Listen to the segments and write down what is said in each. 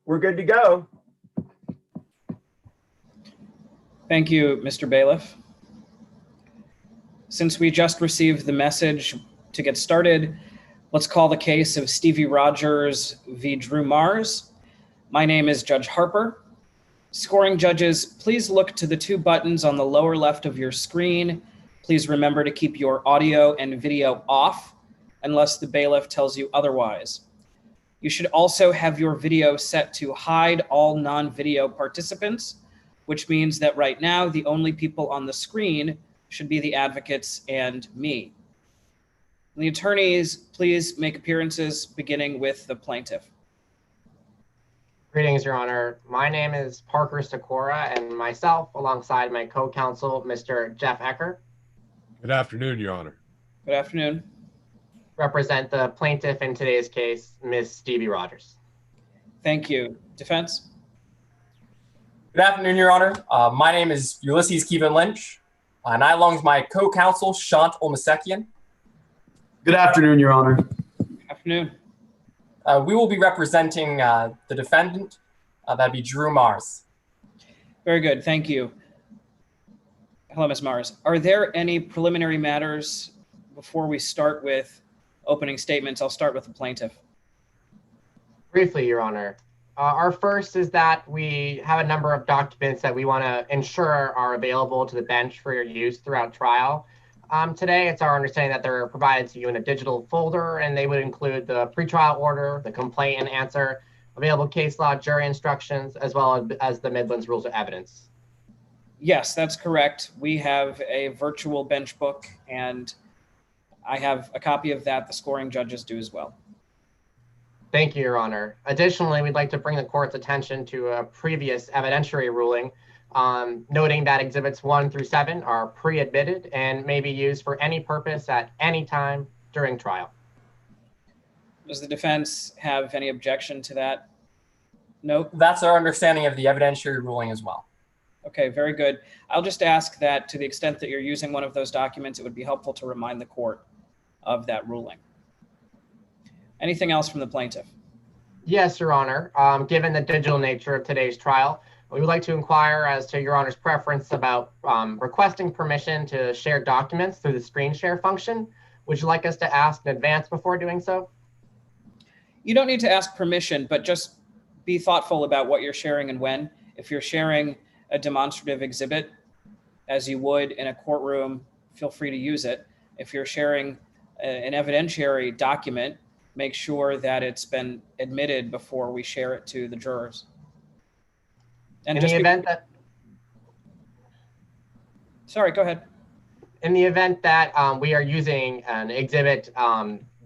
We're good to go. Thank you, Mr. Bailiff. Since we just received the message to get started, let's call the case of Stevie Rogers v. Drew Mars. My name is Judge Harper. Scoring judges, please look to the two buttons on the lower left of your screen. Please remember to keep your audio and video off unless the bailiff tells you otherwise. You should also have your video set to hide all non-video participants, which means that right now the only people on the screen should be the advocates and me. The attorneys, please make appearances beginning with the plaintiff. Greetings, Your Honor. My name is Parker Sikora, and myself, alongside my co-counsel, Mr. Jeff Ecker. Good afternoon, Your Honor. Good afternoon. Represent the plaintiff in today's case, Ms. Stevie Rogers. Thank you. Defense? Good afternoon, Your Honor. My name is Ulysses Kevin Lynch, and I, along with my co-counsel, Shant Olmasekian. Good afternoon, Your Honor. Afternoon. We will be representing the defendant, that'd be Drew Mars. Very good. Thank you. Hello, Ms. Mars. Are there any preliminary matters before we start with opening statements? I'll start with the plaintiff. Briefly, Your Honor. Our first is that we have a number of documents that we want to ensure are available to the bench for your use throughout trial. Today, it's our understanding that they're provided to you in a digital folder, and they would include the pretrial order, the complaint and answer, available case law, jury instructions, as well as the Midlands Rules of Evidence. Yes, that's correct. We have a virtual bench book, and I have a copy of that. The scoring judges do as well. Thank you, Your Honor. Additionally, we'd like to bring the court's attention to a previous evidentiary ruling, noting that Exhibits 1 through 7 are pre-admitted and may be used for any purpose at any time during trial. Does the defense have any objection to that? No? That's our understanding of the evidentiary ruling as well. Okay, very good. I'll just ask that to the extent that you're using one of those documents, it would be helpful to remind the court of that ruling. Anything else from the plaintiff? Yes, Your Honor. Given the digital nature of today's trial, we would like to inquire as to Your Honor's preference about requesting permission to share documents through the screen share function. Would you like us to ask in advance before doing so? You don't need to ask permission, but just be thoughtful about what you're sharing and when. If you're sharing a demonstrative exhibit, as you would in a courtroom, feel free to use it. If you're sharing an evidentiary document, make sure that it's been admitted before we share it to the jurors. And in the event that... Sorry, go ahead. In the event that we are using an exhibit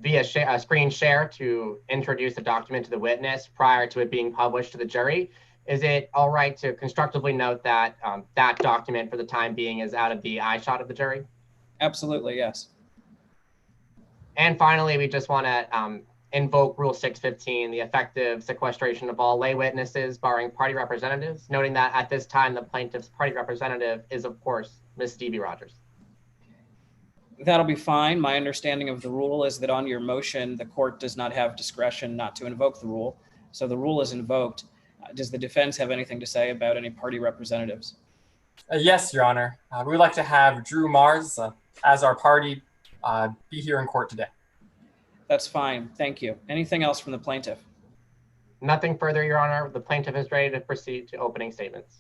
via screen share to introduce a document to the witness prior to it being published to the jury, is it all right to constructively note that that document for the time being is out of the eye shot of the jury? Absolutely, yes. And finally, we just want to invoke Rule 615, the effective sequestration of all lay witnesses, barring party representatives, noting that at this time, the plaintiff's party representative is, of course, Ms. Stevie Rogers. That'll be fine. My understanding of the rule is that on your motion, the court does not have discretion not to invoke the rule. So the rule is invoked. Does the defense have anything to say about any party representatives? Yes, Your Honor. We would like to have Drew Mars as our party be here in court today. That's fine. Thank you. Anything else from the plaintiff? Nothing further, Your Honor. The plaintiff is ready to proceed to opening statements.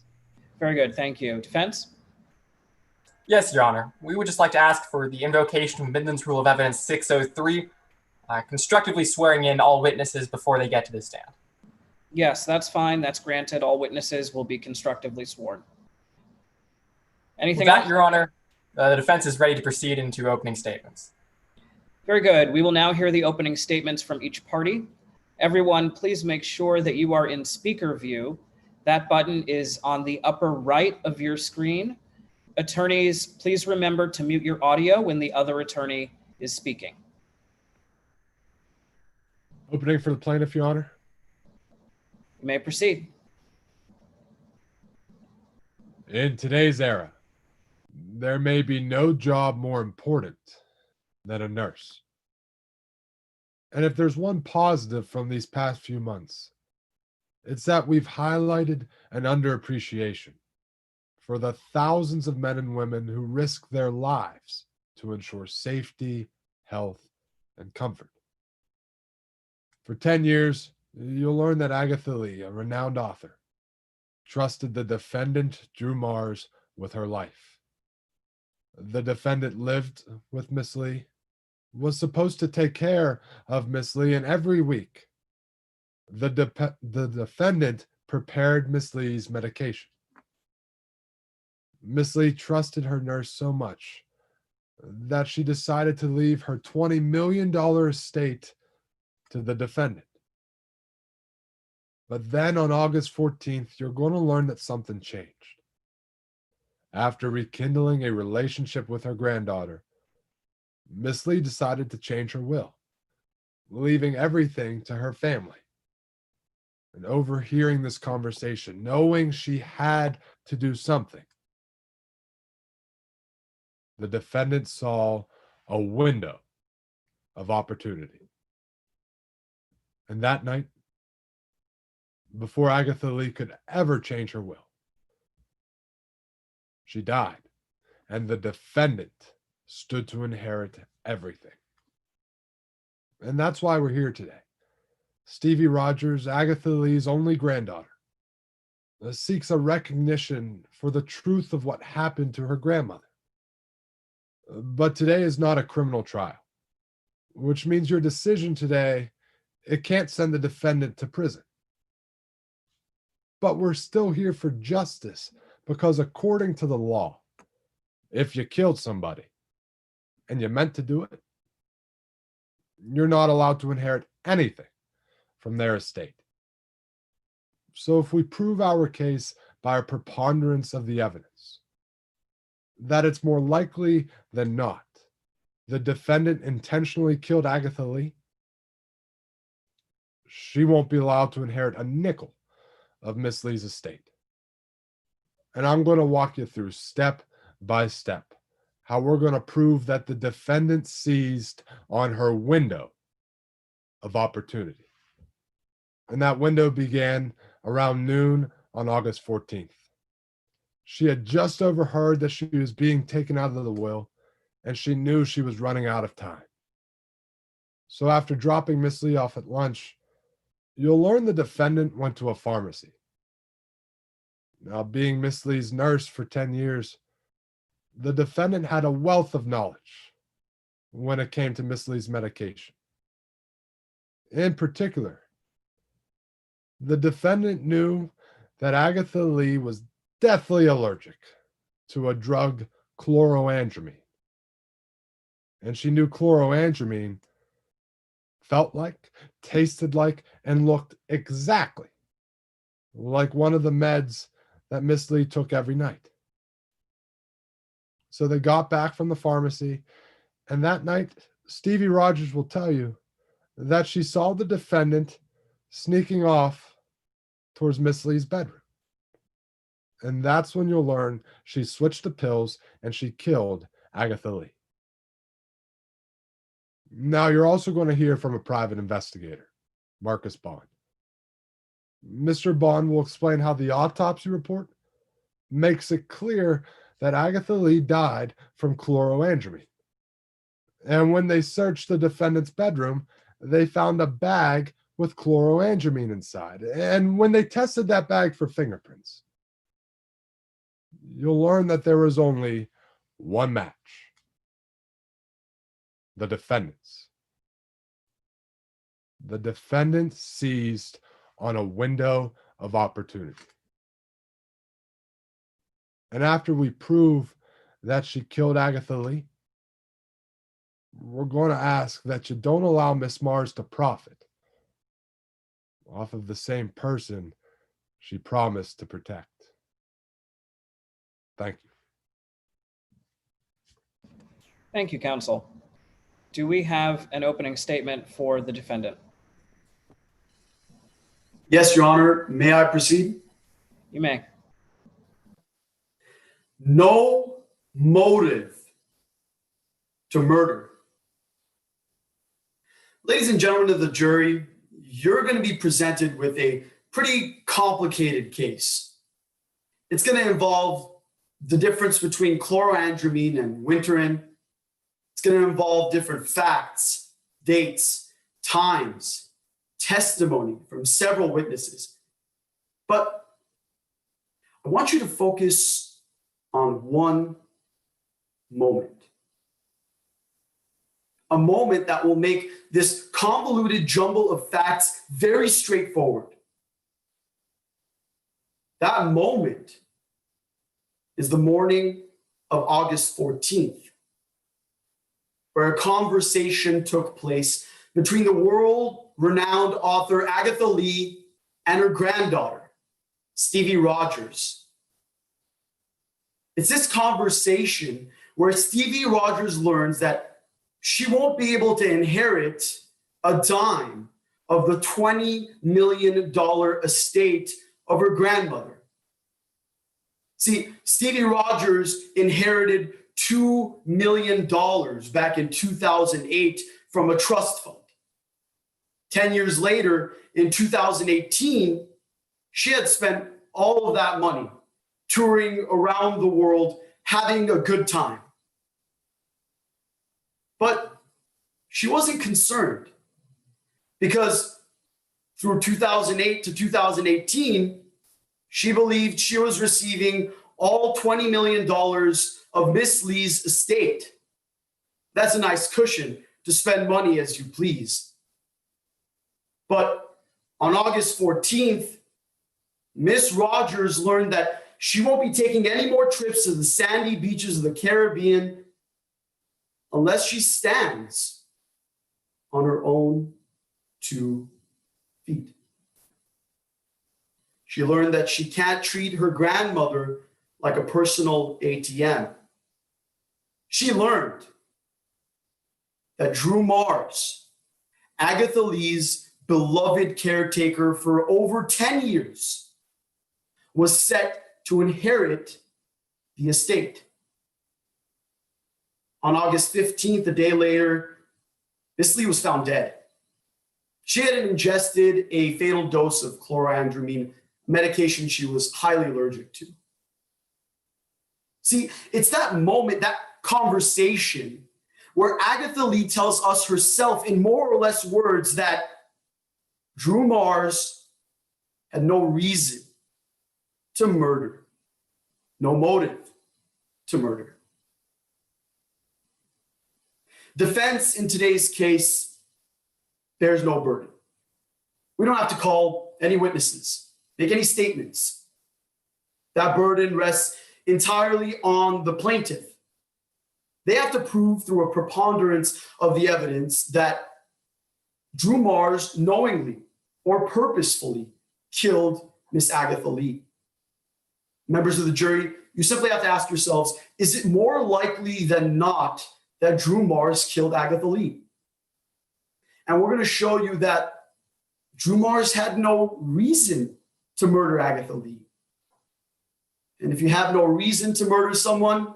Very good. Thank you. Defense? Yes, Your Honor. We would just like to ask for the invocation of Midlands Rule of Evidence 603, constructively swearing in all witnesses before they get to the stand. Yes, that's fine. That's granted. All witnesses will be constructively sworn. Anything With that, else? Your Honor, the defense is ready to proceed into opening statements. Very good. We will now hear the opening statements from each party. Everyone, please make sure that you are in speaker view. That button is on the upper right of your screen. Attorneys, please remember to mute your audio when the other attorney is speaking. Opening for the plaintiff, Your Honor. You may proceed. In today's era, there may be no job more important than a nurse. And if there's one positive from these past few months, It's that we've highlighted an underappreciation for the thousands of men and women who risk their lives to ensure safety, health, and comfort. For 10 years, you'll learn that Agatha Lee, a renowned author, trusted the defendant, Drew Mars, with her life. The defendant lived with Miss Lee, was supposed to take care of Miss Lee, and every week, the defendant prepared Miss Lee's medication. Miss Lee trusted her nurse so much that she decided to leave her $20 million estate to the defendant. But then on August 14th, you're going to learn that something changed. After rekindling a relationship with her granddaughter, Miss Lee decided to change her will, leaving everything to her family. And overhearing this conversation, knowing she had to do something, the defendant saw a window of opportunity. And that night, before Agatha Lee could ever change her will, she died, and the defendant stood to inherit everything. And that's why we're here today. Stevie Rogers, Agatha Lee's only granddaughter, seeks a recognition for the truth of what happened to her grandmother. But today is not a criminal trial, which means your decision today, it can't send the defendant to prison. But we're still here for justice, because according to the law, if you killed somebody and you meant to do it, you're not allowed to inherit anything from their estate. So if we prove our case by a preponderance of the evidence, that it's more likely than not the defendant intentionally killed Agatha Lee, she won't be allowed to inherit a nickel of Miss Lee's estate. And I'm going to walk you through step by step how we're going to prove that the defendant seized on her window of opportunity. And that window began around noon on August 14th. She had just overheard that she was being taken out of the will, and she knew she was running out of time. So after dropping Miss Lee off at lunch, you'll learn the defendant went to a pharmacy. Now, being Miss Lee's nurse for 10 years, the defendant had a wealth of knowledge when it came to Miss Lee's medication. In particular, the defendant knew that Agatha Lee was deathly allergic to a drug, chloroandramine. And she knew chloroandramine felt like, tasted like, and looked exactly like one of the meds that Miss Lee took every night. So they got back from the pharmacy, and that night, Stevie Rogers will tell you that she saw the defendant sneaking off towards Miss Lee's bedroom. And that's when you'll learn she switched the pills and she killed Agatha Lee. Now, you're also going to hear from a private investigator, Marcus Bond. Mr. Bond will explain how the autopsy report makes it clear that Agatha Lee died from chloroandramine. And when they searched the defendant's bedroom, they found a bag with chloroandramine inside. And when they tested that bag for fingerprints, you'll learn that there was only one match. The defendant's. The defendant seized on a window of opportunity. And after we prove that she killed Agatha Lee, we're going to ask that you don't allow Miss Mars to profit off of the same person she promised to protect. Thank you. Thank you, counsel. Do we have an opening statement for the defendant? Yes, Your Honor. May I proceed? You may. No motive to murder. Ladies and gentlemen of the jury, you're going to be presented with a pretty complicated case. It's going to involve the difference between chlorandramine and winterin. It's going to involve different facts, dates, times, testimony from several witnesses. But I want you to focus on one moment. A moment that will make this convoluted jumble of facts very straightforward. That moment is the morning of August 14th, where a conversation took place between the world-renowned author Agatha Lee and her granddaughter, Stevie Rogers. It's this conversation where Stevie Rogers learns that she won't be able to inherit a dime of the $20 million estate of her grandmother. See, Stevie Rogers inherited $2 million back in 2008 from a trust fund. 10 years later, in 2018, she had spent all of that money touring around the world, having a good time. But she wasn't concerned because through 2008 to 2018, she believed she was receiving all $20 million of Miss Lee's estate. That's a nice cushion to spend money as you please. But on August 14th, Miss Rogers learned that she won't be taking any more trips to the sandy beaches of the Caribbean unless she stands on her own 2 feet. She learned that she can't treat her grandmother like a personal ATM. She learned that Drew Mars, Agatha Lee's beloved caretaker for over 10 years, was set to inherit the estate. On August 15th, a day later, Miss Lee was found dead. She had ingested a fatal dose of chlorandramine, medication she was highly allergic to. See, it's that moment, that conversation, where Agatha Lee tells us herself in more or less words that Drew Mars had no reason to murder, no motive to murder. Defense in today's case bears no burden. We don't have to call any witnesses, make any statements. That burden rests entirely on the plaintiff. They have to prove through a preponderance of the evidence that Drew Mars knowingly or purposefully killed Miss Agatha Lee. Members of the jury, you simply have to ask yourselves, is it more likely than not that Drew Mars killed Agatha Lee? And we're going to show you that Drew Mars had no reason to murder Agatha Lee. And if you have no reason to murder someone,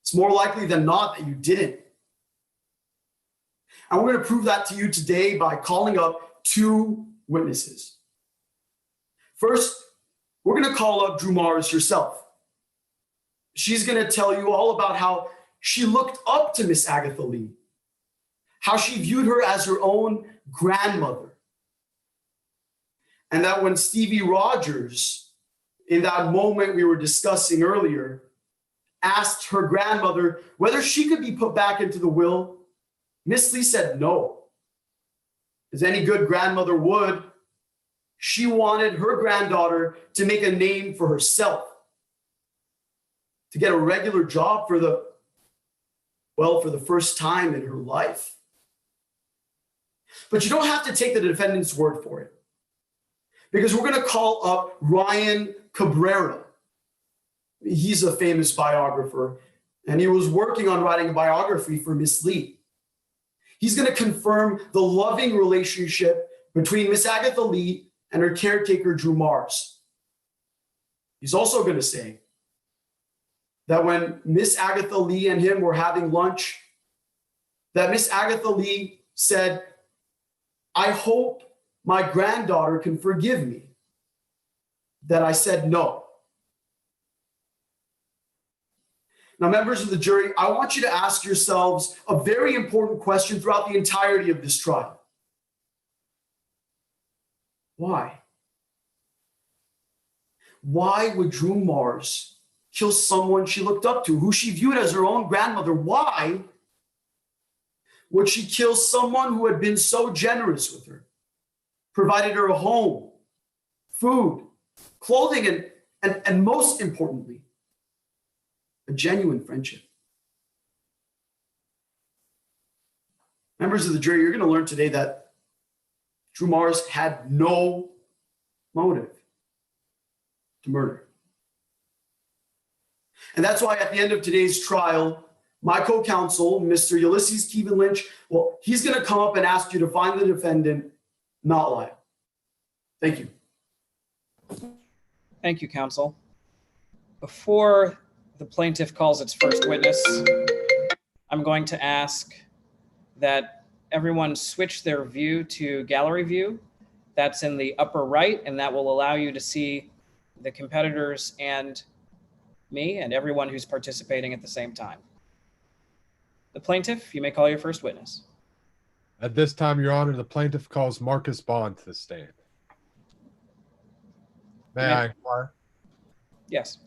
it's more likely than not that you didn't. And we're going to prove that to you today by calling up 2 witnesses. First, we're going to call up Drew Mars herself. She's going to tell you all about how she looked up to Miss Agatha Lee, how she viewed her as her own grandmother, and that when Stevie Rogers, in that moment we were discussing earlier, asked her grandmother whether she could be put back into the will, Miss Lee said no. As any good grandmother would, she wanted her granddaughter to make a name for herself, to get a regular job for the first time in her life. But you don't have to take the defendant's word for it, because we're going to call up Ryan Cabrera. He's a famous biographer, and he was working on writing a biography for Miss Lee. He's going to confirm the loving relationship between Miss Agatha Lee and her caretaker, Drew Mars. He's also going to say that when Miss Agatha Lee and him were having lunch, that Miss Agatha Lee said, "I hope my granddaughter can forgive me that I said no. Now, members of the jury, I want you to ask yourselves a very important question throughout the entirety of this trial. Why? Why would Drew Mars kill someone she looked up to, who she viewed as her own grandmother? Why would she kill someone who had been so generous with her, provided her a home, food, clothing, and most importantly, a genuine friendship? Members of the jury, you're going to learn today that Drew Mars had no motive to murder. And that's why at the end of today's trial, my co-counsel, Mr. Ulysses Kevin Lynch, well, he's going to come up and ask you to find the defendant not liable. Thank you. Thank you, counsel. Before the plaintiff calls its first witness, I'm going to ask that everyone switch their view to gallery view. That's in the upper right, and that will allow you to see the competitors and me and everyone who's participating at the same time. The plaintiff, you may call your first witness. At this time, Your Honor, the plaintiff calls Marcus Bond to the stand. May I inquire? Yes.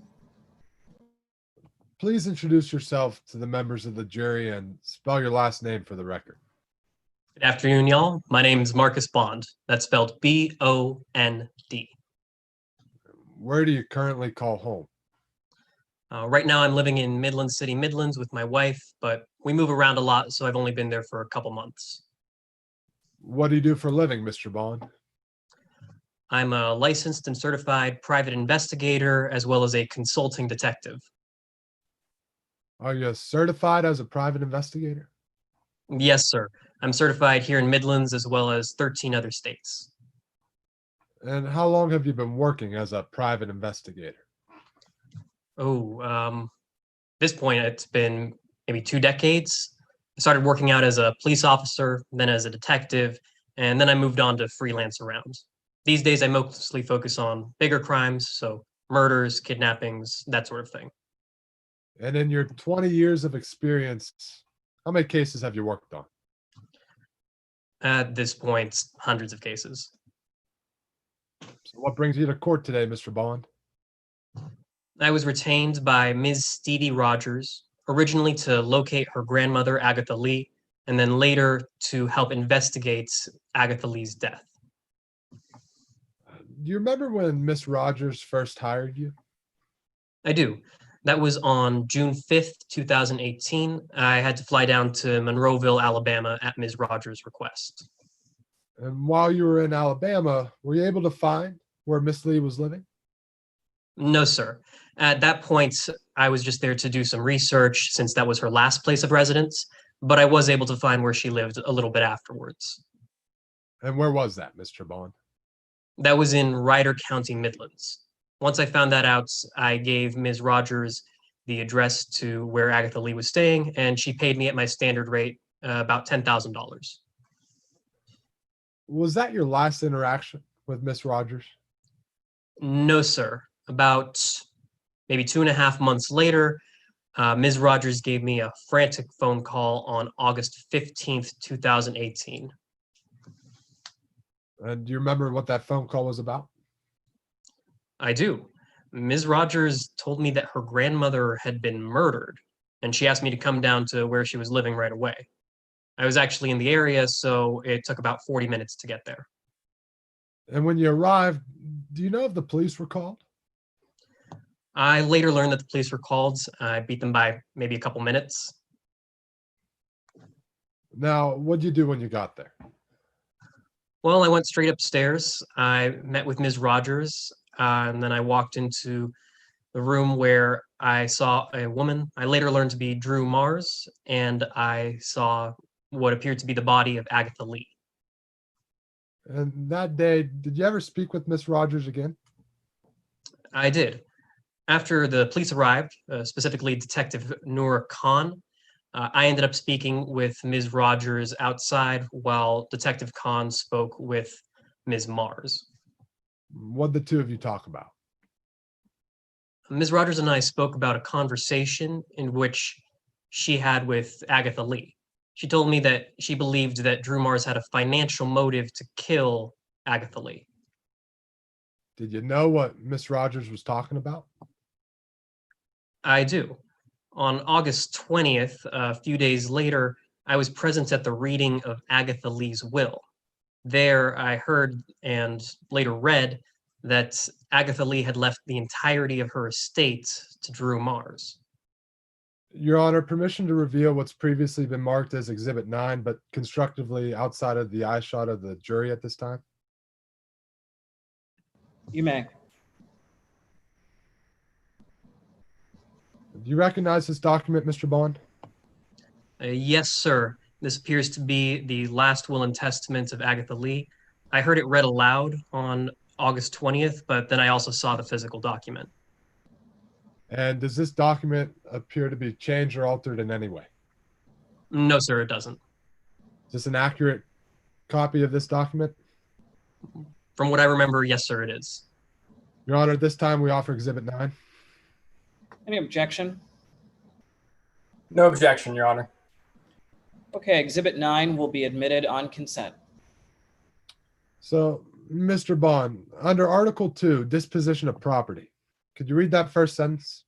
Please introduce yourself to the members of the jury and spell your last name for the record. Good afternoon, y'all. My name is Marcus Bond. That's spelled B-O-N-D. Where do you currently call home? Right now, I'm living in Midland City, Midlands with my wife, but we move around a lot, so I've only been there for a couple months. What do you do for a living, Mr. Bond? I'm a licensed and certified private investigator, as well as a consulting detective. Are you certified as a private investigator? Yes, sir. I'm certified here in Midlands, as well as 13 other states. And how long have you been working as a private investigator? This point, it's been maybe 2 decades. I started working out as a police officer, then as a detective, and then I moved on to freelance around. These days, I mostly focus on bigger crimes, so murders, kidnappings, that sort of thing. And in your 20 years of experience, how many cases have you worked on? At this point, hundreds of cases. So what brings you to court today, Mr. Bond? I was retained by Ms. Stevie Rogers, originally to locate her grandmother, Agatha Lee, and then later to help investigate Agatha Lee's death. Do you remember when Miss Rogers first hired you? I do. That was on June 5th, 2018. I had to fly down to Monroeville, Alabama at Ms. Rogers' request. And while you were in Alabama, were you able to find where Miss Lee was living? No, sir. At that point, I was just there to do some research since that was her last place of residence, but I was able to find where she lived a little bit afterwards. And where was that, Mr. Bond? That was in Ryder County, Midlands. Once I found that out, I gave Ms. Rogers the address to where Agatha Lee was staying, and she paid me at my standard rate, about $10,000. Was that your last interaction with Miss Rogers? No, sir. About maybe 2.5 months later, Ms. Rogers gave me a frantic phone call on August 15th, 2018. And do you remember what that phone call was about? I do. Ms. Rogers told me that her grandmother had been murdered, and she asked me to come down to where she was living right away. I was actually in the area, so it took about 40 minutes to get there. And when you arrived, do you know if the police were called? I later learned that the police were called. I beat them by maybe a couple minutes. Now, what'd you do when you got there? Well, I went straight upstairs. I met with Ms. Rogers, and then I walked into the room where I saw a woman. I later learned to be Drew Mars, and I saw what appeared to be the body of Agatha Lee. And that day, did you ever speak with Miss Rogers again? I did. After the police arrived, specifically Detective Noor Khan, I ended up speaking with Ms. Rogers outside while Detective Khan spoke with Ms. Mars. What the two of you talk about? Ms. Rogers and I spoke about a conversation in which she had with Agatha Lee. She told me that she believed that Drew Mars had a financial motive to kill Agatha Lee. Did you know what Miss Rogers was talking about? I do. On August 20th, a few days later, I was present at the reading of Agatha Lee's will. There, I heard and later read that Agatha Lee had left the entirety of her estate to Drew Mars. Your Honor, permission to reveal what's previously been marked as Exhibit 9, but constructively outside of the eyeshot of the jury at this time? You may. Do you recognize this document, Mr. Bond? Yes, sir. This appears to be the last will and testament of Agatha Lee. I heard it read aloud on August 20th, but then I also saw the physical document. And does this document appear to be changed or altered in any way? No, sir, it doesn't. Is this an accurate copy of this document? From what I remember, yes, sir, it is. Your Honor, at this time we offer Exhibit 9. Any objection? No objection, Your Honor. Okay, Exhibit 9 will be admitted on consent. So, Mr. Bond, under Article 2, disposition of property, could you read that first sentence?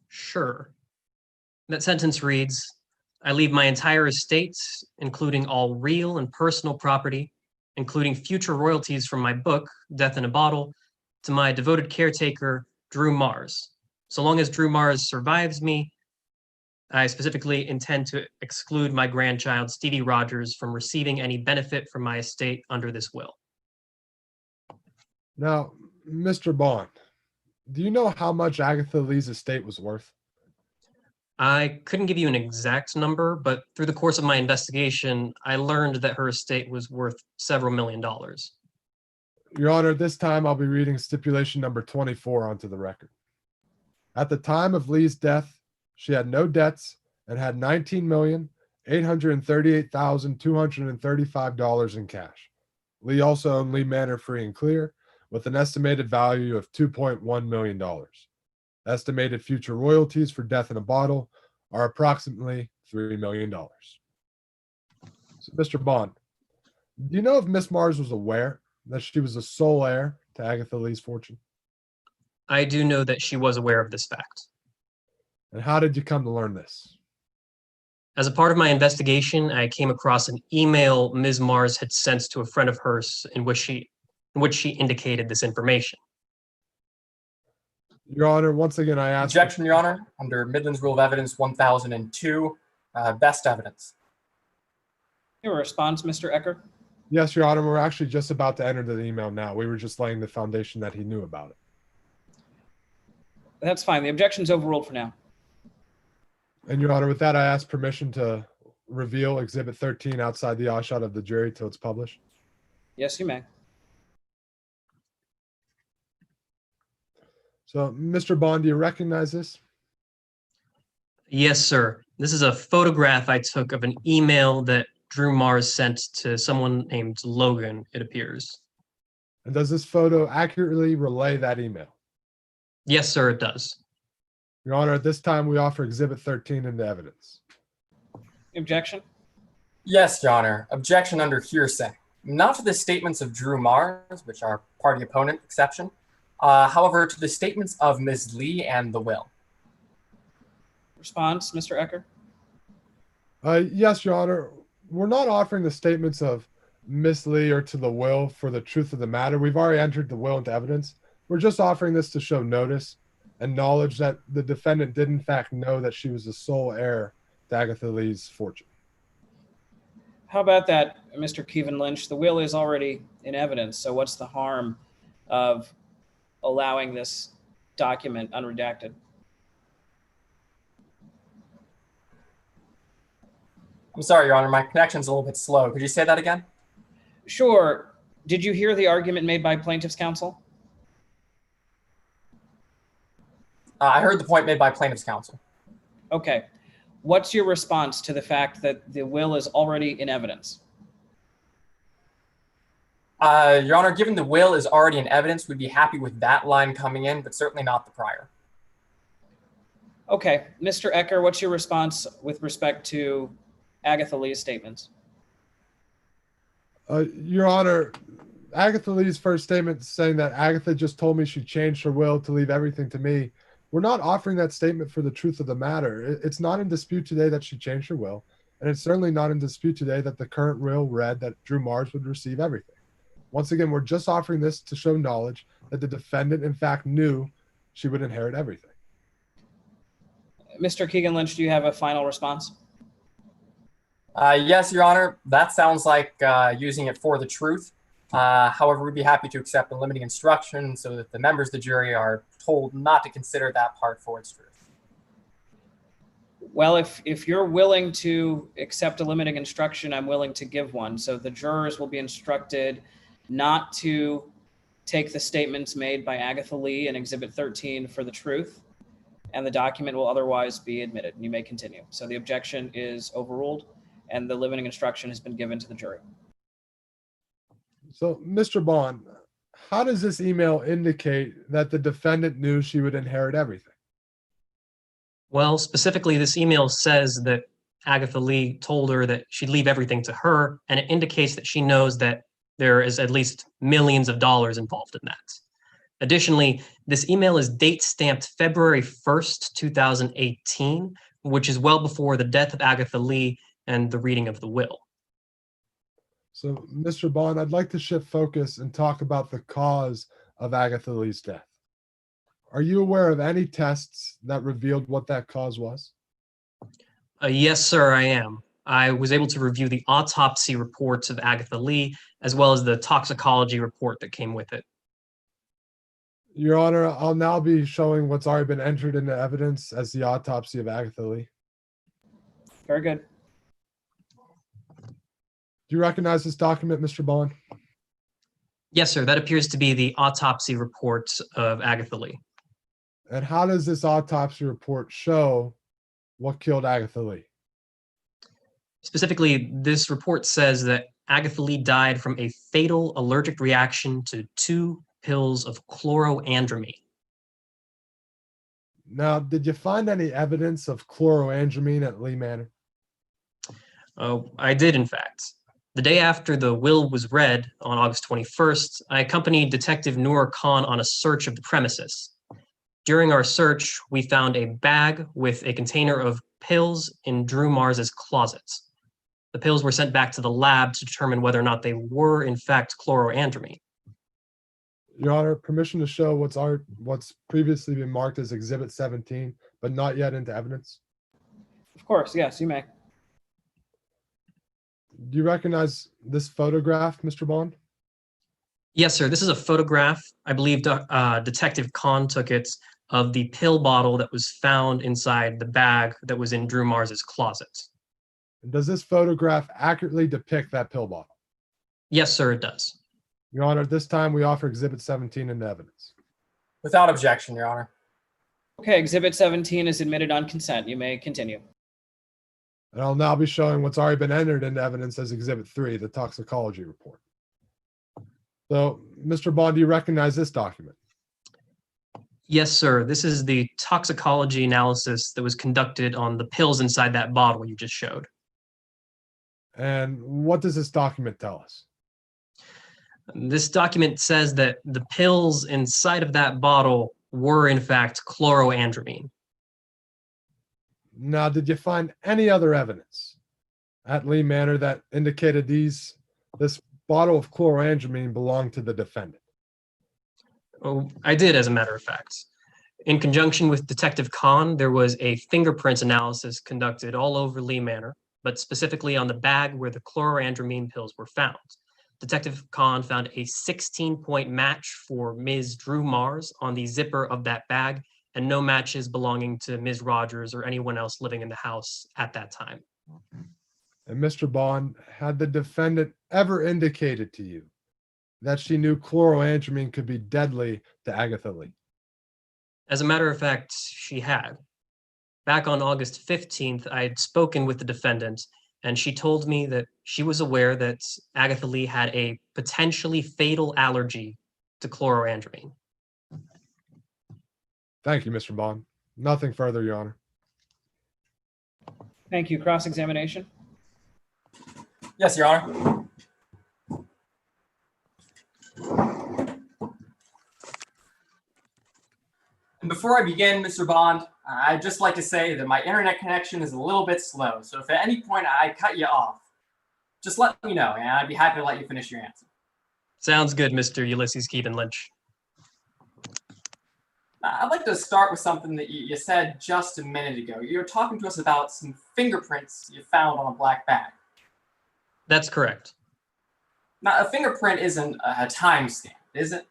Sure. That sentence reads, I leave my entire estate, including all real and personal property, including future royalties from my book, Death in a Bottle, to my devoted caretaker, Drew Mars. So long as Drew Mars survives me, I specifically intend to exclude my grandchild, Stevie Rogers, from receiving any benefit from my estate under this will. Now, Mr. Bond, do you know how much Agatha Lee's estate was worth? I couldn't give you an exact number, but through the course of my investigation, I learned that her estate was worth several $1 million. Your Honor, this time I'll be reading stipulation number 24 onto the record. At the time of Lee's death, she had no debts and had $19,838,235 in cash. Lee also owned Lee Manor free and clear with an estimated value of $2.1 million. Estimated future royalties for Death in a Bottle are approximately $3 million. So, Mr. Bond, do you know if Miss Mars was aware that she was the sole heir to Agatha Lee's fortune? I do know that she was aware of this fact. And how did you come to learn this? As a part of my investigation, I came across an email Ms. Mars had sent to a friend of hers in which she indicated this information. Your Honor, once again, I ask. Objection, Your Honor, under Midland's Rule of Evidence 1002, best evidence. Your response, Mr. Ecker? Yes, Your Honor, we're actually just about to enter the email now. We were just laying the foundation that he knew about it. That's fine. The objection's overruled for now. And Your Honor, with that, I ask permission to reveal Exhibit 13 outside the eyeshot of the jury till it's published. Yes, you may. So, Mr. Bond, do you recognize this? Yes, sir. This is a photograph I took of an email that Drew Mars sent to someone named Logan, it appears. And does this photo accurately relay that email? Yes, sir, it does. Your Honor, at this time, we offer Exhibit 13 into evidence. Objection? Yes, Your Honor. Objection under hearsay. Not to the statements of Drew Mars, which are party opponent exception, however, to the statements of Ms. Lee and the will. Response, Mr. Ecker? Yes, Your Honor. We're not offering the statements of Miss Lee or to the will for the truth of the matter. We've already entered the will into evidence. We're just offering this to show notice and knowledge that the defendant did in fact know that she was the sole heir to Agatha Lee's fortune. How about that, Mr. Kevin Lynch? The will is already in evidence, so what's the harm of allowing this document unredacted? I'm sorry, Your Honor, my connection's a little bit slow. Could you say that again? Sure. Did you hear the argument made by plaintiff's counsel? I heard the point made by plaintiff's counsel. Okay. What's your response to the fact that the will is already in evidence? Your Honor, given the will is already in evidence, we'd be happy with that line coming in, but certainly not the prior. Okay, Mr. Ecker, what's your response with respect to Agatha Lee's statements? Your Honor, Agatha Lee's first statement saying that Agatha just told me she changed her will to leave everything to me. We're not offering that statement for the truth of the matter. It's not in dispute today that she changed her will, and it's certainly not in dispute today that the current will read that Drew Mars would receive everything. Once again, we're just offering this to show knowledge that the defendant, in fact, knew she would inherit everything. Mr. Keegan-Lynch, do you have a final response? Yes, Your Honor, that sounds like using it for the truth. However, we'd be happy to accept a limiting instruction so that the members of the jury are told not to consider that part for its truth. Well, if you're willing to accept a limiting instruction, I'm willing to give one. So the jurors will be instructed not to take the statements made by Agatha Lee in Exhibit 13 for the truth, and the document will otherwise be admitted. You may continue. So the objection is overruled, and the limiting instruction has been given to the jury. So, Mr. Bond, how does this email indicate that the defendant knew she would inherit everything? Well, specifically, this email says that Agatha Lee told her that she'd leave everything to her, and it indicates that she knows that there is at least millions of dollars involved in that. Additionally, this email is date stamped February 1st, 2018, which is well before the death of Agatha Lee and the reading of the will. So, Mr. Bond, I'd like to shift focus and talk about the cause of Agatha Lee's death. Are you aware of any tests that revealed what that cause was? Yes, sir, I am. I was able to review the autopsy reports of Agatha Lee, as well as the toxicology report that came with it. Your Honor, I'll now be showing what's already been entered into evidence as the autopsy of Agatha Lee. Very good. Do you recognize this document, Mr. Bond? Yes, sir, that appears to be the autopsy report of Agatha Lee. And how does this autopsy report show what killed Agatha Lee? Specifically, this report says that Agatha Lee died from a fatal allergic reaction to 2 pills of chloroandramine. Now, did you find any evidence of chloroandramine at Lee Manor? I did, in fact. The day after the will was read, on August 21st, I accompanied Detective Noor Khan on a search of the premises. During our search, we found a bag with a container of pills in Drew Mars's closet. The pills were sent back to the lab to determine whether or not they were, in fact, chloroandramine. Your Honor, permission to show what's previously been marked as Exhibit 17, but not yet into evidence? Of course, yes, you may. Do you recognize this photograph, Mr. Bond? Yes, sir. This is a photograph. I believe Detective Khan took it of the pill bottle that was found inside the bag that was in Drew Mars's closet. Does this photograph accurately depict that pill bottle? Yes, sir, it does. Your Honor, at this time we offer Exhibit 17 into evidence. Without objection, Your Honor. Okay, Exhibit 17 is admitted on consent. You may continue. And I'll now be showing what's already been entered into evidence as Exhibit 3, the toxicology report. So, Mr. Bond, do you recognize this document? Yes, sir. This is the toxicology analysis that was conducted on the pills inside that bottle you just showed. And what does this document tell us? This document says that the pills inside of that bottle were, in fact, chloroandramine. Now, did you find any other evidence at Lee Manor that indicated this bottle of chloroandramine belonged to the defendant? Oh, I did, as a matter of fact. In conjunction with Detective Khan, there was a fingerprints analysis conducted all over Lee Manor, but specifically on the bag where the chloroandramine pills were found. Detective Khan found a 16-point match for Ms. Drew Mars on the zipper of that bag, and no matches belonging to Ms. Rogers or anyone else living in the house at that time. And Mr. Bond, had the defendant ever indicated to you that she knew chloroandramine could be deadly to Agatha Lee? As a matter of fact, she had. Back on August 15th, I had spoken with the defendant, and she told me that she was aware that Agatha Lee had a potentially fatal allergy to chloroandramine. Thank you, Mr. Bond. Nothing further, Your Honor. Thank you. Cross-examination. Yes, Your Honor. And before I begin, Mr. Bond, I'd just like to say that my internet connection is a little bit slow. So if at any point I cut you off, just let me know, and I'd be happy to let you finish your answer. Sounds good, Mr. Ulysses Keaton Lynch. I'd like to start with something that you said just a minute ago. You were talking to us about some fingerprints you found on a black bag. That's correct. Now, a fingerprint isn't a timestamp, is it?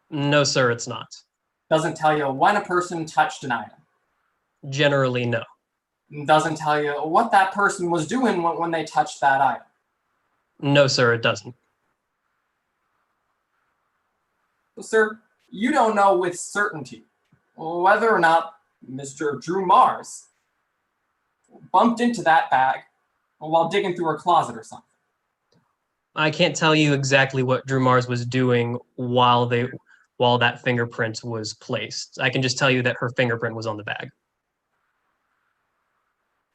No, sir, it's not. Doesn't tell you when a person touched an item. Generally, no. Doesn't tell you what that person was doing when they touched that item. No, sir, it doesn't. So, sir, you don't know with certainty whether or not Mr. Drew Mars bumped into that bag while digging through her closet or something. I can't tell you exactly what Drew Mars was doing while that fingerprint was placed. I can just tell you that her fingerprint was on the bag.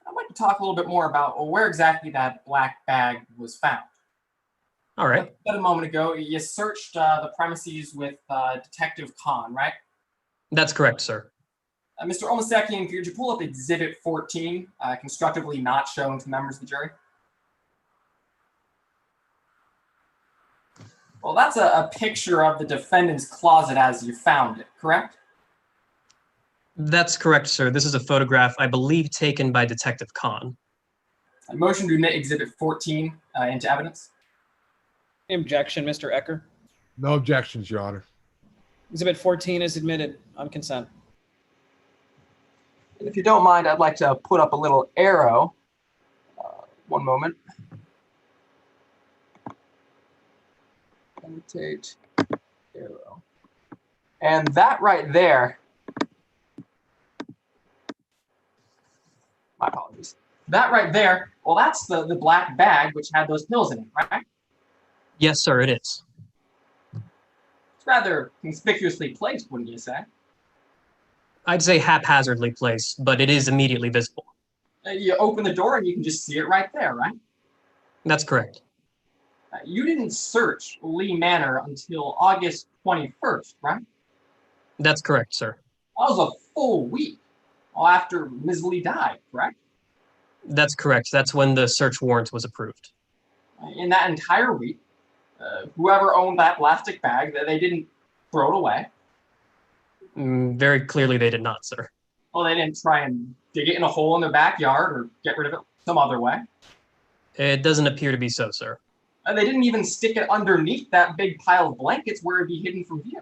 I'd like to talk a little bit more about where exactly that black bag was found. All right. Like I said a moment ago, you searched the premises with Detective Khan, right? That's correct, sir. Mr. Olmasekian, could you pull up Exhibit 14, constructively not shown to members of the jury? Well, that's a picture of the defendant's closet as you found it, correct? That's correct, sir. This is a photograph, I believe, taken by Detective Khan. A motion to admit Exhibit 14 into evidence. Objection, Mr. Ecker. No objections, Your Honor. Exhibit 14 is admitted on consent. And if you don't mind, I'd like to put up a little arrow. One moment. Annotate arrow. And that right there, my apologies. That right there, well, that's the black bag which had those pills in it, right? Yes, sir, it is. It's rather conspicuously placed, wouldn't you say? I'd say haphazardly placed, but it is immediately visible. You open the door and you can just see it right there, right? That's correct. You didn't search Lee Manor until August 21st, right? That's correct, sir. That was a full week after Ms. Lee died, correct? That's correct. That's when the search warrant was approved. In that entire week, whoever owned that plastic bag, they didn't throw it away. Very clearly they did not, sir. Well, they didn't try and dig it in a hole in their backyard or get rid of it some other way. It doesn't appear to be so, sir. They didn't even stick it underneath that big pile of blankets where it'd be hidden from view.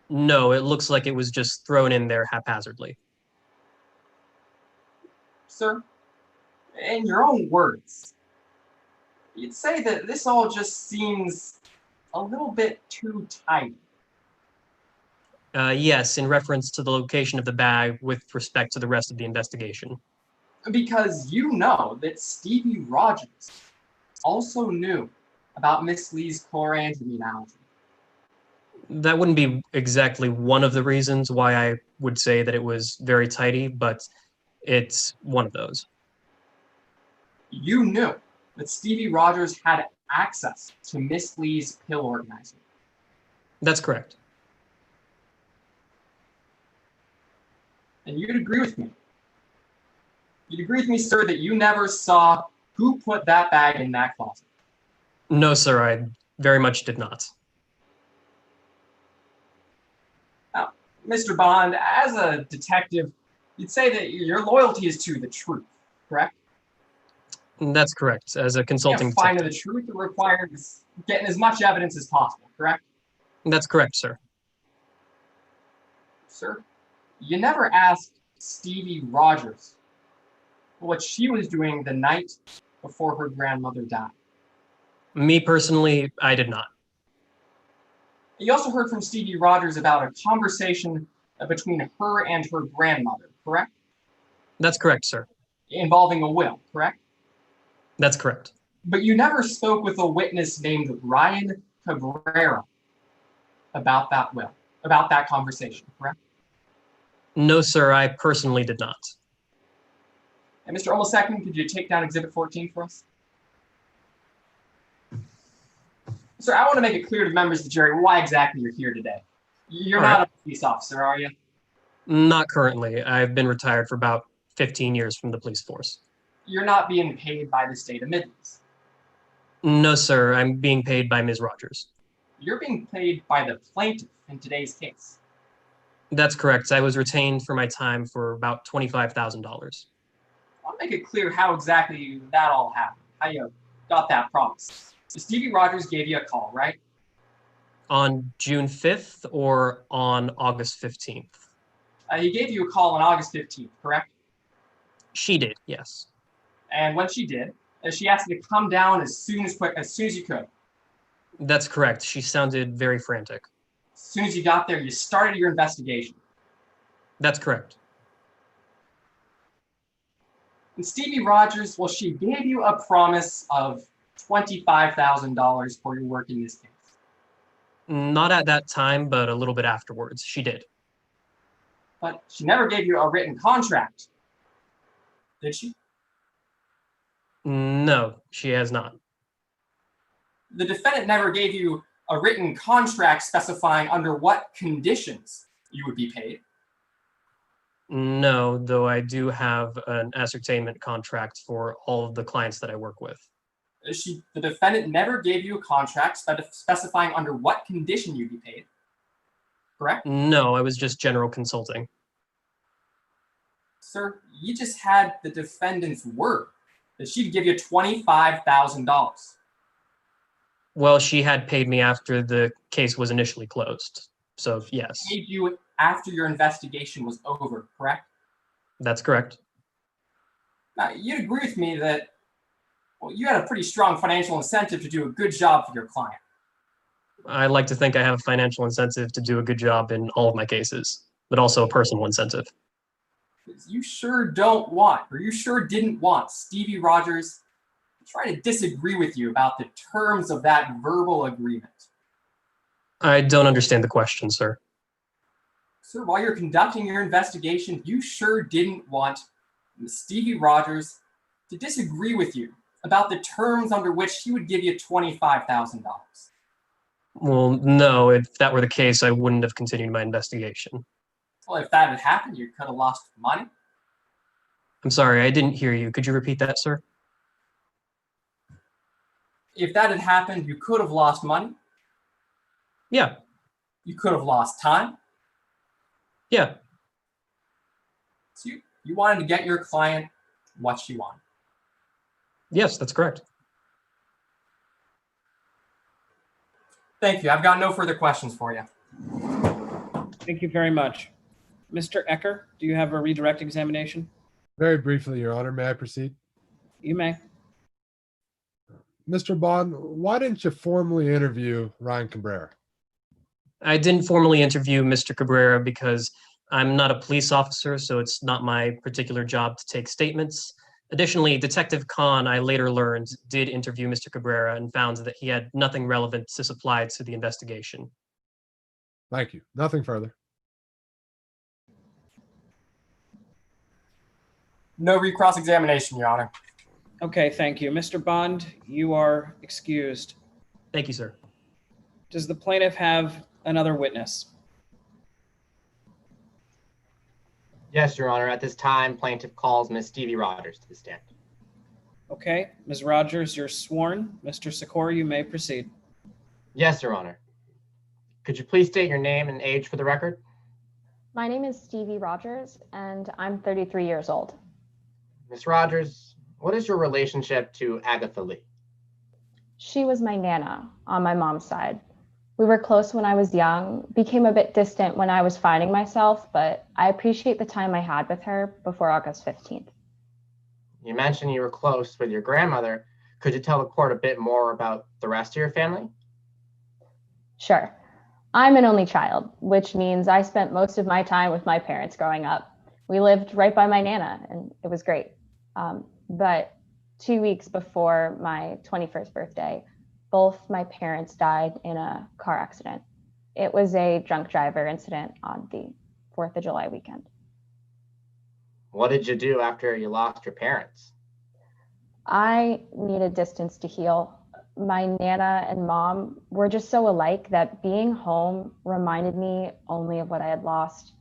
No, it looks like it was just thrown in there haphazardly. Sir, in your own words, you'd say that this all just seems a little bit too tight. Yes, in reference to the location of the bag with respect to the rest of the investigation. Because you know that Stevie Rogers also knew about Miss Lee's chlorandramine allergy. That wouldn't be exactly one of the reasons why I would say that it was very tidy, but it's one of those. You knew that Stevie Rogers had access to Miss Lee's pill organizer. That's correct. And you'd agree with me. You'd agree with me, sir, that you never saw who put that bag in that closet. No, sir, I very much did not. Now, Mr. Bond, as a detective, you'd say that your loyalty is to the truth, correct? That's correct. As a consulting Finding detective. the truth requires getting as much evidence as possible, correct? That's correct, sir. Sir, you never asked Stevie Rogers what she was doing the night before her grandmother died. Me personally, I did not. You also heard from Stevie Rogers about a conversation between her and her grandmother, correct? That's correct, sir. Involving a will, correct? That's correct. But you never spoke with a witness named Ryan Cabrera about that conversation, correct? No, sir, I personally did not. And Mr. Olmosecond, could you take down Exhibit 14 for us? Sir, I want to make it clear to members of the jury why exactly you're here today. You're All not right. a police officer, are you? Not currently. I've been retired for about 15 years from the police force. You're not being paid by the state of Midlands. No, sir, I'm being paid by Ms. Rogers. You're being paid by the plaintiff in today's case. That's correct. I was retained for my time for about $25,000. I'll make it clear how exactly that all happened, how you got that promise. So Stevie Rogers gave you a call, right? On June 5th or on August 15th? He gave you a call on August 15th, correct? She did, yes. And when she did, she asked you to come down as soon as you could. That's correct. She sounded very frantic. As soon as you got there, you started your investigation. That's correct. And Stevie Rogers, well, she gave you a promise of $25,000 for your work in this case. Not at that time, but a little bit afterwards. She did. But she never gave you a written contract, did she? No, she has not. The defendant never gave you a written contract specifying under what conditions you would be paid. No, though I do have an ascertainment contract for all of the clients that I work with. The defendant never gave you a contract specifying under what condition you'd be paid, correct? No, I was just general consulting. Sir, you just had the defendant's word that she'd give you $25,000. Well, she had paid me after the case was initially closed. So, yes, Paid you after your investigation was over, correct? that's correct. Now, you'd agree with me that, well, you had a pretty strong financial incentive to do a good job for your client. I like to think I have a financial incentive to do a good job in all of my cases, but also a personal incentive. You sure don't want, or you sure didn't want Stevie Rogers to try to disagree with you about the terms of that verbal agreement. I don't understand the question, sir. Sir, while you're conducting your investigation, you sure didn't want Stevie Rogers to disagree with you about the terms under which he would give you $25,000. Well, no, if that were the case, I wouldn't have continued my investigation. Well, if that had happened, you could have lost money. I'm sorry, I didn't hear you. Could you repeat that, sir? If that had happened, you could have lost money. Yeah, You could have lost time. yeah. So you wanted to get your client what she wanted. Yes, that's correct. Thank you. I've got no further questions for you. Thank you very much. Mr. Ecker, do you have a redirect examination? Very briefly, Your Honor, may I proceed? You may. Mr. Bond, why didn't you formally interview Ryan Cabrera? I didn't formally interview Mr. Cabrera because I'm not a police officer, so it's not my particular job to take statements. Additionally, Detective Khan, I later learned, did interview Mr. Cabrera and found that he had nothing relevant to supply to the investigation. Thank you. Nothing further. No recross examination, Your Honor. Okay, thank you. Mr. Bond, you are excused. Thank you, sir. Does the plaintiff have another witness? Yes, Your Honor. At this time, plaintiff calls Ms. Stevie Rogers to the stand. Okay, Ms. Rogers, you're sworn. Mr. Sikora, you may proceed. Yes, Your Honor. Could you please state your name and age for the record? My name is Stevie Rogers, and I'm 33 years old. Ms. Rogers, what is your relationship to Agatha Lee? She was my Nana on my mom's side. We were close when I was young, became a bit distant when I was finding myself, but I appreciate the time I had with her before August 15th. You mentioned you were close with your grandmother. Could you tell the court a bit more about the rest of your family? Sure. I'm an only child, which means I spent most of my time with my parents growing up. We lived right by my Nana, and it was great. But 2 weeks before my 21st birthday, both my parents died in a car accident. It was a drunk driver incident on the 4th of July weekend. What did you do after you lost your parents? I needed distance to heal. My Nana and mom were just so alike that being home reminded me only of what I had lost.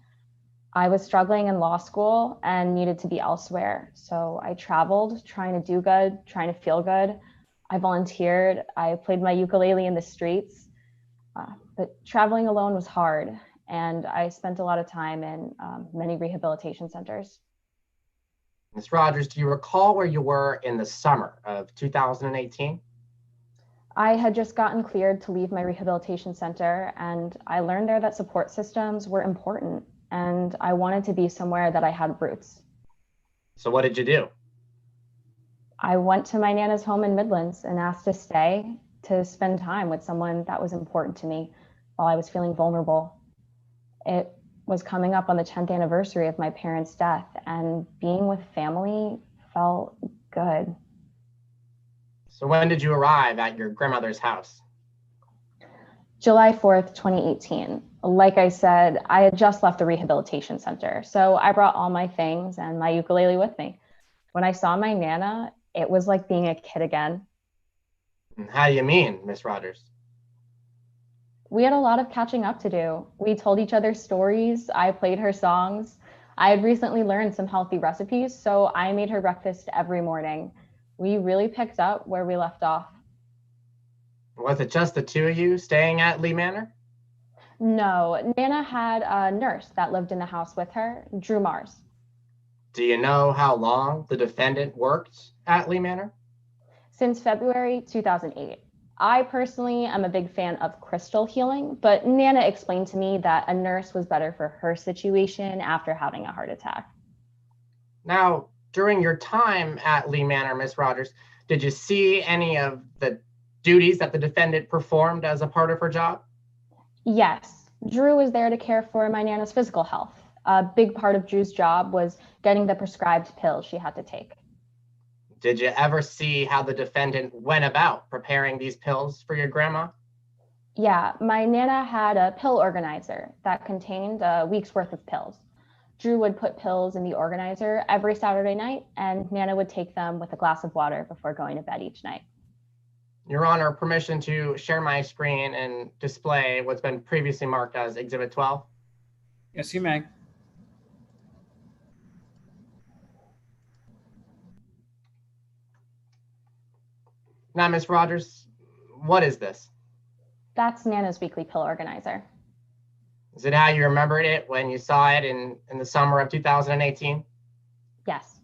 I was struggling in law school and needed to be elsewhere. So I traveled, trying to do good, trying to feel good. I volunteered. I played my ukulele in the streets. But traveling alone was hard. And I spent a lot of time in many rehabilitation centers. Ms. Rogers, do you recall where you were in the summer of 2018? I had just gotten cleared to leave my rehabilitation center, and I learned there that support systems were important, and I wanted to be somewhere that I had roots. So what did you do? I went to my Nana's home in Midlands and asked to stay, to spend time with someone that was important to me while I was feeling vulnerable. It was coming up on the 10th anniversary of my parents' death, and being with family felt good. So when did you arrive at your grandmother's house? July 4th, 2018. Like I said, I had just left the rehabilitation center, so I brought all my things and my ukulele with me. When I saw my Nana, it was like being a kid again. How do you mean, Miss Rogers? We had a lot of catching up to do. We told each other stories. I played her songs. I had recently learned some healthy recipes, so I made her breakfast every morning. We really picked up where we left off. Was it just the two of you staying at Lee Manor? No, Nana had a nurse that lived in the house with her, Drew Mars. Do you know how long the defendant worked at Lee Manor? Since February 2008. I personally am a big fan of crystal healing, but Nana explained to me that a nurse was better for her situation after having a heart attack. Now, during your time at Lee Manor, Miss Rogers, did you see any of the duties that the defendant performed as a part of her job? Yes, Drew was there to care for my Nana's physical health. A big part of Drew's job was getting the prescribed pills she had to take. Did you ever see how the defendant went about preparing these pills for your grandma? Yeah, my Nana had a pill organizer that contained a week's worth of pills. Drew would put pills in the organizer every Saturday night, and Nana would take them with a glass of water before going to bed each night. Your Honor, permission to share my screen and display what's been previously marked as Exhibit 12? Yes, you may. Now, Miss Rogers, what is this? That's Nana's weekly pill organizer. Is it how you remembered it when you saw it in the summer of 2018? Yes.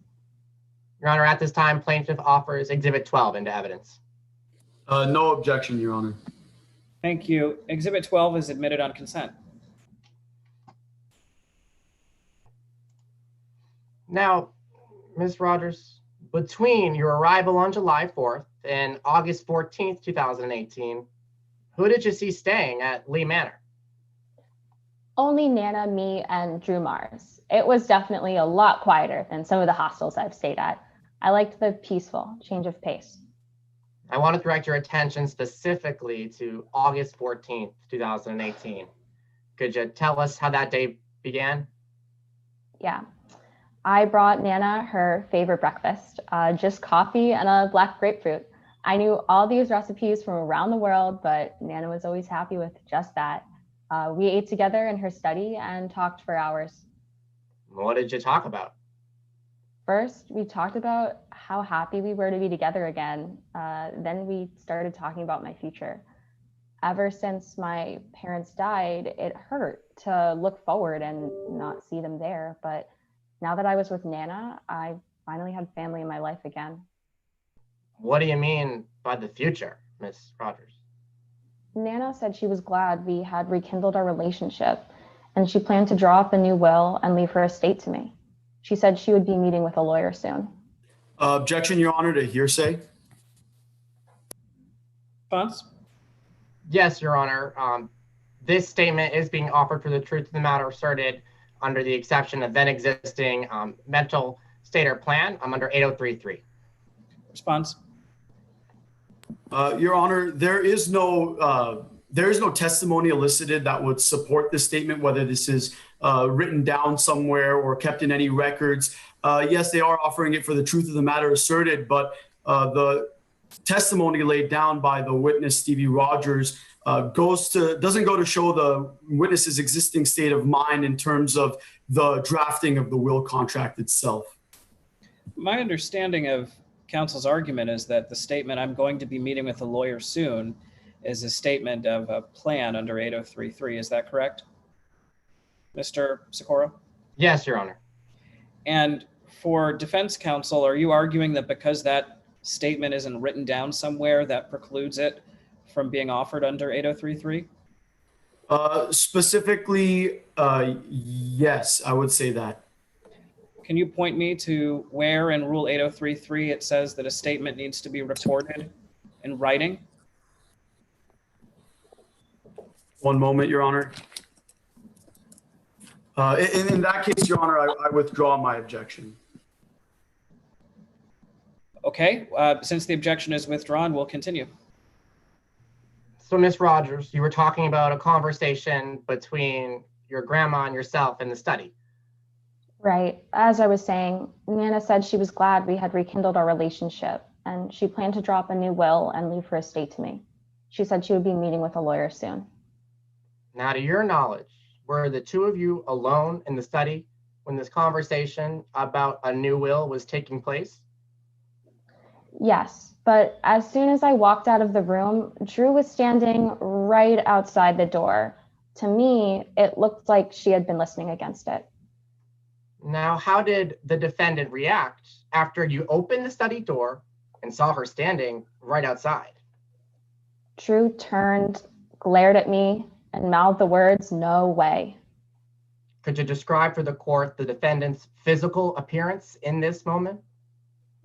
Your Honor, at this time, plaintiff offers Exhibit 12 into evidence. No objection, Your Honor. Thank you. Exhibit 12 is admitted on consent. Now, Ms. Rogers, between your arrival on July 4th and August 14th, 2018, who did you see staying at Lee Manor? Only Nana, me, and Drew Mars. It was definitely a lot quieter than some of the hostels I've stayed at. I liked the peaceful change of pace. I want to direct your attention specifically to August 14th, 2018. Could you tell us how that day began? Yeah. I brought Nana her favorite breakfast, just coffee and a black grapefruit. I knew all these recipes from around the world, but Nana was always happy with just that. We ate together in her study and talked for hours. What did you talk about? First, we talked about how happy we were to be together again. Then we started talking about my future. Ever since my parents died, it hurt to look forward and not see them there. But now that I was with Nana, I finally had family in my life again. What do you mean by the future, Miss Rogers? Nana said she was glad we had rekindled our relationship, and she planned to draw up a new will and leave her estate to me. She said she would be meeting with a lawyer soon. Objection, Your Honor, to hearsay. Response? Yes, Your Honor. This statement is being offered for the truth of the matter asserted under the exception of then existing mental state or plan under 8033. Response. Your Honor, there is no testimony elicited that would support this statement, whether this is written down somewhere or kept in any records. Yes, they are offering it for the truth of the matter asserted, but the testimony laid down by the witness, Stevie Rogers, doesn't go to show the witness's existing state of mind in terms of the drafting of the will contract itself. My understanding of counsel's argument is that the statement, "I'm going to be meeting with a lawyer soon," is a statement of a plan under 8033. Is that correct, Mr. Sikora? Yes, Your Honor. And for defense counsel, are you arguing that because that statement isn't written down somewhere, that precludes it from being offered under 8033? Specifically, yes, I would say that. Can you point me to where in Rule 8033 it says that a statement needs to be recorded in writing? One moment, Your Honor. In that case, Your Honor, I withdraw my objection. Okay, since the objection is withdrawn, we'll continue. So, Miss Rogers, you were talking about a conversation between your grandma and yourself in the study. Right. As I was saying, Nana said she was glad we had rekindled our relationship, and she planned to drop a new will and leave her estate to me. She said she would be meeting with a lawyer soon. Now, to your knowledge, were the two of you alone in the study when this conversation about a new will was taking place? Yes, but as soon as I walked out of the room, Drew was standing right outside the door. To me, it looked like she had been listening against it. Now, how did the defendant react after you opened the study door and saw her standing right outside? Drew turned, glared at me, and mouthed the words, "No way." Could you describe for the court the defendant's physical appearance in this moment?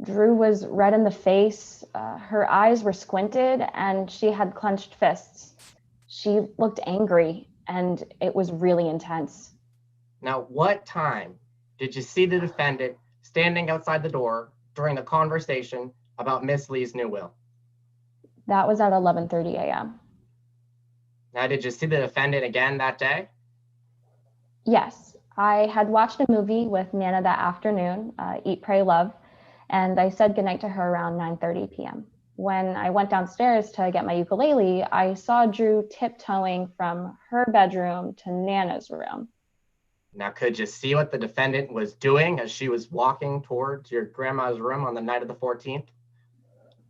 Drew was red in the face, her eyes were squinted, and she had clenched fists. She looked angry, and it was really intense. Now, what time did you see the defendant standing outside the door during the conversation about Miss Lee's new will? That was at 11:30 a.m. Now, did you see the defendant again that day? Yes, I had watched a movie with Nana that afternoon, Eat, Pray, Love, and I said goodnight to her around 9:30 p.m. When I went downstairs to get my ukulele, I saw Drew tiptoeing from her bedroom to Nana's room. Now, could you see what the defendant was doing as she was walking towards your grandma's room on the night of the 14th?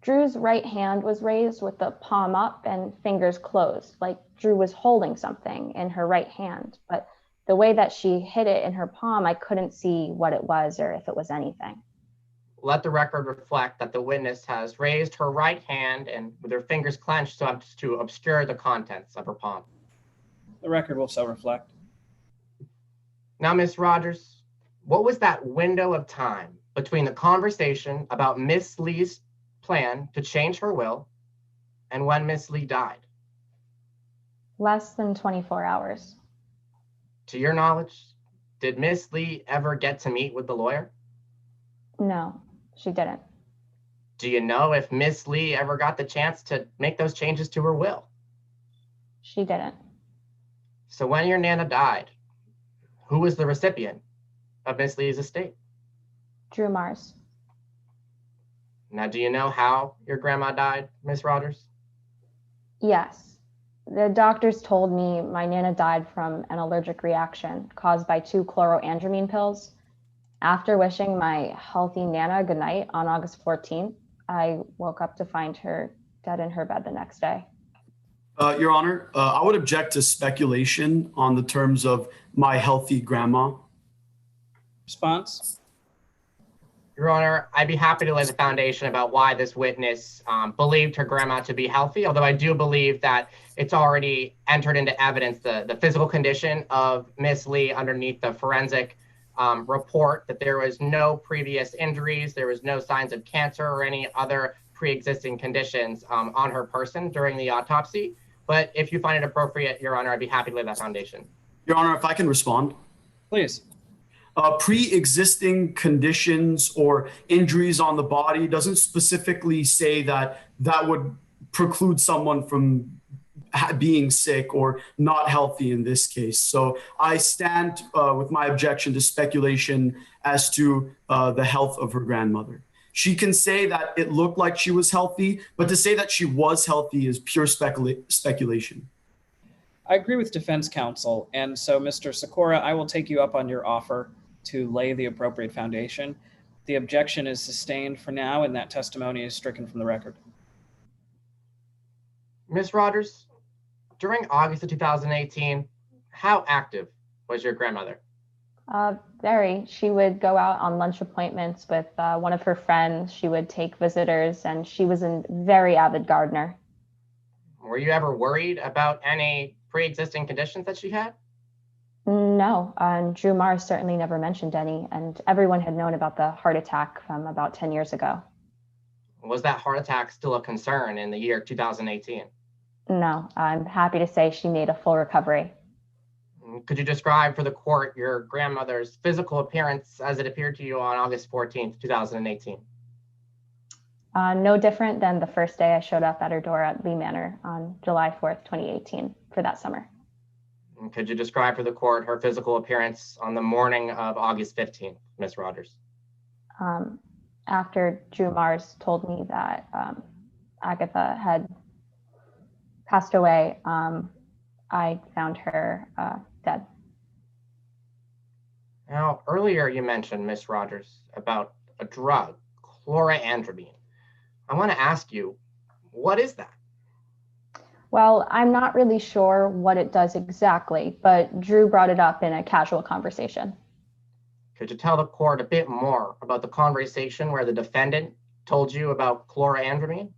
Drew's right hand was raised with the palm up and fingers closed, like Drew was holding something in her right hand. But the way that she hid it in her palm, I couldn't see what it was or if it was anything. Let the record reflect that the witness has raised her right hand and with her fingers clenched so as to obscure the contents of her palm. The record will so reflect. Now, Miss Rogers, what was that window of time between the conversation about Miss Lee's plan to change her will and when Miss Lee died? Less than 24 hours. To your knowledge, did Miss Lee ever get to meet with the lawyer? No, she didn't. Do you know if Miss Lee ever got the chance to make those changes to her will? She didn't. So when your Nana died, who was the recipient of Miss Lee's estate? Drew Mars. Now, do you know how your grandma died, Miss Rogers? Yes. The doctors told me my Nana died from an allergic reaction caused by 2 chloroandramine pills. After wishing my healthy Nana goodnight on August 14th, I woke up to find her dead in her bed the next day. Your Honor, I would object to speculation on the terms of my healthy grandma. Response? Your Honor, I'd be happy to lay the foundation about why this witness believed her grandma to be healthy, although I do believe that it's already entered into evidence the physical condition of Miss Lee underneath the forensic report, that there was no previous injuries, there was no signs of cancer or any other pre-existing conditions on her person during the autopsy. But if you find it appropriate, Your Honor, I'd be happy to lay that foundation. Your Honor, if I can respond. Please. pre-existing conditions or injuries on the body doesn't specifically say that that would preclude someone from being sick or not healthy in this case. So I stand with my objection to speculation as to the health of her grandmother. She can say that it looked like she was healthy, but to say that she was healthy is pure speculation. I agree with defense counsel. And so, Mr. Sikora, I will take you up on your offer to lay the appropriate foundation. The objection is sustained for now, and that testimony is stricken from the record. Ms. Rogers, during August of 2018, how active was your grandmother? Very. She would go out on lunch appointments with one of her friends. She would take visitors, and she was a very avid gardener. Were you ever worried about any pre-existing conditions that she had? No, and Drew Mars certainly never mentioned any, and everyone had known about the heart attack from about 10 years ago. Was that heart attack still a concern in the year 2018? No, I'm happy to say she made a full recovery. Could you describe for the court your grandmother's physical appearance as it appeared to you on August 14th, 2018? No different than the first day I showed up at her door at Lee Manor on July 4th, 2018 for that summer. Could you describe for the court her physical appearance on the morning of August 15th, Ms. Rogers? After Drew Mars told me that Agatha had passed away, I found her dead. Now, earlier you mentioned, Ms. Rogers, about a drug, chloroandramine. I want to ask you, what is that? Well, I'm not really sure what it does exactly, but Drew brought it up in a casual conversation. Could you tell the court a bit more about the conversation where the defendant told you about chloroandramine?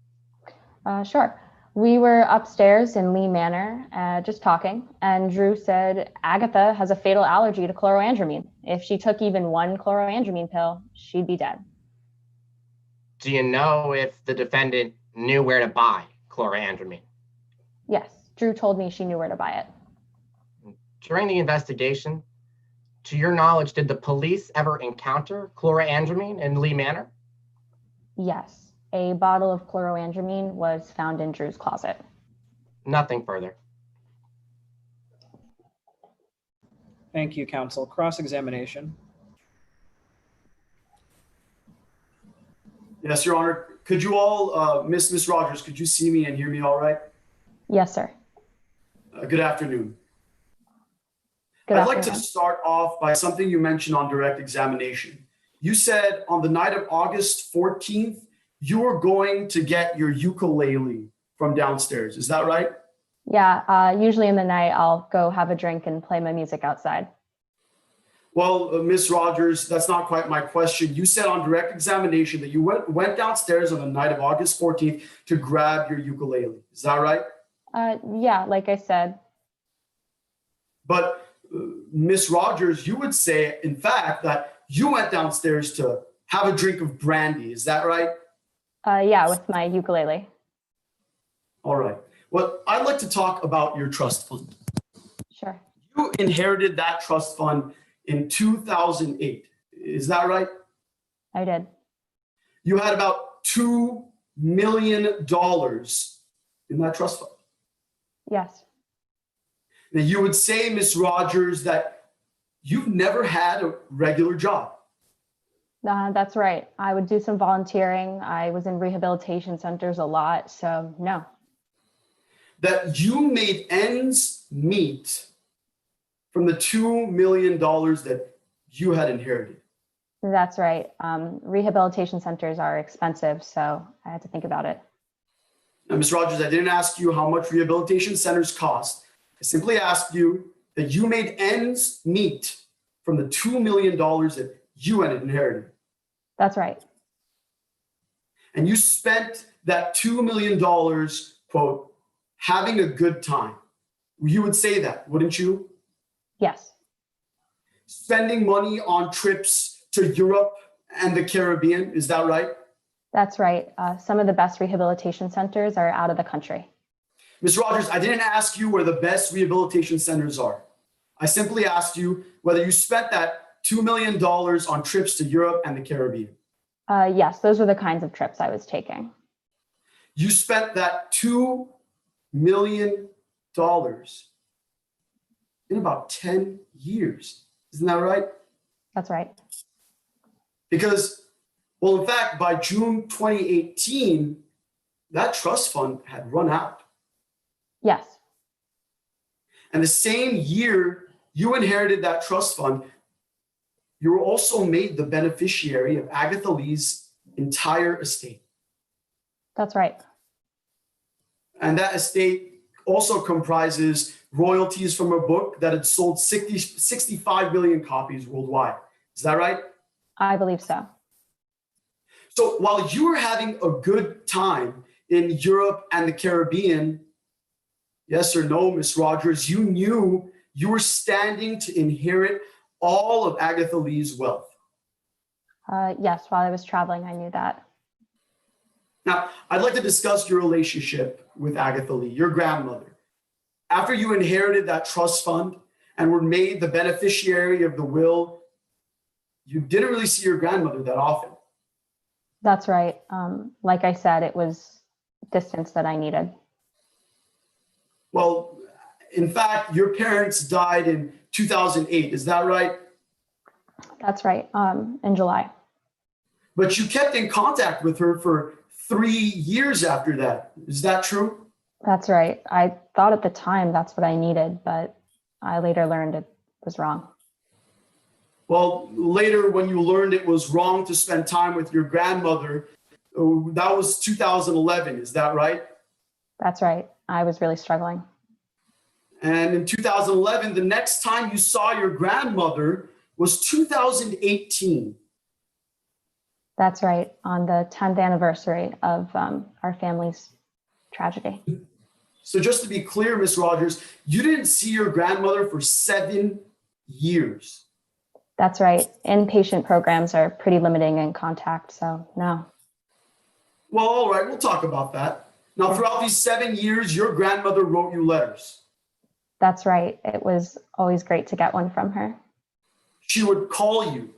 Sure. We were upstairs in Lee Manor, just talking, and Drew said Agatha has a fatal allergy to chloroandramine. If she took even one chloroandramine pill, she'd be dead. Do you know if the defendant knew where to buy chloroandramine? Yes, Drew told me she knew where to buy it. During the investigation, to your knowledge, did the police ever encounter chloroandramine in Lee Manor? Yes, a bottle of chloroandramine was found in Drew's closet. Nothing further. Thank you, counsel. Cross-examination. Yes, Your Honor. Could you all, Miss Rogers, could you see me and hear me all right? Yes, sir. Good afternoon. Good I'd like to afternoon. start off by something you mentioned on direct examination. You said on the night of August 14th, you were going to get your ukulele from downstairs. Is that right? Yeah, usually in the night, I'll go have a drink and play my music outside. Well, Miss Rogers, that's not quite my question. You said on direct examination that you went downstairs on the night of August 14th to grab your ukulele. Is that right? Yeah, like I said. But Miss Rogers, you would say, in fact, that you went downstairs to have a drink of brandy. Is that right? Yeah, with my ukulele. All right. Well, I'd like to talk about your trust fund. Sure. You inherited that trust fund in 2008. Is that right? I did. You had about $2 million in that trust fund. Yes. Now, you would say, Miss Rogers, that you've never had a regular job. That's right. I would do some volunteering. I was in rehabilitation centers a lot, so no. That you made ends meet from the $2 million that you had inherited. That's right. Rehabilitation centers are expensive, so I had to think about it. Now, Ms. Rogers, I didn't ask you how much rehabilitation centers cost. I simply asked you that you made ends meet from the $2 million that you had inherited. That's right. And you spent that $2 million, quote, having a good time. You would say that, wouldn't you? Yes. Spending money on trips to Europe and the Caribbean, is that right? That's right. Some of the best rehabilitation centers are out of the country. Ms. Rogers, I didn't ask you where the best rehabilitation centers are. I simply asked you whether you spent that $2 million on trips to Europe and the Caribbean. Yes, those were the kinds of trips I was taking. You spent that $2 million in about 10 years. Isn't that right? That's right. Because, well, in fact, by June 2018, that trust fund had run out. Yes, And the same year you inherited that trust fund, you were also made the beneficiary of Agatha Lee's entire estate. that's right. And that estate also comprises royalties from a book that had sold 65 million copies worldwide. Is that right? I believe so. So while you were having a good time in Europe and the Caribbean, yes or no, Miss Rogers, you knew you were standing to inherit all of Agatha Lee's wealth. Yes, while I was traveling, I knew that. Now, I'd like to discuss your relationship with Agatha Lee, your grandmother. After you inherited that trust fund and were made the beneficiary of the will, you didn't really see your grandmother that often. That's right. Like I said, it was distance that I needed. Well, in fact, your parents died in 2008. Is that right? That's right. In July. But you kept in contact with her for 3 years after that. Is that true? That's right. I thought at the time that's what I needed, but I later learned it was wrong. Well, later when you learned it was wrong to spend time with your grandmother, that was 2011. Is that right? That's right. I was really struggling. And in 2011, the next time you saw your grandmother was 2018. That's right. On the 10th anniversary of our family's tragedy. So just to be clear, Miss Rogers, you didn't see your grandmother for 7 years. That's right. Inpatient programs are pretty limiting in contact, so no. Well, all right, we'll talk about that. Now, throughout these 7 years, your grandmother wrote you letters. That's right. It was always great to get one from her. She would call you.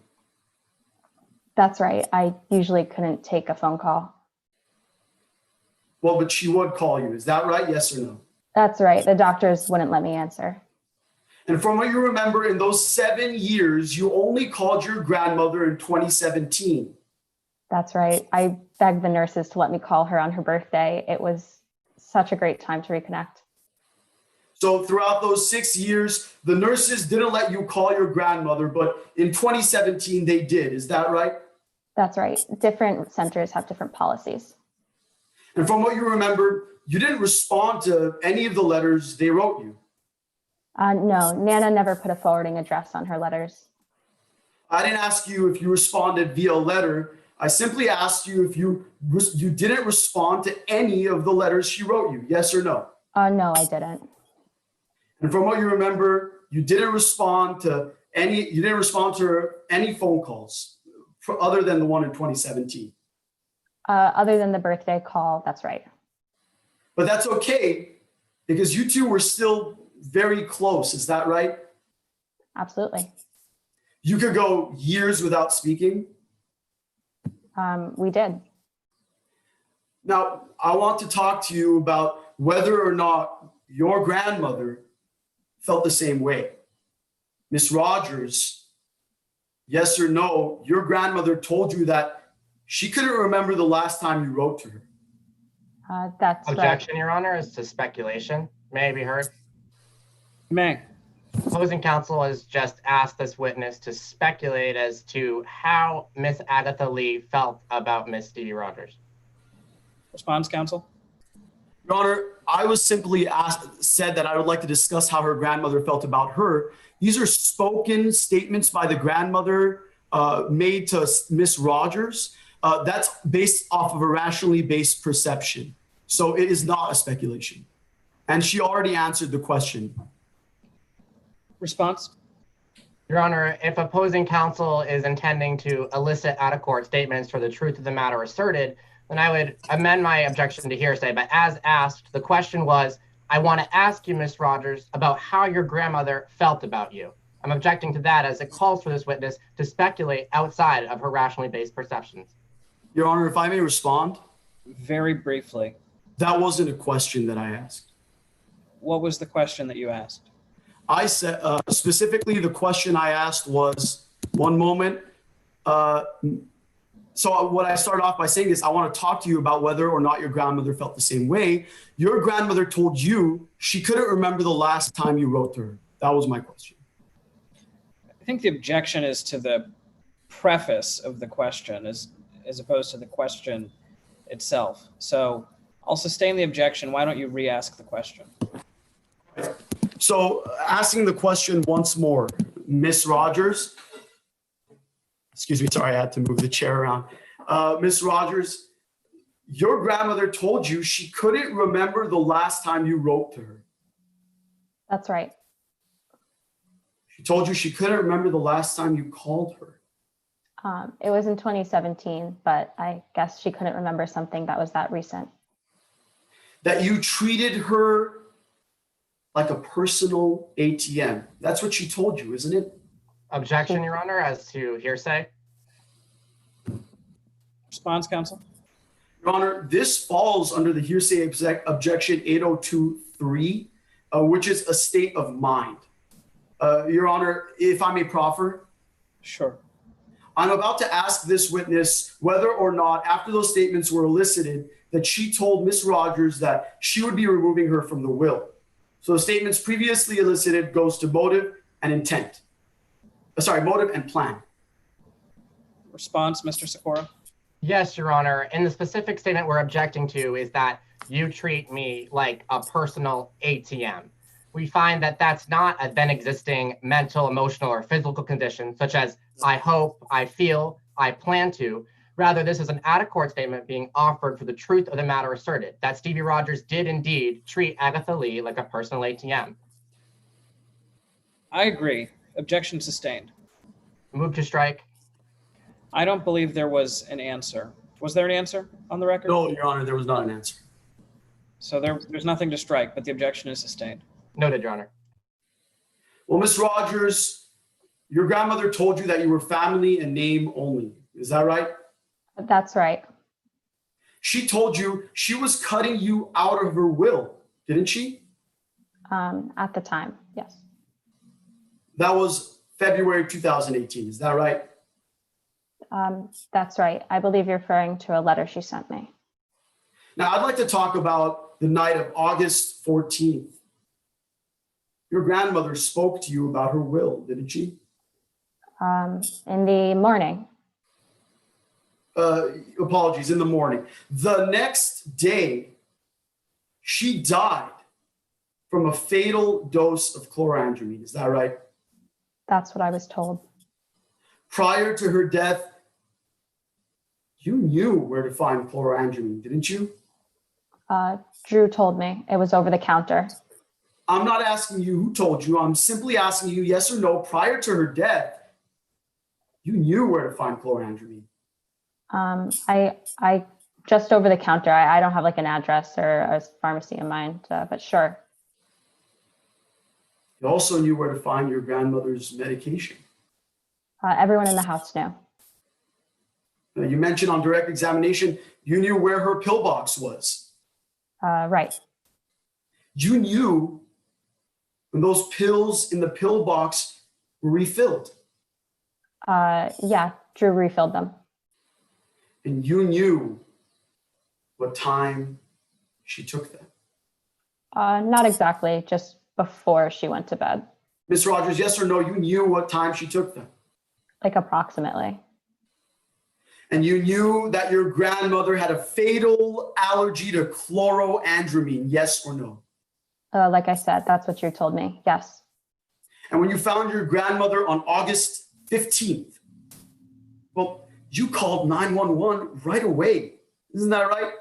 That's right. I usually couldn't take a phone call. Well, but she would call you. Is that right? Yes or no? That's right. The doctors wouldn't let me answer. And from what you remember, in those 7 years, you only called your grandmother in 2017. That's right. I begged the nurses to let me call her on her birthday. It was such a great time to reconnect. So throughout those 6 years, the nurses didn't let you call your grandmother, but in 2017, they did. Is that right? That's right. Different centers have different policies. And from what you remember, you didn't respond to any of the letters they wrote you. No, Nana never put a forwarding address on her letters. I didn't ask you if you responded via letter. I simply asked you if you didn't respond to any of the letters she wrote you. Yes or no? No, I didn't. And from what you remember, you didn't respond to any phone calls other than the one in 2017. Other than the birthday call, that's right. But that's okay because you two were still very close. Is that right? Absolutely. You could go years without speaking. We did. Now, I want to talk to you about whether or not your grandmother felt the same way. Miss Rogers, yes or no, your grandmother told you that she couldn't remember the last time you wrote to her. That's Objection, Your Honor, is to speculation. May I be heard? May. Opposing counsel has just asked this witness to speculate as to how Miss Agatha Lee felt about Miss Stevie Rogers. Response, counsel? Your Honor, I was simply said that I would like to discuss how her grandmother felt about her. These are spoken statements by the grandmother made to Miss Rogers. That's based off of a rationally based perception. So it is not a speculation. And she already answered the question. Response? Your Honor, if opposing counsel is intending to elicit out-of-court statements for the truth of the matter asserted, then I would amend my objection to hearsay. But as asked, the question was, I want to ask you, Miss Rogers, about how your grandmother felt about you. I'm objecting to that as it calls for this witness to speculate outside of her rationally based perceptions. Your Honor, if I may respond, Very briefly, that wasn't a question that I asked. what was the question that you asked? I said, specifically, the question I asked was, one moment. So what I started off by saying is, I want to talk to you about whether or not your grandmother felt the same way. Your grandmother told you she couldn't remember the last time you wrote to her. That was my question. I think the objection is to the preface of the question as opposed to the question itself. So I'll sustain the objection. Why don't you re-ask the question? So asking the question once more, Miss Rogers, excuse me, sorry, I had to move the chair around. Miss Rogers, your grandmother told you she couldn't remember the last time you wrote to her. That's right. She told you she couldn't remember the last time you called her. It was in 2017, but I guess she couldn't remember something that was that recent. That you treated her like a personal ATM. That's what she told you, isn't it? Objection, Your Honor, as to hearsay. Response, counsel? Your Honor, this falls under the hearsay objection 8023, which is a state of mind. Your Honor, if I may proffer. Sure. I'm about to ask this witness whether or not, after those statements were elicited, that she told Miss Rogers that she would be removing her from the will. So the statements previously elicited goes to motive and intent. Motive and plan. Response, Mr. Sikora? Yes, Your Honor. And the specific statement we're objecting to is that you treat me like a personal ATM. We find that that's not a then existing mental, emotional, or physical condition, such as I hope, I feel, I plan to. Rather, this is an out-of-court statement being offered for the truth of the matter asserted, that Stevie Rogers did indeed treat Agatha Lee like a personal ATM. I agree. Objection sustained. Move to strike. I don't believe there was an answer. Was there an answer on the record? No, Your Honor, there was not an answer. So there's nothing to strike, but the objection is sustained. Noted, Your Honor. Well, Miss Rogers, your grandmother told you that you were family and name only. Is that right? That's right. She told you she was cutting you out of her will, didn't she? At the time, yes. That was February 2018. Is that right? That's right. I believe you're referring to a letter she sent me. Now, I'd like to talk about the night of August 14th. Your grandmother spoke to you about her will, didn't she? In the morning. Apologies, in the morning. The next day, she died from a fatal dose of chlorandramine. Is that right? That's what I was told. Prior to her death, you knew where to find chlorandramine, didn't you? Drew told me it was over the counter. I'm not asking you who told you. I'm simply asking you, yes or no, prior to her death, you knew where to find chlorandramine. I just over the counter. I don't have like an address or a pharmacy in mind, but sure. You also knew where to find your grandmother's medication. Everyone in the house knew. You mentioned on direct examination, you knew where her pillbox was. Right. You knew when those pills in the pillbox were refilled. Yeah, Drew refilled them. And you knew what time she took them. Not exactly, just before she went to bed. Miss Rogers, yes or no, you knew what time she took them. Like approximately. And you knew that your grandmother had a fatal allergy to chlorandramine, yes or no? Like I said, that's what you told me, yes. And when you found your grandmother on August 15th, well, you called 911 right away. Isn't that right?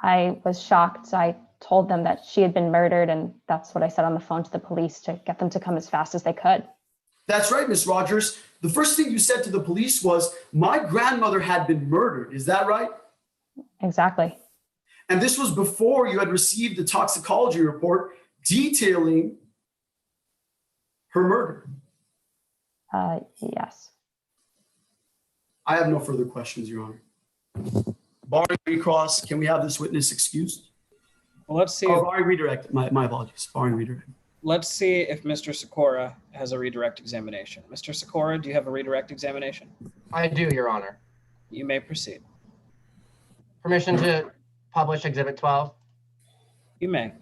I was shocked. I told them that she had been murdered, and that's what I said on the phone to the police to get them to come as fast as they could. That's right, Miss Rogers. The first thing you said to the police was, my grandmother had been murdered. Is that right? Exactly. And this was before you had received the toxicology report detailing her murder. Yes. I have no further questions, Your Honor. Barring recross, can we have this witness excused? Well, let's see. Oh, barring redirect. My apologies. Barring redirect. Let's see if Mr. Sikora has a redirect examination. Mr. Sikora, do you have a redirect examination? I do, Your Honor. You may proceed. Permission to publish Exhibit 12. You may.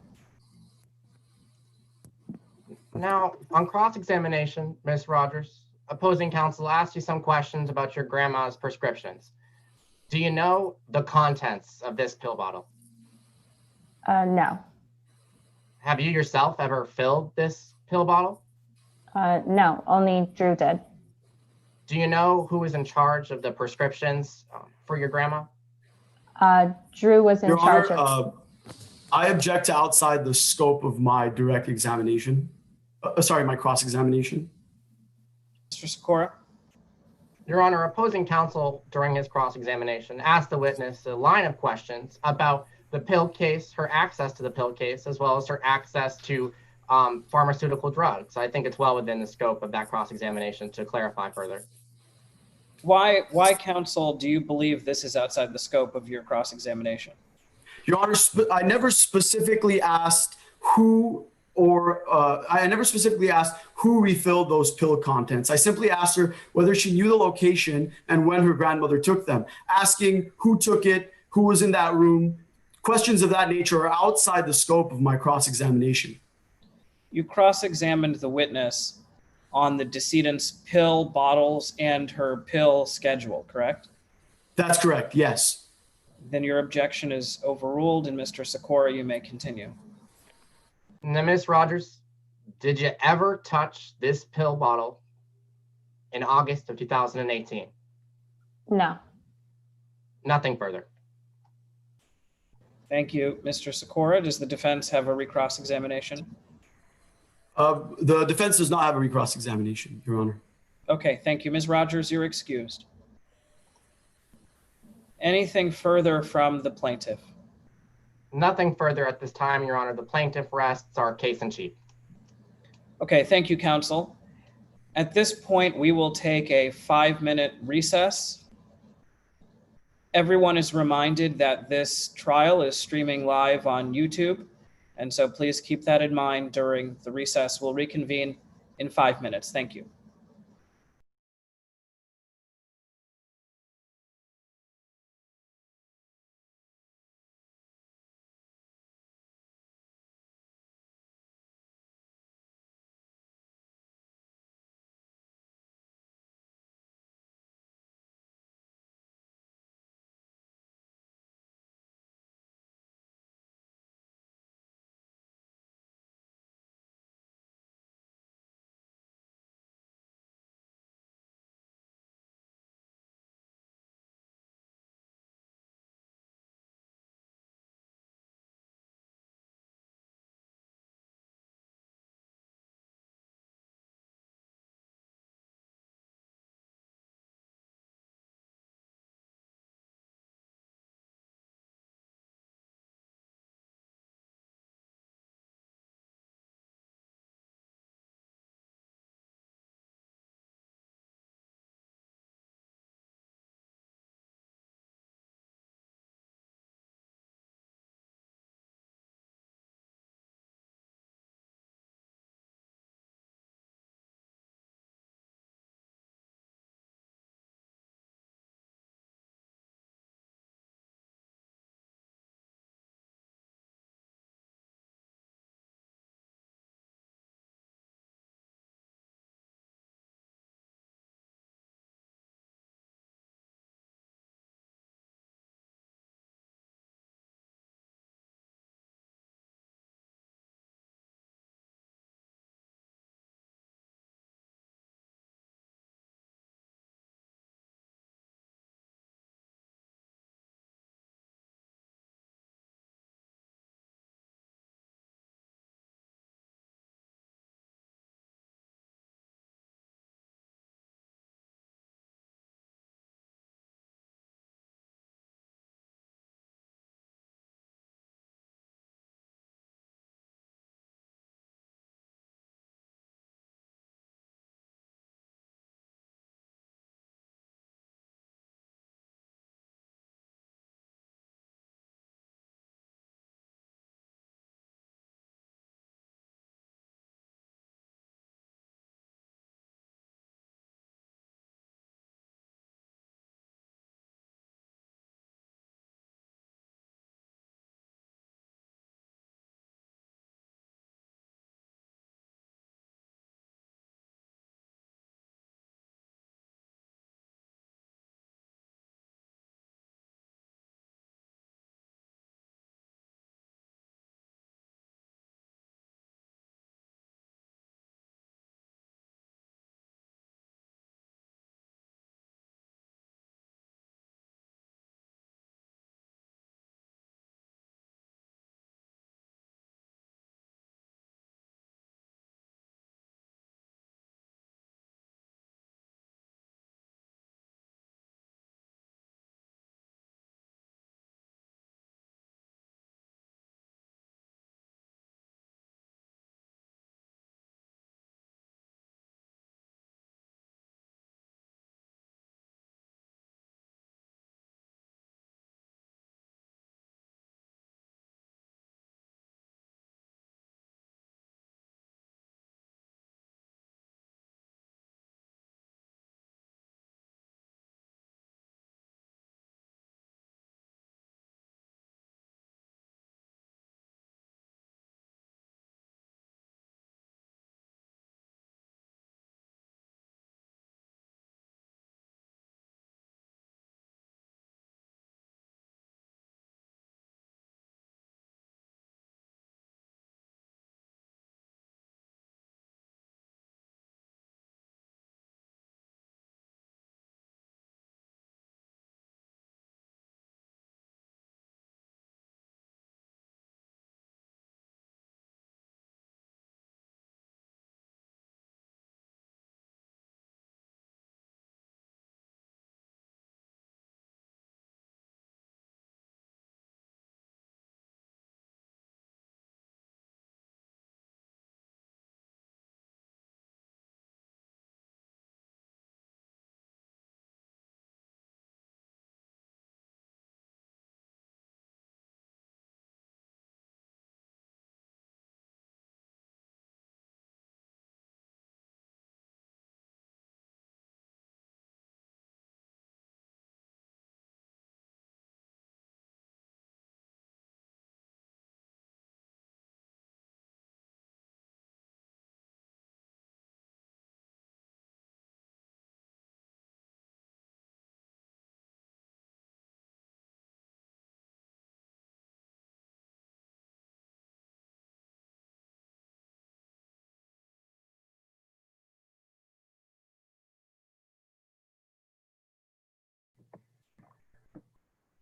Now, on cross-examination, Ms. Rogers, opposing counsel asked you some questions about your grandma's prescriptions. Do you know the contents of this pill bottle? No. Have you yourself ever filled this pill bottle? No, only Drew did. Do you know who is in charge of the prescriptions for your grandma? Drew was in Your charge Honor, of. I object to outside the scope of my direct examination. Sorry, my cross-examination. Mr. Sikora? Your Honor, opposing counsel during his cross-examination asked the witness a line of questions about the pill case, her access to the pill case, as well as her access to pharmaceutical drugs. I think it's well within the scope of that cross-examination to clarify further. Why, counsel, do you believe this is outside the scope of your cross-examination? Your Honor, I never specifically asked who refilled those pill contents. I simply asked her whether she knew the location and when her grandmother took them. Asking who took it, who was in that room, questions of that nature are outside the scope of my cross-examination. You cross-examined the witness on the decedent's pill bottles and her pill schedule, correct? That's correct, yes. Then your objection is overruled, and Mr. Sikora, you may continue. Now, Ms. Rogers, did you ever touch this pill bottle in August of 2018? No. Nothing further. Thank you, Mr. Sikora. Does the defense have a recross examination? The defense does not have a recross examination, Your Honor. Okay, thank you. Ms. Rogers, you're excused. Anything further from the plaintiff? Nothing further at this time, Your Honor. The plaintiff rests our case in chief. Okay, thank you, counsel. At this point, we will take a 5-minute recess. Everyone is reminded that this trial is streaming live on YouTube, and so please keep that in mind during the recess. We'll reconvene in 5 minutes. Thank you.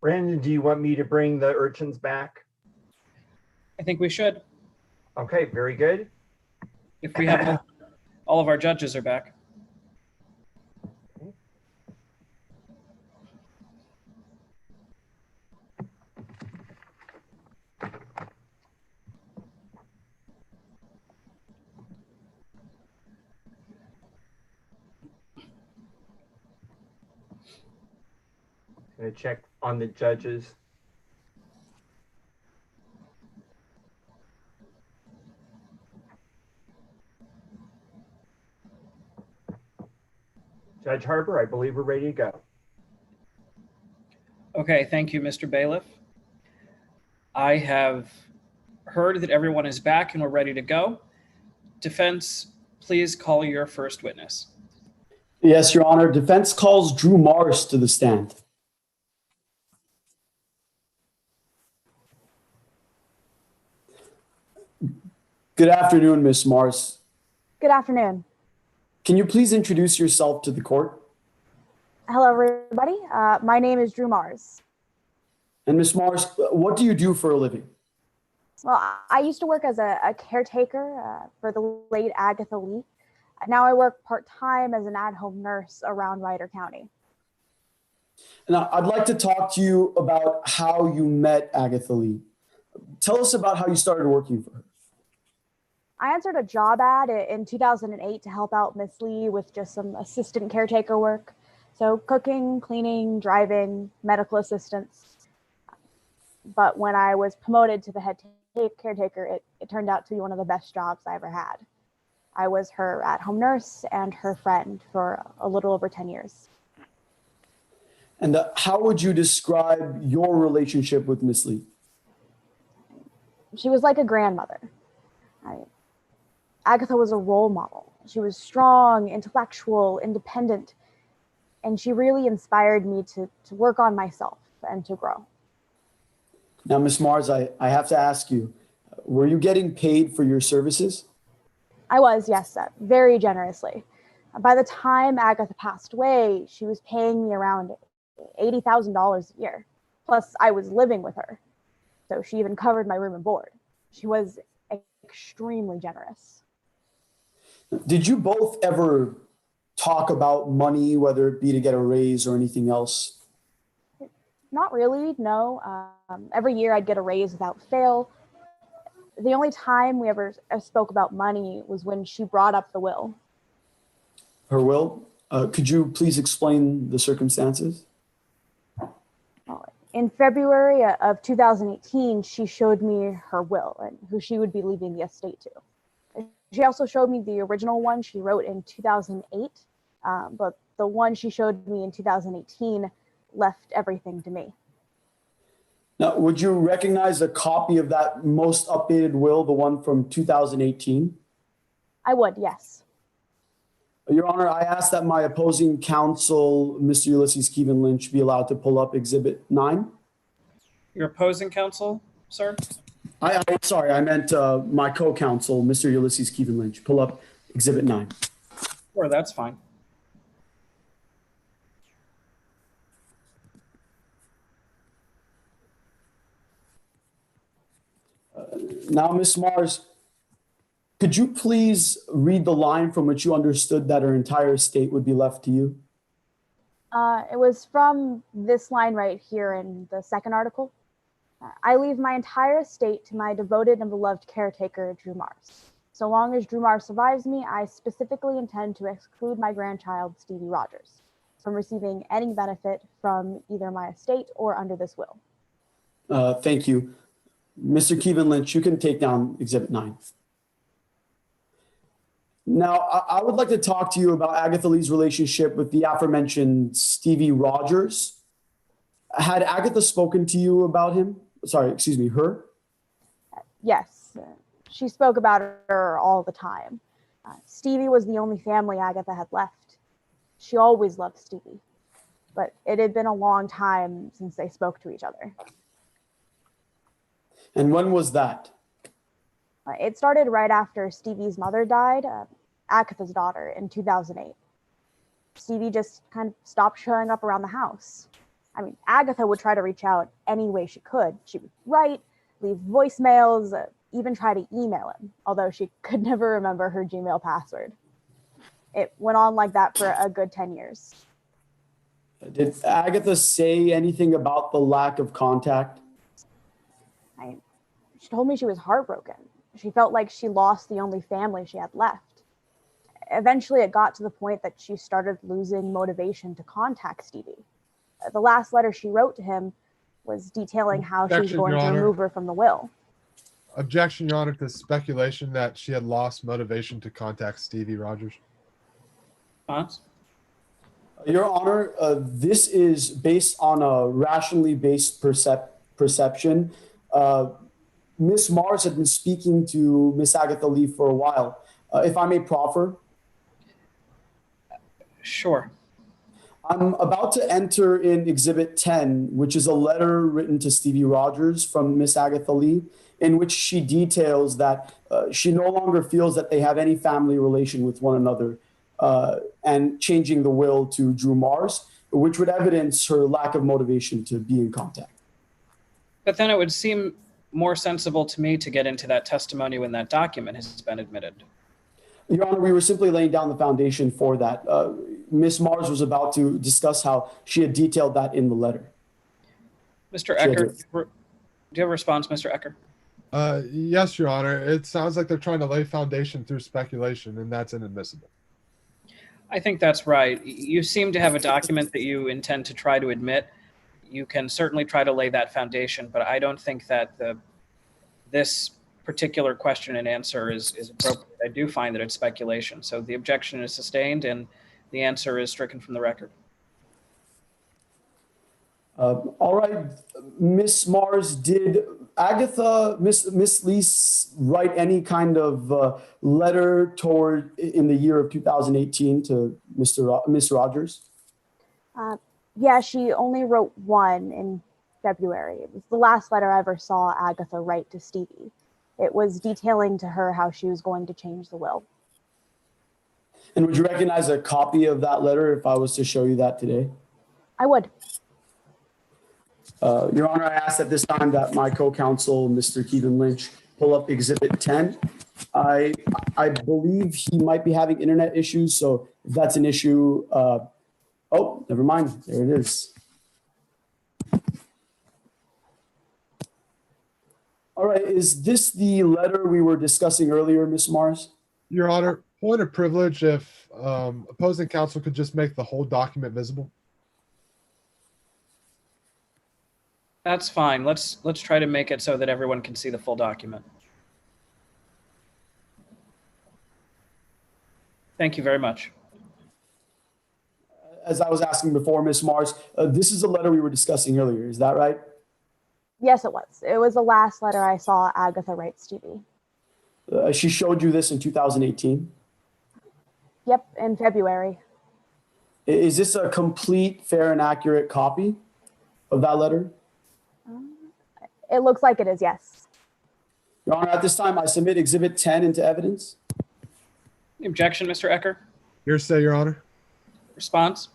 Brandon, do you want me to bring the urchins back? I think we should, Okay, very good. if we have all of our judges are back. Gonna check on the judges. Judge Harper, I believe we're ready to go. Okay, thank you, Mr. Bailiff. I have heard that everyone is back and we're ready to go. Defense, please call your first witness. Yes, Your Honor. Defense calls Drew Mars to the stand. Good afternoon, Miss Mars. Good afternoon. Can you please introduce yourself to the court? Hello, everybody. My name is Drew Mars. And Miss Mars, what do you do for a living? Well, I used to work as a caretaker for the late Agatha Lee. Now I work part-time as an at-home nurse around Ryder County. Now, I'd like to talk to you about how you met Agatha Lee. Tell us about how you started working for her. I answered a job ad in 2008 to help out Miss Lee with just some assistant caretaker work. So cooking, cleaning, driving, medical assistance. But when I was promoted to the head caretaker, it turned out to be one of the best jobs I ever had. I was her at-home nurse and her friend for a little over 10 years. And how would you describe your relationship with Miss Lee? She was like a grandmother. Agatha was a role model. She was strong, intellectual, independent, and she really inspired me to work on myself and to grow. Now, Miss Mars, I have to ask you, were you getting paid for your services? I was, yes, very generously. By the time Agatha passed away, she was paying me around $80,000 a year. Plus, I was living with her. So she even covered my room and board. She was extremely generous. Did you both ever talk about money, whether it be to get a raise or anything else? Not really, no. Every year I'd get a raise without fail. The only time we ever spoke about money was when she brought up the will. Her will? Could you please explain the circumstances? In February of 2018, she showed me her will and who she would be leaving the estate to. She also showed me the original one she wrote in 2008, but the one she showed me in 2018 left everything to me. Now, would you recognize a copy of that most updated will, the one from 2018? I would, yes. Your Honor, I ask that my opposing counsel, Mr. Ulysses Kevin Lynch, be allowed to pull up Exhibit 9. Your opposing counsel, sir? Sorry, I meant my co-counsel, Mr. Ulysses Kevin Lynch. Pull up Exhibit 9. Sure, that's fine. Now, Ms. Mars, could you please read the line from which you understood that her entire estate would be left to you? It was from this line right here in the second article. I leave my entire estate to my devoted and beloved caretaker, Drew Mars. So long as Drew Mars survives me, I specifically intend to exclude my grandchild, Stevie Rogers, from receiving any benefit from either my estate or under this will. Thank you. Mr. Kevin Lynch, you can take down Exhibit 9. Now, I would like to talk to you about Agatha Lee's relationship with the aforementioned Stevie Rogers. Had Agatha spoken to you about him? Sorry, excuse me, her? Yes, she spoke about her all the time. Stevie was the only family Agatha had left. She always loved Stevie, but it had been a long time since they spoke to each other. And when was that? It started right after Stevie's mother died, Agatha's daughter, in 2008. Stevie just kind of stopped showing up around the house. I mean, Agatha would try to reach out any way she could. She would write, leave voicemails, even try to email him, although she could never remember her Gmail password. It went on like that for a good 10 years. Did Agatha say anything about the lack of contact? She told me she was heartbroken. She felt like she lost the only family she had left. Eventually, it got to the point that she started losing motivation to contact Stevie. The last letter she wrote to him was detailing how she was Objection, going Your to Honor. remove her from the will. Objection, Your Honor, to speculation that she had lost motivation to contact Stevie Rogers. Response? Your Honor, this is based on a rationally based perception. Miss Mars had been speaking to Miss Agatha Lee for a while. If I may proffer. Sure. I'm about to enter in Exhibit 10, which is a letter written to Stevie Rogers from Miss Agatha Lee, in which she details that she no longer feels that they have any family relation with one another, and changing the will to Drew Mars, which would evidence her lack of motivation to be in contact. But then it would seem more sensible to me to get into that testimony when that document has been admitted. Your Honor, we were simply laying down the foundation for that. Miss Mars was about to discuss how she had detailed that in the letter. Mr. Ecker, do you have a response, Mr. Ecker? Yes, Your Honor. It sounds like they're trying to lay foundation through speculation, and that's inadmissible. I think that's right. You seem to have a document that you intend to try to admit. You can certainly try to lay that foundation, but I don't think that this particular question and answer is appropriate. I do find that it's speculation. So the objection is sustained and the answer is stricken from the record. All right, Miss Mars, did Agatha, Miss Lee write any kind of letter in the year of 2018 to Miss Rogers? Yeah, she only wrote one in February. It was the last letter I ever saw Agatha write to Stevie. It was detailing to her how she was going to change the will. And would you recognize a copy of that letter if I was to show you that today? I would. Your Honor, I ask at this time that my co-counsel, Mr. Keevan Lynch, pull up Exhibit 10. I believe he might be having internet issues, so if that's an issue, oh, never mind. There it is. All right, is this the letter we were discussing earlier, Ms. Mars? Your Honor, point of privilege if opposing counsel could just make the whole document visible. That's fine. Let's try to make it so that everyone can see the full document. Thank you very much. As I was asking before, Ms. Mars, this is a letter we were discussing earlier. Is that right? Yes, it was. It was the last letter I saw Agatha write Stevie. She showed you this in 2018? Yep, in February. Is this a complete, fair, and accurate copy of that letter? It looks like it is, yes. Your Honor, at this time, I submit Exhibit 10 into evidence. Objection, Mr. Ecker? Hearsay, Your Honor. Response?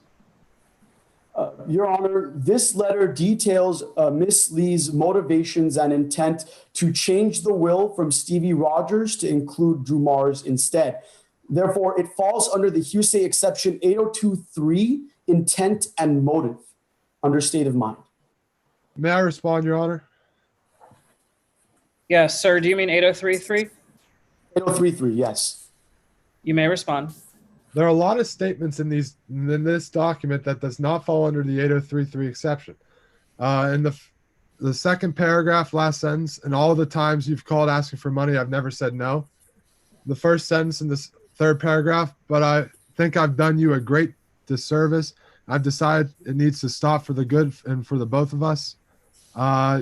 Your Honor, this letter details Miss Lee's motivations and intent to change the will from Stevie Rogers to include Drew Mars instead. Therefore, it falls under the hearsay exception 802.3, intent and motive, under state of mind. May I respond, Your Honor? Yes, sir. Do you mean 803.3? 803.3, yes. You may respond. There are a lot of statements in this document that does not fall under the 803.3 exception. In the second paragraph, last sentence, and all the times you've called asking for money, I've never said no. The first sentence in this third paragraph, but I think I've done you a great disservice. I've decided it needs to stop for the good and for the both of us.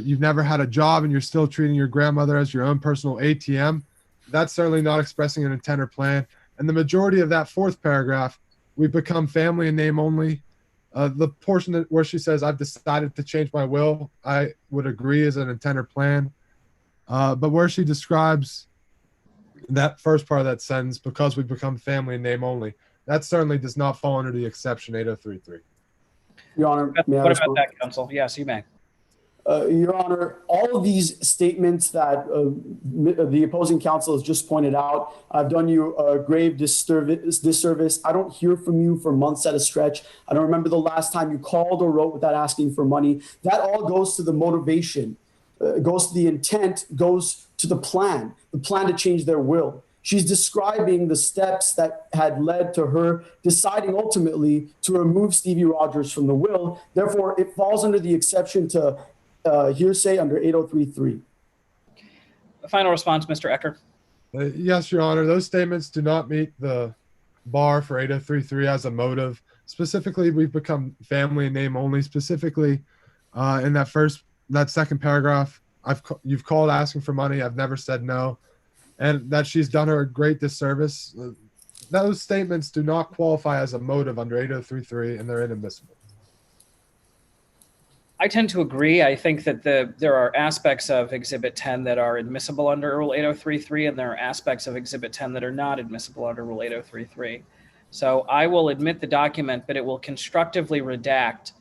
You've never had a job and you're still treating your grandmother as your own personal ATM. That's certainly not expressing an intent or plan. And the majority of that fourth paragraph, we've become family in name only. The portion where she says, I've decided to change my will, I would agree is an intent or plan. But where she describes that first part of that sentence, because we've become family in name only, that certainly does not fall under the exception 803.3. Your Honor, may I What about respond? that, counsel? Yes, you may. Your Honor, all of these statements that the opposing counsel has just pointed out, I've done you a grave disservice. I don't hear from you for months at a stretch. I don't remember the last time you called or wrote without asking for money. That all goes to the motivation, goes to the intent, goes to the plan to change their will. She's describing the steps that had led to her deciding ultimately to remove Stevie Rogers from the will. Therefore, it falls under the exception to hearsay under 8033. Final response, Mr. Ecker. Yes, Your Honor. Those statements do not meet the bar for 8033 as a motive. Specifically, we've become family in name only. Specifically, in that second paragraph, you've called asking for money. I've never said no, and that she's done her a great disservice. Those statements do not qualify as a motive under 8033, and they're inadmissible. I tend to agree. I think that there are aspects of Exhibit 10 that are admissible under Rule 8033, and there are aspects of Exhibit 10 that are not admissible under Rule 8033. So I will admit the document, but it will constructively redact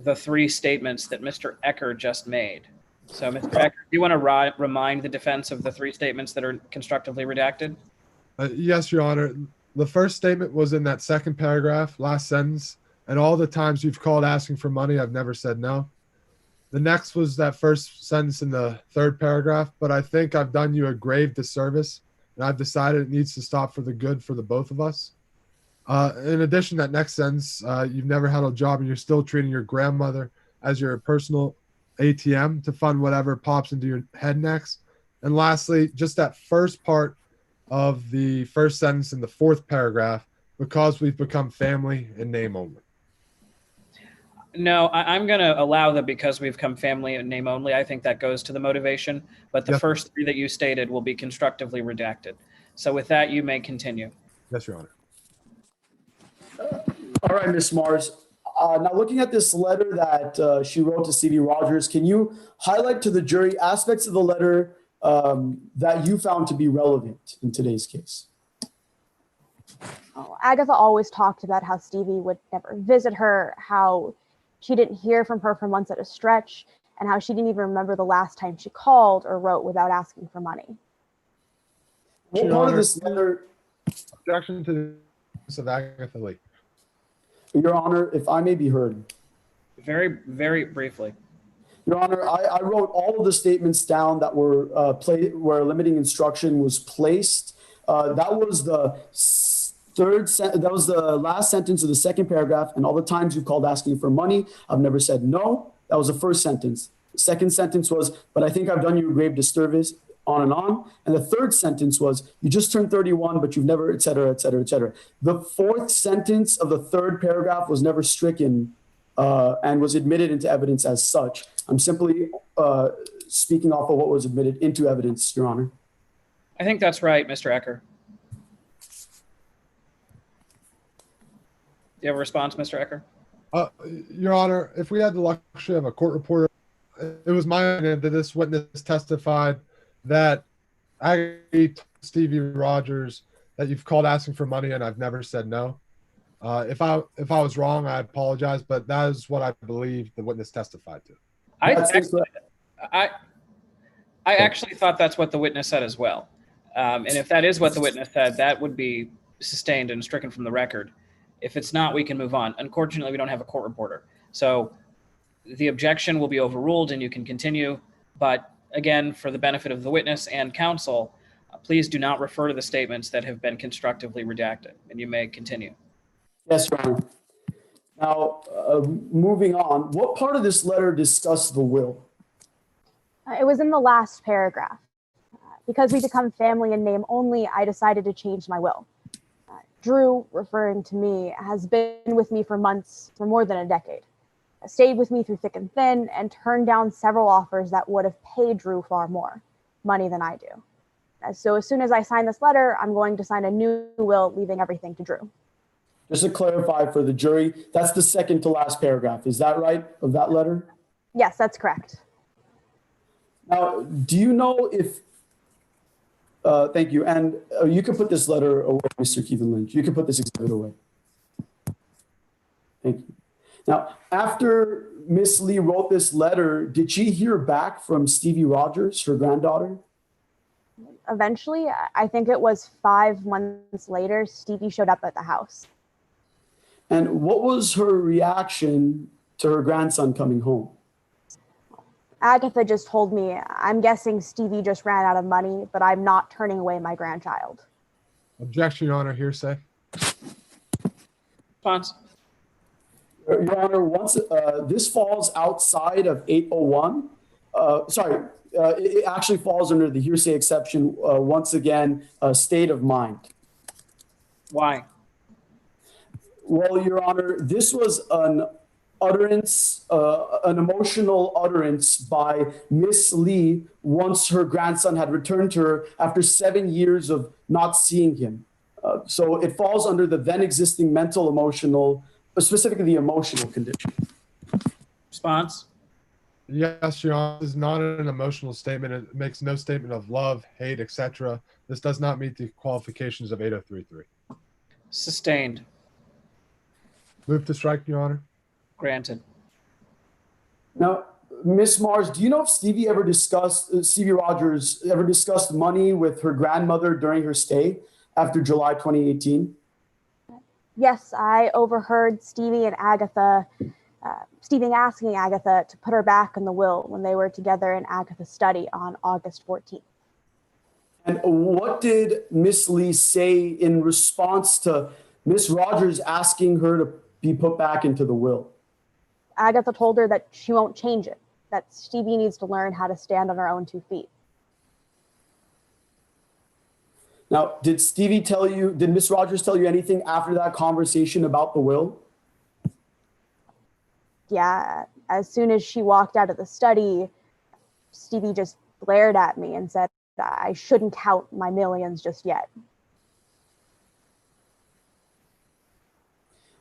the three statements that Mr. Ecker just made. So, Mr. Ecker, do you want to remind the defense of the three statements that are constructively redacted? Yes, Your Honor. The first statement was in that second paragraph, last sentence, and all the times you've called asking for money, I've never said no. The next was that first sentence in the third paragraph, but I think I've done you a grave disservice, and I've decided it needs to stop for the good for the both of us. In addition, that next sentence, you've never had a job and you're still treating your grandmother as your personal ATM to fund whatever pops into your head next. And lastly, just that first part of the first sentence in the fourth paragraph, because we've become family in name only. No, I'm going to allow that because we've come family in name only. I think that goes to the motivation, but the first three that you stated will be constructively redacted. So with that, you may continue. Yes, Your Honor. All right, Ms. Mars. Now, looking at this letter that she wrote to Stevie Rogers, can you highlight to the jury aspects of the letter that you found to be relevant in today's case? Oh, Agatha always talked about how Stevie would never visit her, how she didn't hear from her for months at a stretch, and how she didn't even remember the last time she called or wrote without asking for money. What part of this letter? Objection to this of Agatha Lee. Your Honor, if I may be heard. Very, very briefly. Your Honor, I wrote all of the statements down that were where limiting instruction was placed. That was the that was the last sentence of the second paragraph. And all the times you called asking for money, I've never said no. That was the first sentence. The second sentence was, but I think I've done you a grave disservice, on and on. And the third sentence was, you just turned 31, but you've never, et cetera, et cetera, et cetera. The fourth sentence of the third paragraph was never stricken and was admitted into evidence as such. I'm simply speaking off of what was admitted into evidence, Your Honor. I think that's right, Mr. Ecker. Do you have a response, Mr. Ecker? Your Honor, if we had the luxury of a court reporter, it was my opinion that this witness testified that I told Stevie Rogers that you've called asking for money and I've never said no. If I was wrong, I apologize, but that is what I believe the witness testified to. I actually thought that's what the witness said as well. And if that is what the witness said, that would be sustained and stricken from the record. If it's not, we can move on. Unfortunately, we don't have a court reporter. So the objection will be overruled and you can continue. But again, for the benefit of the witness and counsel, please do not refer to the statements that have been constructively redacted, and you may continue. Yes, Your Honor. Now, moving on, what part of this letter discussed the will? It was in the last paragraph. Because we become family in name only, I decided to change my will. Drew, referring to me, has been with me for months, for more than a decade. Stayed with me through thick and thin, and turned down several offers that would have paid Drew far more money than I do. So as soon as I sign this letter, I'm going to sign a new will, leaving everything to Drew. Just to clarify for the jury, that's the second to last paragraph. Is that right, of that letter? Yes, that's correct. Now, do you know if, thank you, and you can put this letter away, Mr. Keevan Lynch. You can put this exhibit away. Thank you. Now, after Miss Lee wrote this letter, did she hear back from Stevie Rogers, her granddaughter? Eventually, I think it was 5 months later, Stevie showed up at the house. And what was her reaction to her grandson coming home? Agatha just told me, I'm guessing Stevie just ran out of money, but I'm not turning away my grandchild. Objection, Your Honor, hearsay. Response. Your Honor, once this falls outside of 801. It actually falls under the hearsay exception. Once again, state of mind. Why? Well, Your Honor, this was an utterance, an emotional utterance by Miss Lee once her grandson had returned to her after 7 years of not seeing him. So it falls under the then existing mental, emotional, specifically the emotional condition. Response. Yes, Your Honor, this is not an emotional statement. It makes no statement of love, hate, etc. This does not meet the qualifications of 8033. Sustained. Move to strike, Your Honor. Granted. Now, Miss Mars, do you know if Stevie Rogers ever discussed money with her grandmother during her stay after July 2018? Yes, I overheard Stevie asking Agatha to put her back in the will when they were together in Agatha's study on August 14th. And what did Miss Lee say in response to Miss Rogers asking her to be put back into the will? Agatha told her that she won't change it, that Stevie needs to learn how to stand on her own 2 feet. Now, did Miss Rogers tell you anything after that conversation about the will? Yeah, as soon as she walked out of the study, Stevie just glared at me and said, I shouldn't count my millions just yet.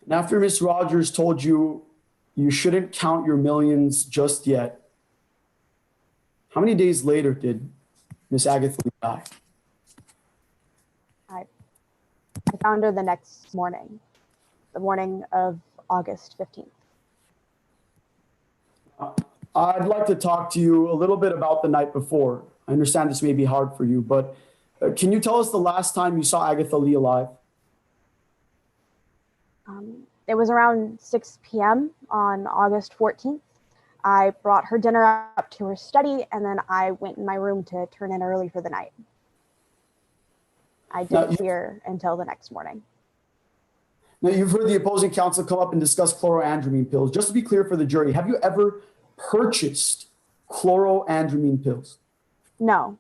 And after Miss Rogers told you you shouldn't count your millions just yet, how many days later did Miss Agatha Lee die? I found her the next morning, the morning of August 15th. I'd like to talk to you a little bit about the night before. I understand this may be hard for you, but can you tell us the last time you saw Agatha Lee alive? It was around 6 p.m. on August 14th. I brought her dinner up to her study, and then I went in my room to turn in early for the night. I didn't see her until the next morning. Now, you've heard the opposing counsel come up and discuss chloroandramine pills. Just to be clear for the jury, have you ever purchased chloroandramine pills? No,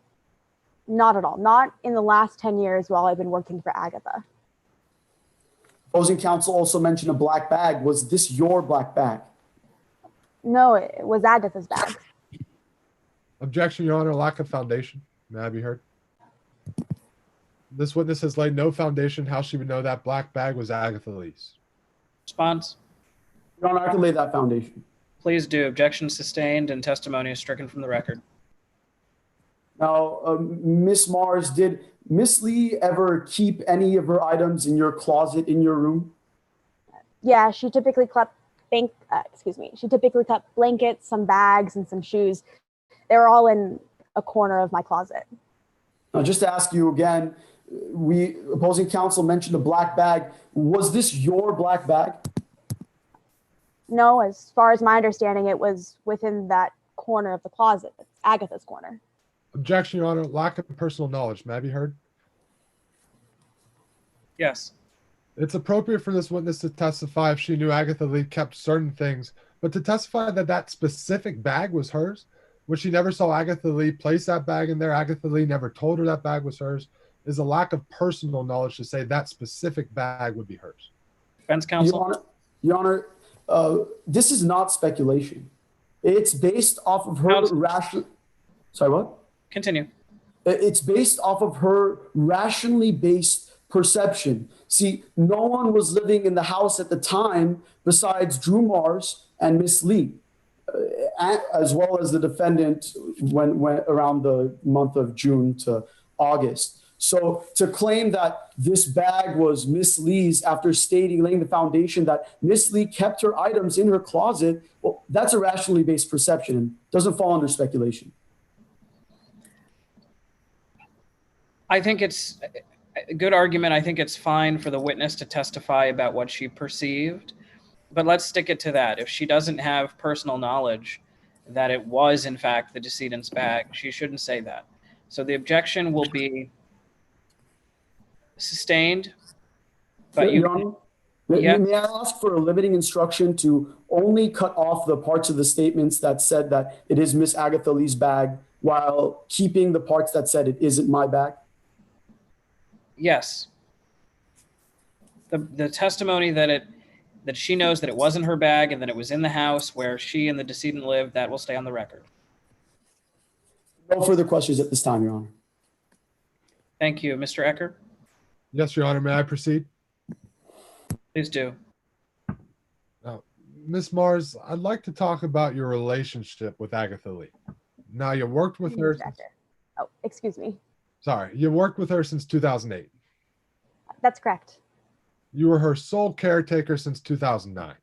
not at all. Not in the last 10 years while I've been working for Agatha. Opposing counsel also mentioned a black bag. Was this your black bag? No, it was Agatha's bag. Objection, Your Honor, lack of foundation. May I be heard? This witness has laid no foundation how she would know that black bag was Agatha Lee's. Response. Your Honor, I can lay that foundation. Please do. Objection sustained and testimony is stricken from the record. Now, Miss Mars, did Miss Lee ever keep any of her items in your closet in your room? Yeah, she typically kept blankets, some bags, and some shoes. They were all in a corner of my closet. Now, just to ask you again, opposing counsel mentioned a black bag. Was this your black bag? No, as far as my understanding, it was within that corner of the closet. It's Agatha's corner. Objection, Your Honor, lack of personal knowledge. May I be heard? Yes. It's appropriate for this witness to testify if she knew Agatha Lee kept certain things, but to testify that that specific bag was hers, when she never saw Agatha Lee place that bag in there, Agatha Lee never told her that bag was hers, is a lack of personal knowledge to say that specific bag would be hers. Defense counsel. Your Honor, this is not speculation. It's based off of her rational. Sorry, what? Continue. It's based off of her rationally based perception. See, no one was living in the house at the time besides Drew Mars and Miss Lee, as well as the defendant when around the month of June to August. So to claim that this bag was Miss Lee's after laying the foundation that Miss Lee kept her items in her closet, well, that's a rationally based perception and doesn't fall under speculation. I think it's a good argument. I think it's fine for the witness to testify about what she perceived, but let's stick it to that. If she doesn't have personal knowledge that it was, in fact, the decedent's bag, she shouldn't say that. So the objection will be sustained, but Your Honor, Yeah. may I ask for a limiting instruction to only cut off the parts of the statements that said that it is Miss Agatha Lee's bag while keeping the parts that said it isn't my bag? Yes. The testimony that she knows that it wasn't her bag and that it was in the house where she and the decedent lived, that will stay on the record. No further questions at this time, Your Honor. Thank you. Mr. Ecker, Yes, Your Honor. May I proceed? please do. Now, Ms. Mars, I'd like to talk about your relationship with Agatha Lee. Now, you worked with her. Oh, excuse me. Sorry, you worked with her since 2008. That's correct. You were her sole caretaker since 2009.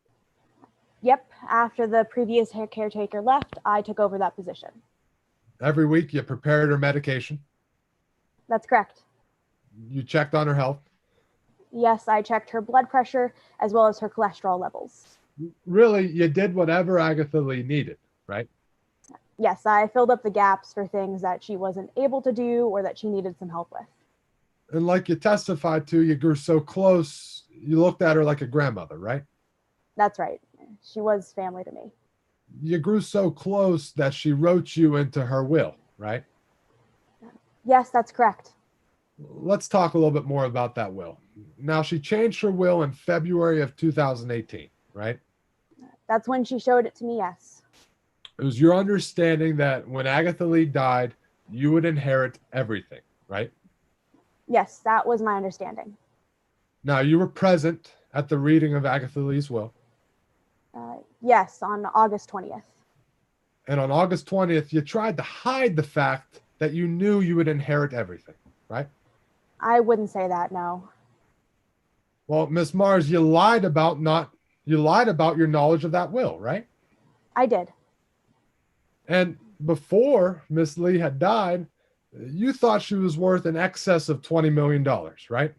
Yep. After the previous caretaker left, I took over that position. Every week, you prepared her medication. That's correct. You checked on her health. Yes, I checked her blood pressure as well as her cholesterol levels. Really, you did whatever Agatha Lee needed, right? Yes, I filled up the gaps for things that she wasn't able to do or that she needed some help with. And like you testified to, you grew so close, you looked at her like a grandmother, right? That's right. She was family to me. You grew so close that she wrote you into her will, right? Yes, that's correct. Let's talk a little bit more about that will. Now, she changed her will in February of 2018, right? That's when she showed it to me, yes. It was your understanding that when Agatha Lee died, you would inherit everything, right? Yes, that was my understanding. Now, you were present at the reading of Agatha Lee's will. Yes, on August 20th. And on August 20th, you tried to hide the fact that you knew you would inherit everything, right? I wouldn't say that, no. Well, Miss Mars, you lied about your knowledge of that will, right? I did. And before Miss Lee had died, you thought she was worth in excess of $20 million, right?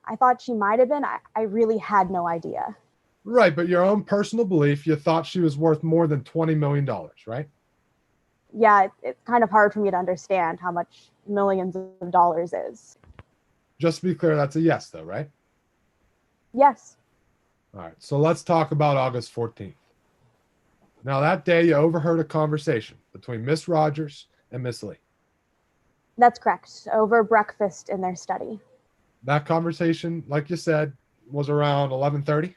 I thought she might have been. I really had no idea. Right, but your own personal belief, you thought she was worth more than $20 million, right? Yeah, it's kind of hard for me to understand how much millions of dollars is. Just to be clear, that's a yes, though, right? Yes. All right, so let's talk about August 14th. Now, that day, you overheard a conversation between Miss Rogers and Miss Lee. That's correct. Over breakfast in their study. That conversation, like you said, was around 11:30.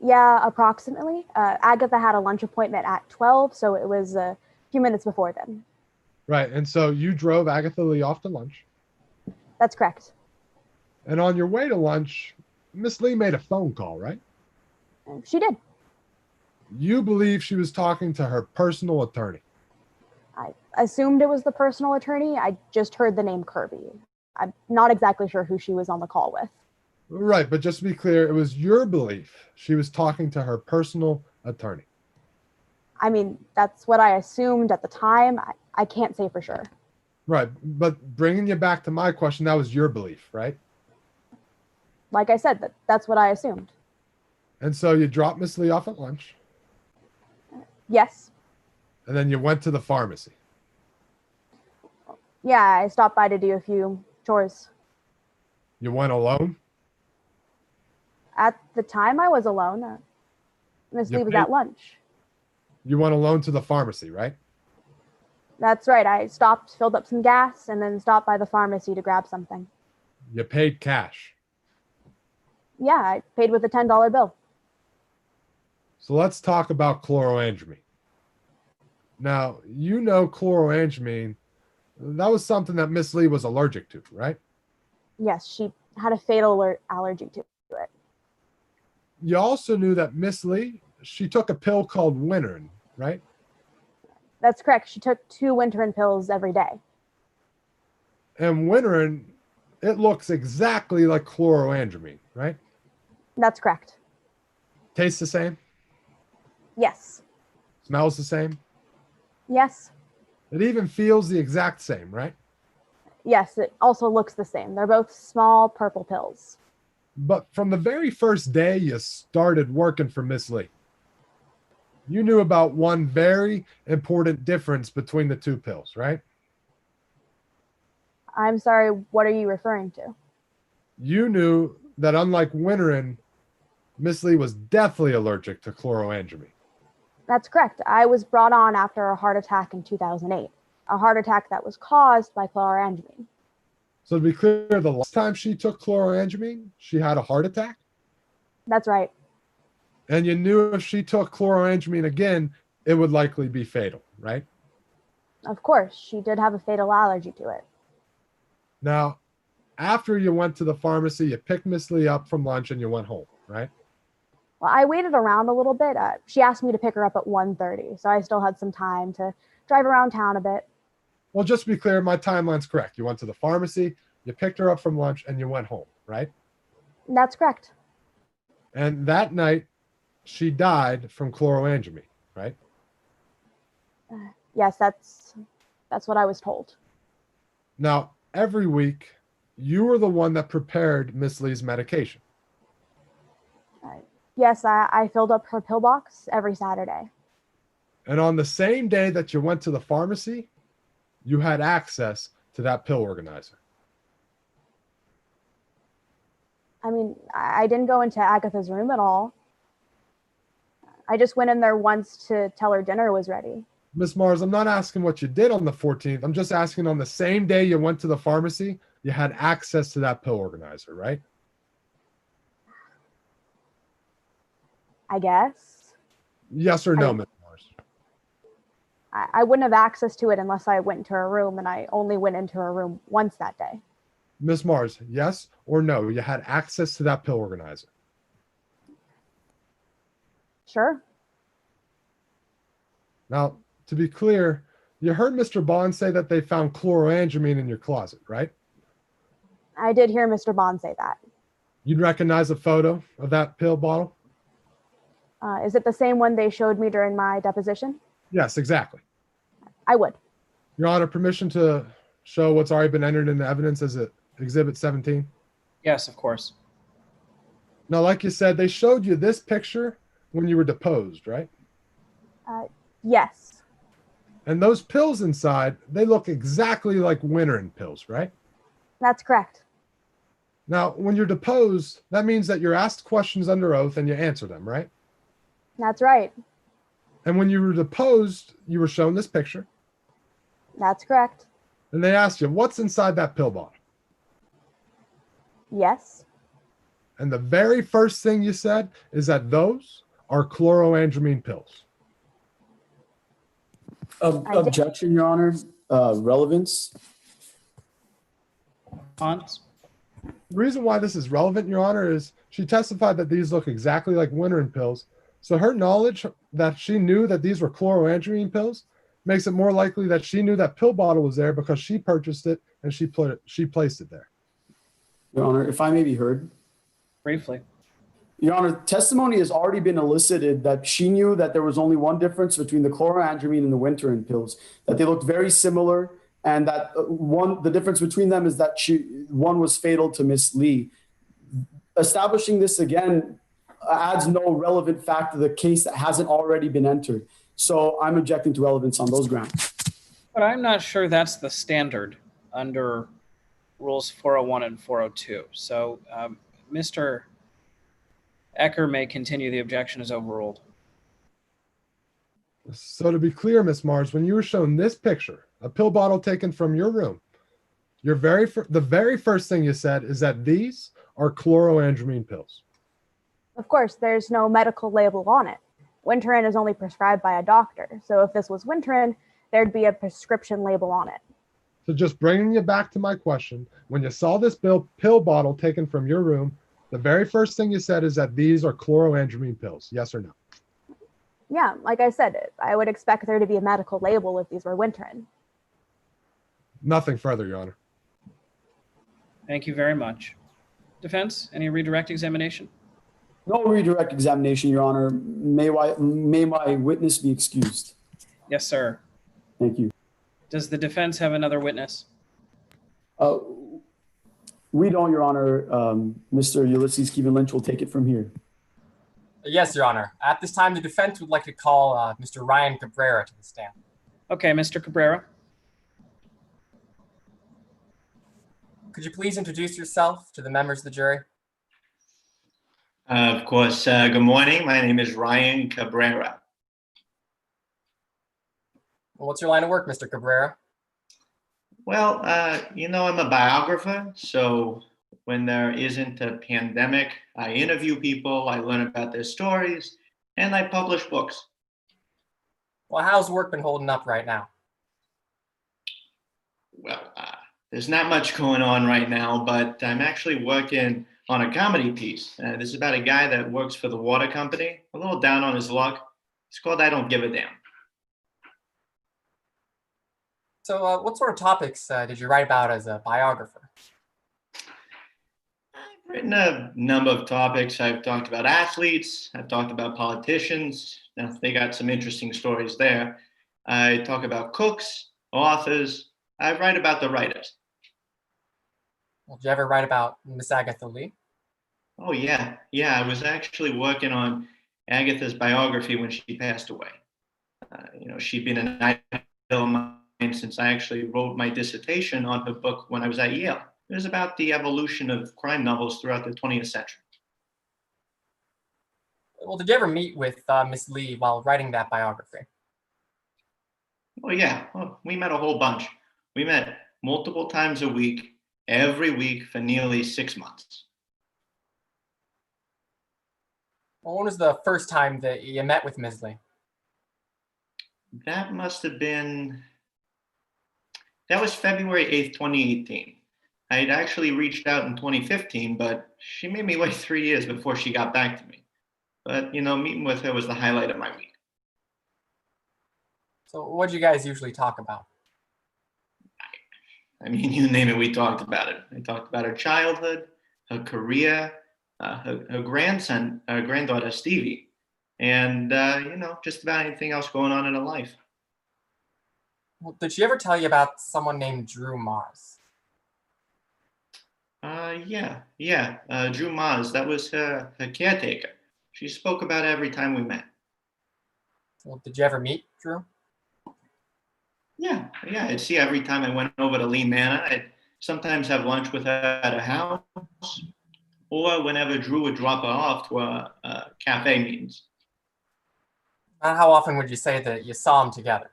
Yeah, approximately. Agatha had a lunch appointment at 12, so it was a few minutes before then. Right, and so you drove Agatha Lee off to lunch. That's correct. And on your way to lunch, Miss Lee made a phone call, right? She did. You believe she was talking to her personal attorney. I assumed it was the personal attorney. I just heard the name Kirby. I'm not exactly sure who she was on the call with. Right, but just to be clear, it was your belief she was talking to her personal attorney. I mean, that's what I assumed at the time. I can't say for sure. Right, but bringing you back to my question, that was your belief, right? Like I said, that's what I assumed. And so you dropped Miss Lee off at lunch, Yes. and then you went to the pharmacy. Yeah, I stopped by to do a few chores. You went alone? At the time, I was alone. Miss You Lee was paid- at lunch. You went alone to the pharmacy, right? That's right. I stopped, filled up some gas, and then stopped by the pharmacy to grab something. You paid cash. Yeah, I paid with a $10 bill. So let's talk about chloroangemine. Now, you know chloroangemine, that was something that Miss Lee was allergic to, right? Yes, she had a fatal allergy to it. You also knew that Miss Lee, she took a pill called Winterin, right? That's correct. She took 2 Winterin pills every day. And Winterin, it looks exactly like chloroandramine, right? That's correct. Tastes the same? Yes. Smells the same? Yes. It even feels the exact same, right? Yes, it also looks the same. They're both small purple pills. But from the very first day you started working for Miss Lee, you knew about one very important difference between the two pills, right? I'm sorry, what are you referring to? You knew that unlike Winterin, Miss Lee was deathly allergic to chloroandramine. That's correct. I was brought on after a heart attack in 2008, a heart attack that was caused by chloroandramine. So to be clear, the last time she took chloroandramine, she had a heart attack? That's right. And you knew if she took chloroandramine again, it would likely be fatal, right? Of course, she did have a fatal allergy to it. Now, after you went to the pharmacy, you picked Miss Lee up from lunch and you went home, right? Well, I waited around a little bit. She asked me to pick her up at 1:30, so I still had some time to drive around town a bit. Well, just to be clear, my timeline's correct. You went to the pharmacy, you picked her up from lunch, and you went home, right? That's correct. And that night, she died from chloroandramine, right? Yes, that's what I was told. Now, every week, you were the one that prepared Miss Lee's medication. Yes, I filled up her pill box every Saturday. And on the same day that you went to the pharmacy, you had access to that pill organizer. I mean, I didn't go into Agatha's room at all. I just went in there once to tell her dinner was ready. Miss Mars, I'm not asking what you did on the 14th. I'm just asking on the same day you went to the pharmacy, you had access to that pill organizer, right? I guess. Yes or no, Miss Mars? I wouldn't have access to it unless I went into her room, and I only went into her room once that day. Miss Mars, yes or no, you had access to that pill organizer? Sure. Now, to be clear, you heard Mr. Bond say that they found chloroandramine in your closet, right? I did hear Mr. Bond say that. You'd recognize a photo of that pill bottle? Is it the same one they showed me during my deposition? Yes, exactly. I would. Your Honor, permission to show what's already been entered into evidence as Exhibit 17? Yes, of course. Now, like you said, they showed you this picture when you were deposed, right? Yes. And those pills inside, they look exactly like Winterin pills, right? That's correct. Now, when you're deposed, that means that you're asked questions under oath and you answer them, right? That's right. And when you were deposed, you were shown this picture. That's correct. And they asked you, what's inside that pill bottle? Yes. And the very first thing you said is that those are chloroandramine pills. Objection, Your Honor. Relevance. Hans? The reason why this is relevant, Your Honor, is she testified that these look exactly like Winterin pills. So her knowledge that she knew that these were chloroandramine pills makes it more likely that she knew that pill bottle was there because she purchased it and she placed it there. Your Honor, if I may be heard. Briefly. Your Honor, testimony has already been elicited that she knew that there was only one difference between the chloroandramine and the Winterin pills, that they looked very similar, and that the difference between them is that one was fatal to Miss Lee. Establishing this again adds no relevant fact to the case that hasn't already been entered. So I'm objecting to relevance on those grounds. But I'm not sure that's the standard under Rules 401 and 402. So Mr. Ecker may continue. The objection is overruled. So to be clear, Miss Mars, when you were shown this picture, a pill bottle taken from your room, the very first thing you said is that these are chloroandramine pills. Of course, there's no medical label on it. Winterin is only prescribed by a doctor. So if this was Winterin, there'd be a prescription label on it. So just bringing you back to my question, when you saw this pill bottle taken from your room, the very first thing you said is that these are chloroandramine pills. Yes or no? Yeah, like I said, I would expect there to be a medical label if these were Winterin. Nothing further, Your Honor. Thank you very much. Defense, any redirect examination? No redirect examination, Your Honor. May my witness be excused. Yes, sir. Thank you. Does the defense have another witness? We don't, Your Honor. Mr. Ulysses Kevin Lynch will take it from here. Yes, Your Honor. At this time, the defense would like to call Mr. Ryan Cabrera to the stand. Okay, Mr. Cabrera. Could you please introduce yourself to the members of the jury? Of course. Good morning. My name is Ryan Cabrera. What's your line of work, Mr. Cabrera? Well, I'm a biographer. So when there isn't a pandemic, I interview people, I learn about their stories, and I publish books. Well, how's work been holding up right now? Well, there's not much going on right now, but I'm actually working on a comedy piece. This is about a guy that works for the water company, a little down on his luck. It's called I Don't Give a Damn. So what sort of topics did you write about as a biographer? I've written a number of topics. I've talked about athletes. I've talked about politicians. Now, they got some interesting stories there. I talk about cooks, authors. I write about the writers. Well, did you ever write about Miss Agatha Lee? Oh, yeah. Yeah, I was actually working on Agatha's biography when she passed away. She'd been an idol of mine since I actually wrote my dissertation on her book when I was at Yale. It was about the evolution of crime novels throughout the 20th century. Well, did you ever meet with Miss Lee while writing that biography? Oh, yeah. Oh, we met a whole bunch. We met multiple times a week, every week for nearly 6 months. Well, when was the first time that you met with Ms. Lee? That was February 8th, 2018. I had actually reached out in 2015, but she made me wait 3 years before she got back to me. But, meeting with her was the highlight of my week. So what do you guys usually talk about? I mean, you name it, we talked about it. I talked about her childhood, her career, her granddaughter, Stevie, and, just about anything else going on in her life. Well, did she ever tell you about someone named Drew Mars? Yeah. Drew Mars, that was her caretaker. She spoke about it every time we met. Well, did you ever meet Drew? Yeah. I'd see her every time I went over to Lee Manor. I'd sometimes have lunch with her at her house, or whenever Drew would drop her off to cafe meetings. How often would you say that you saw them together?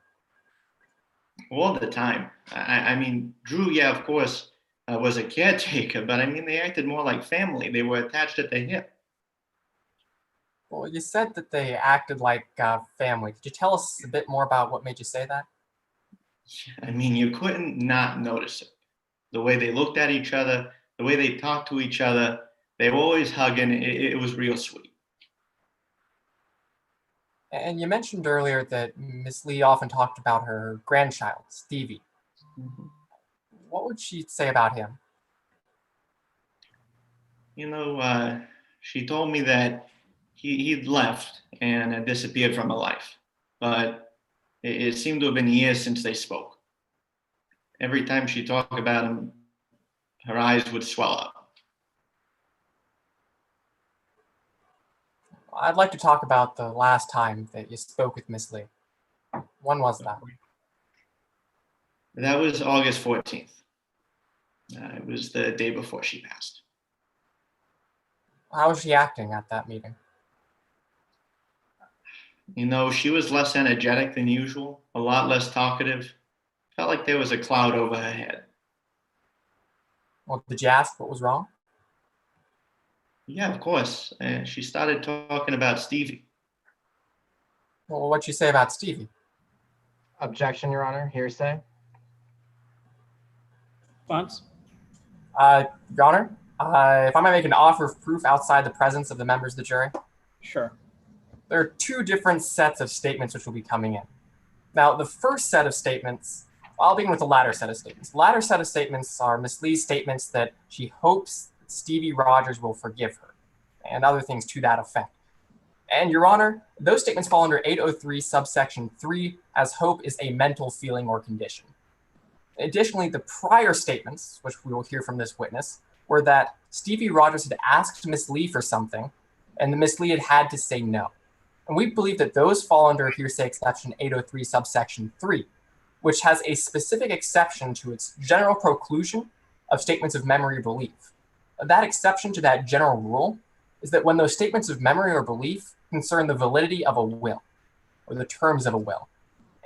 All the time. I mean, Drew, yeah, of course, was a caretaker, but I mean, they acted more like family. They were attached at the hip. Well, you said that they acted like family. Could you tell us a bit more about what made you say that? I mean, you couldn't not notice it. The way they looked at each other, the way they talked to each other, they were always hugging. It was real sweet. And you mentioned earlier that Miss Lee often talked about her grandchild, Stevie. Mm-hmm. What would she say about him? She told me that he'd left and had disappeared from her life. But it seemed to have been years since they spoke. Every time she talked about him, her eyes would swell up. I'd like to talk about the last time that you spoke with Miss Lee. When was that? That was August 14th. It was the day before she passed. How was she acting at that meeting? She was less energetic than usual, a lot less talkative. Felt like there was a cloud over her head. Well, did you ask what was wrong? Yeah, of course. She started talking about Stevie. Well, what'd you say about Stevie? Objection, Your Honor. Hearsay. Response? Your Honor, if I might make an offer of proof outside the presence of the members of the jury. Sure. There are two different sets of statements which will be coming in. Now, the first set of statements I'll begin with the latter set of statements. The latter set of statements are Ms. Lee's statements that she hopes Stevie Rogers will forgive her, and other things to that effect. And Your Honor, those statements fall under 803 subsection 3, as hope is a mental feeling or condition. Additionally, the prior statements, which we will hear from this witness, were that Stevie Rogers had asked Ms. Lee for something, and Ms. Lee had to say no. And we believe that those fall under hearsay exception 803 subsection 3, which has a specific exception to its general preclusion of statements of memory or belief. That exception to that general rule is that when those statements of memory or belief concern the validity of a will, or the terms of a will,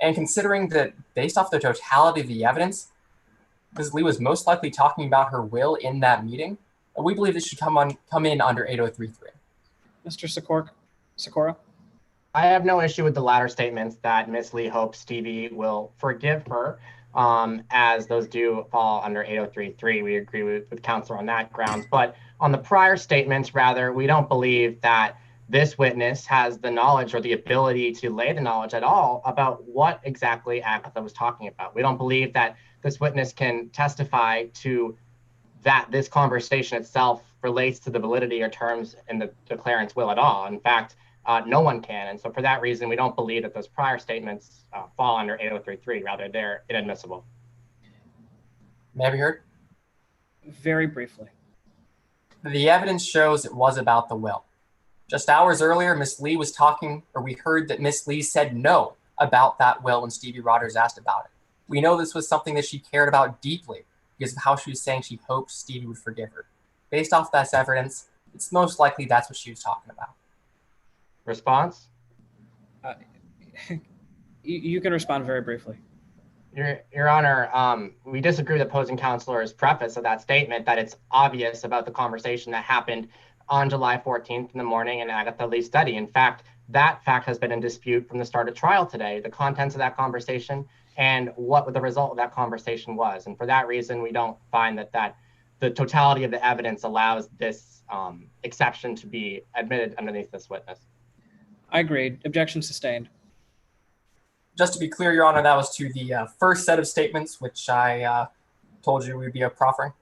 and considering that based off the totality of the evidence, Ms. Lee was most likely talking about her will in that meeting, we believe this should come in under 803.3. Mr. Sikora? I have no issue with the latter statements that Ms. Lee hopes Stevie will forgive her, as those do fall under 803.3. We agree with counsel on that grounds. But on the prior statements, rather, we don't believe that this witness has the knowledge or the ability to lay the knowledge at all about what exactly Agatha was talking about. We don't believe that this witness can testify to that this conversation itself relates to the validity or terms in the declarant's will at all. In fact, no one can. And so for that reason, we don't believe that those prior statements fall under 803.3. Rather, they're inadmissible. May I be heard? Very briefly. The evidence shows it was about the will. Just hours earlier, Ms. Lee was talking, or we heard that Ms. Lee said no about that will when Stevie Rogers asked about it. We know this was something that she cared about deeply because of how she was saying she hoped Stevie would forgive her. Based off that evidence, it's most likely that's what she was talking about. Response? You can respond very briefly. Your Honor, we disagree with opposing counselor's preface of that statement that it's obvious about the conversation that happened on July 14th in the morning in Agatha Lee's study. In fact, that fact has been in dispute from the start of trial today, the contents of that conversation and what the result of that conversation was. And for that reason, we don't find that the totality of the evidence allows this exception to be admitted underneath this witness. I agree. Objection sustained. Just to be clear, Your Honor, that was to the first set of statements, which I told you we'd be proffering.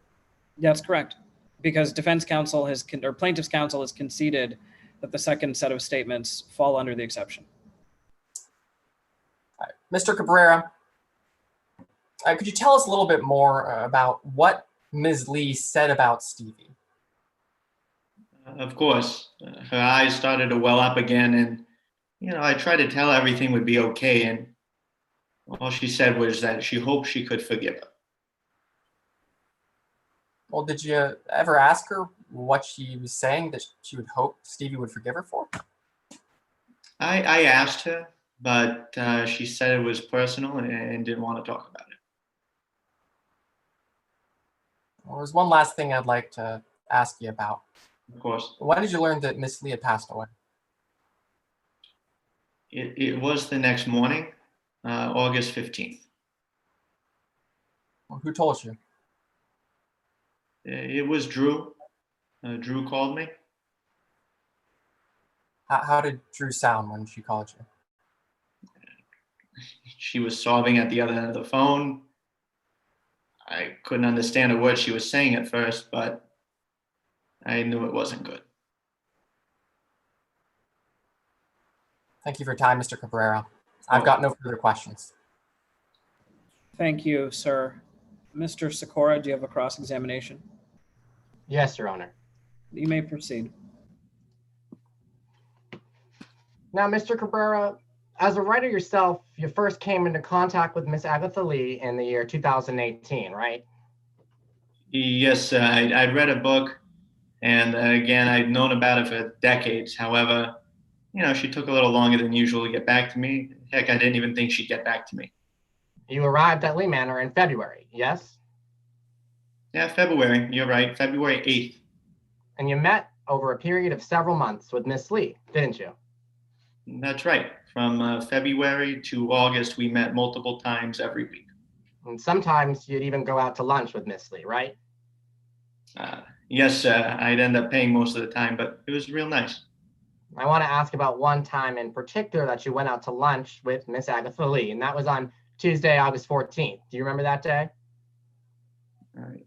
That's correct. Because defense counsel or plaintiff's counsel has conceded that the second set of statements fall under the exception. All right. Mr. Cabrera, could you tell us a little bit more about what Ms. Lee said about Stevie? Of course, her eyes started to well up again, and I tried to tell her everything would be okay, and all she said was that she hoped she could forgive her. Well, did you ever ask her what she was saying that she would hope Stevie would forgive her for? I asked her, but she said it was personal and didn't want to talk about it. Well, there's one last thing I'd like to ask you about. Of course. When did you learn that Miss Lee had passed away? It was the next morning, August 15th. Well, who told you? It was Drew. Drew called me. How did Drew sound when she called you? She was sobbing at the other end of the phone. I couldn't understand a word she was saying at first, but I knew it wasn't good. Thank you for your time, Mr. Cabrera. I've got no further questions. Thank you, sir. Mr. Sikora, do you have a cross-examination? Yes, Your Honor. You may proceed. Now, Mr. Cabrera, as a writer yourself, you first came into contact with Miss Agatha Lee in the year 2018, right? Yes, I'd read a book, and again, I'd known about it for decades. However, she took a little longer than usual to get back to me. Heck, I didn't even think she'd get back to me. You arrived at Lee Manor in February, yes? Yeah, February. You're right. February 8th. And you met over a period of several months with Miss Lee, didn't you? That's right. From February to August, we met multiple times every week. And sometimes you'd even go out to lunch with Miss Lee, right? Yes, I'd end up paying most of the time, but it was real nice. I want to ask about one time in particular that you went out to lunch with Miss Agatha Lee, and that was on Tuesday, August 14th. Do you remember that day?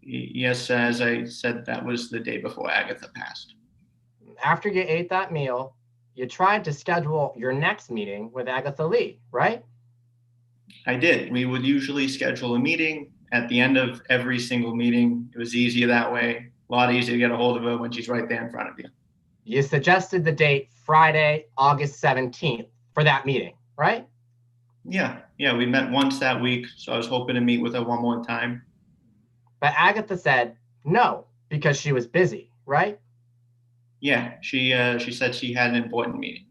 Yes, as I said, that was the day before Agatha passed. After you ate that meal, you tried to schedule your next meeting with Agatha Lee, right? I did. We would usually schedule a meeting at the end of every single meeting. It was easier that way, a lot easier to get a hold of her when she's right there in front of you. You suggested the date Friday, August 17th for that meeting, right? Yeah, we met once that week, so I was hoping to meet with her one more time. But Agatha said no, because she was busy, right? Yeah, she said she had an important meeting.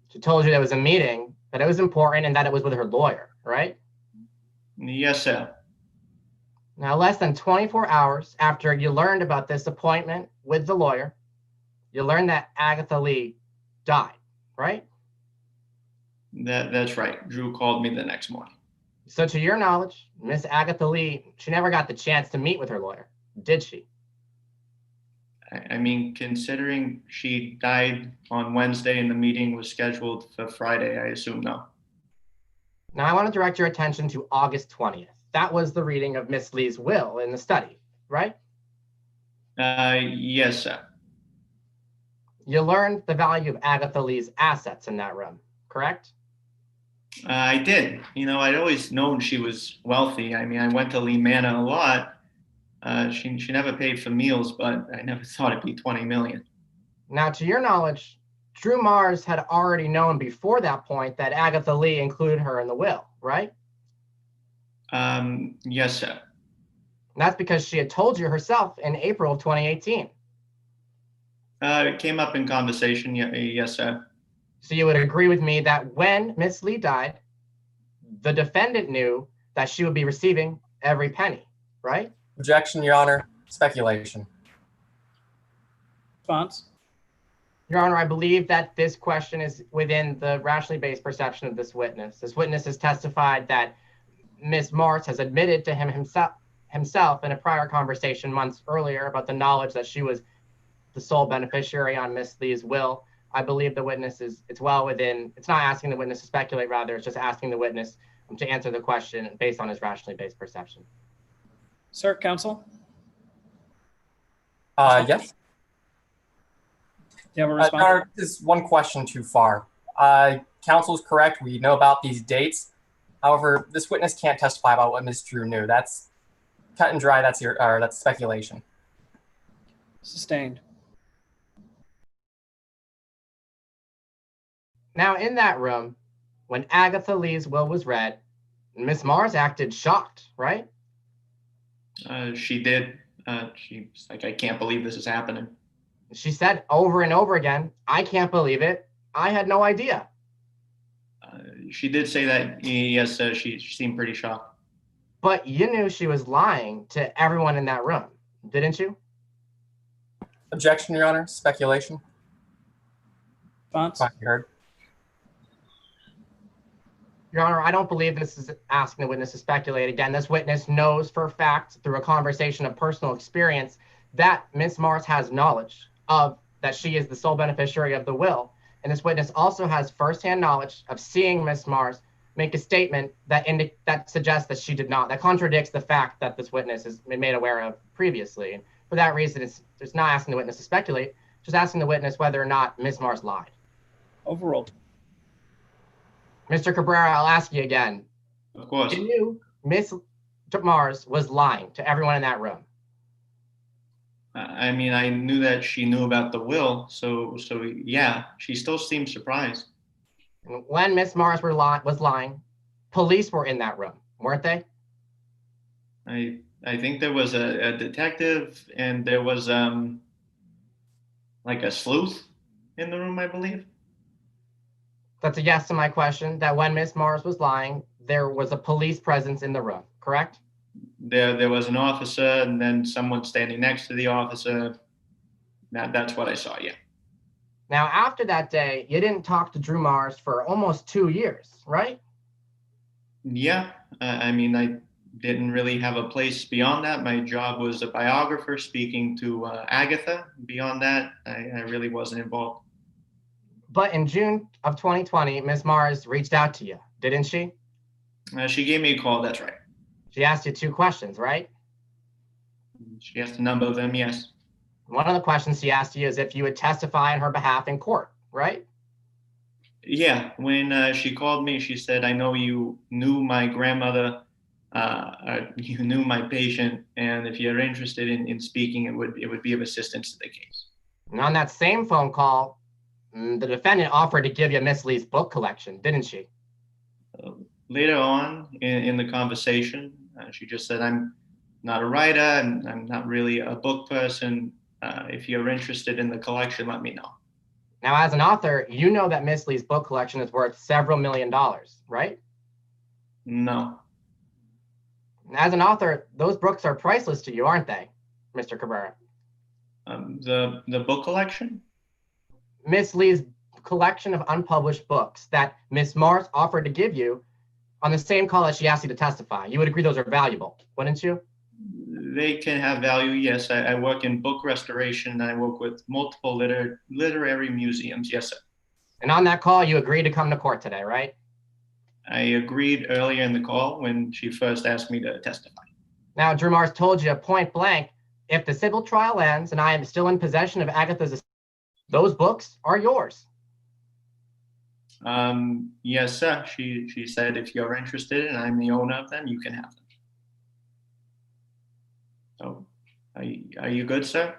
She told you there was a meeting, that it was important, and that it was with her lawyer, right? Yes, sir. Now, less than 24 hours after you learned about this appointment with the lawyer, you learned that Agatha Lee died, right? That's right. Drew called me the next morning. So to your knowledge, Miss Agatha Lee, she never got the chance to meet with her lawyer, did she? I mean, considering she died on Wednesday and the meeting was scheduled for Friday, I assume no. Now, I want to direct your attention to August 20th. That was the reading of Miss Lee's will in the study, right? Yes, sir. You learned the value of Agatha Lee's assets in that room, correct? I did. I'd always known she was wealthy. I mean, I went to Lee Manor a lot. She never paid for meals, but I never thought it'd be 20 million. Now, to your knowledge, Drew Mars had already known before that point that Agatha Lee included her in the will, right? Yes, sir. And that's because she had told you herself in April of 2018. It came up in conversation. Yes, sir. So you would agree with me that when Miss Lee died, the defendant knew that she would be receiving every penny, right? Objection, Your Honor. Speculation. Response? Your Honor, I believe that this question is within the rationally based perception of this witness. This witness has testified that Ms. Mars has admitted to himself in a prior conversation months earlier about the knowledge that she was the sole beneficiary on Miss Lee's will. I believe the witness it's well within, it's not asking the witness to speculate, rather, it's just asking the witness to answer the question based on his rationally based perception. Sir, counsel? Yes. You have a Your response? Honor, this is one question too far. Counsel is correct. We know about these dates. However, this witness can't testify about what Ms. Drew knew. That's cut and dry. That's speculation. Sustained. Now, in that room, when Agatha Lee's will was read, Miss Mars acted shocked, right? She did. She's like, I can't believe this is happening. She said over and over again, I can't believe it. I had no idea. She did say that. Yes, she seemed pretty shocked. But you knew she was lying to everyone in that room, didn't you? Objection, Your Honor. Speculation. Response? Fine, you heard. Your Honor, I don't believe this is asking the witness to speculate. Again, this witness knows for a fact through a conversation of personal experience that Miss Mars has knowledge of that she is the sole beneficiary of the will. And this witness also has firsthand knowledge of seeing Miss Mars make a statement that suggests that she did not, that contradicts the fact that this witness has been made aware of previously. And for that reason, it's not asking the witness to speculate, just asking the witness whether or not Miss Mars lied. Overruled. Mr. Cabrera, I'll ask you again. Of course. You knew Miss Mars was lying to everyone in that room. I mean, I knew that she knew about the will, so yeah, she still seemed surprised. And when Miss Mars was lying, police were in that room, weren't they? I think there was a detective and there was like a sleuth in the room, I believe. That's a yes to my question, that when Miss Mars was lying, there was a police presence in the room, correct? There was an officer and then someone standing next to the officer. That's what I saw, yeah. Now, after that day, you didn't talk to Drew Mars for almost 2 years, right? Yeah, I mean, I didn't really have a place beyond that. My job was a biographer speaking to Agatha. Beyond that, I really wasn't involved. But in June of 2020, Ms. Mars reached out to you, didn't she? She gave me a call, that's right. She asked you 2 questions, right? She asked a number of them, yes. One of the questions she asked you is if you would testify on her behalf in court, right? Yeah, when she called me, she said, I know you knew my grandmother, you knew my patient, and if you're interested in speaking, it would be of assistance to the case. And on that same phone call, the defendant offered to give you Miss Lee's book collection, didn't she? Later on in the conversation, she just said, I'm not a writer, and I'm not really a book person. If you're interested in the collection, let me know. Now, as an author, you know that Miss Lee's book collection is worth several $1 million, right? No. As an author, those books are priceless to you, aren't they, Mr. Cabrera? The book collection? Miss Lee's collection of unpublished books that Miss Mars offered to give you on the same call as she asked you to testify. You would agree those are valuable, wouldn't you? They can have value, yes. I work in book restoration, and I work with multiple literary museums, yes, sir. And on that call, you agreed to come to court today, right? I agreed earlier in the call when she first asked me to testify. Now, Drew Mars told you point blank, if the civil trial ends and I am still in possession of Agatha's, those books are yours. Yes, sir. She said, if you're interested and I'm the owner of them, you can have them. So, are you good, sir?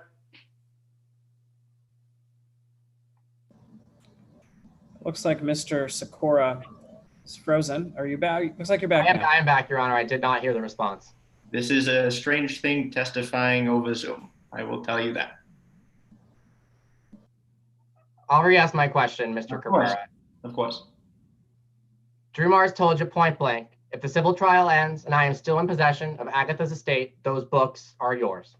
Looks like Mr. Sikora is frozen. Are you back? Looks like you're back now. I am back, Your Honor. I did not hear the response. This is a strange thing testifying over Zoom. I will tell you that. I'll re-ask my question, Mr. Cabrera. Of course. Drew Mars told you point blank, if the civil trial ends and I am still in possession of Agatha's estate, those books are yours.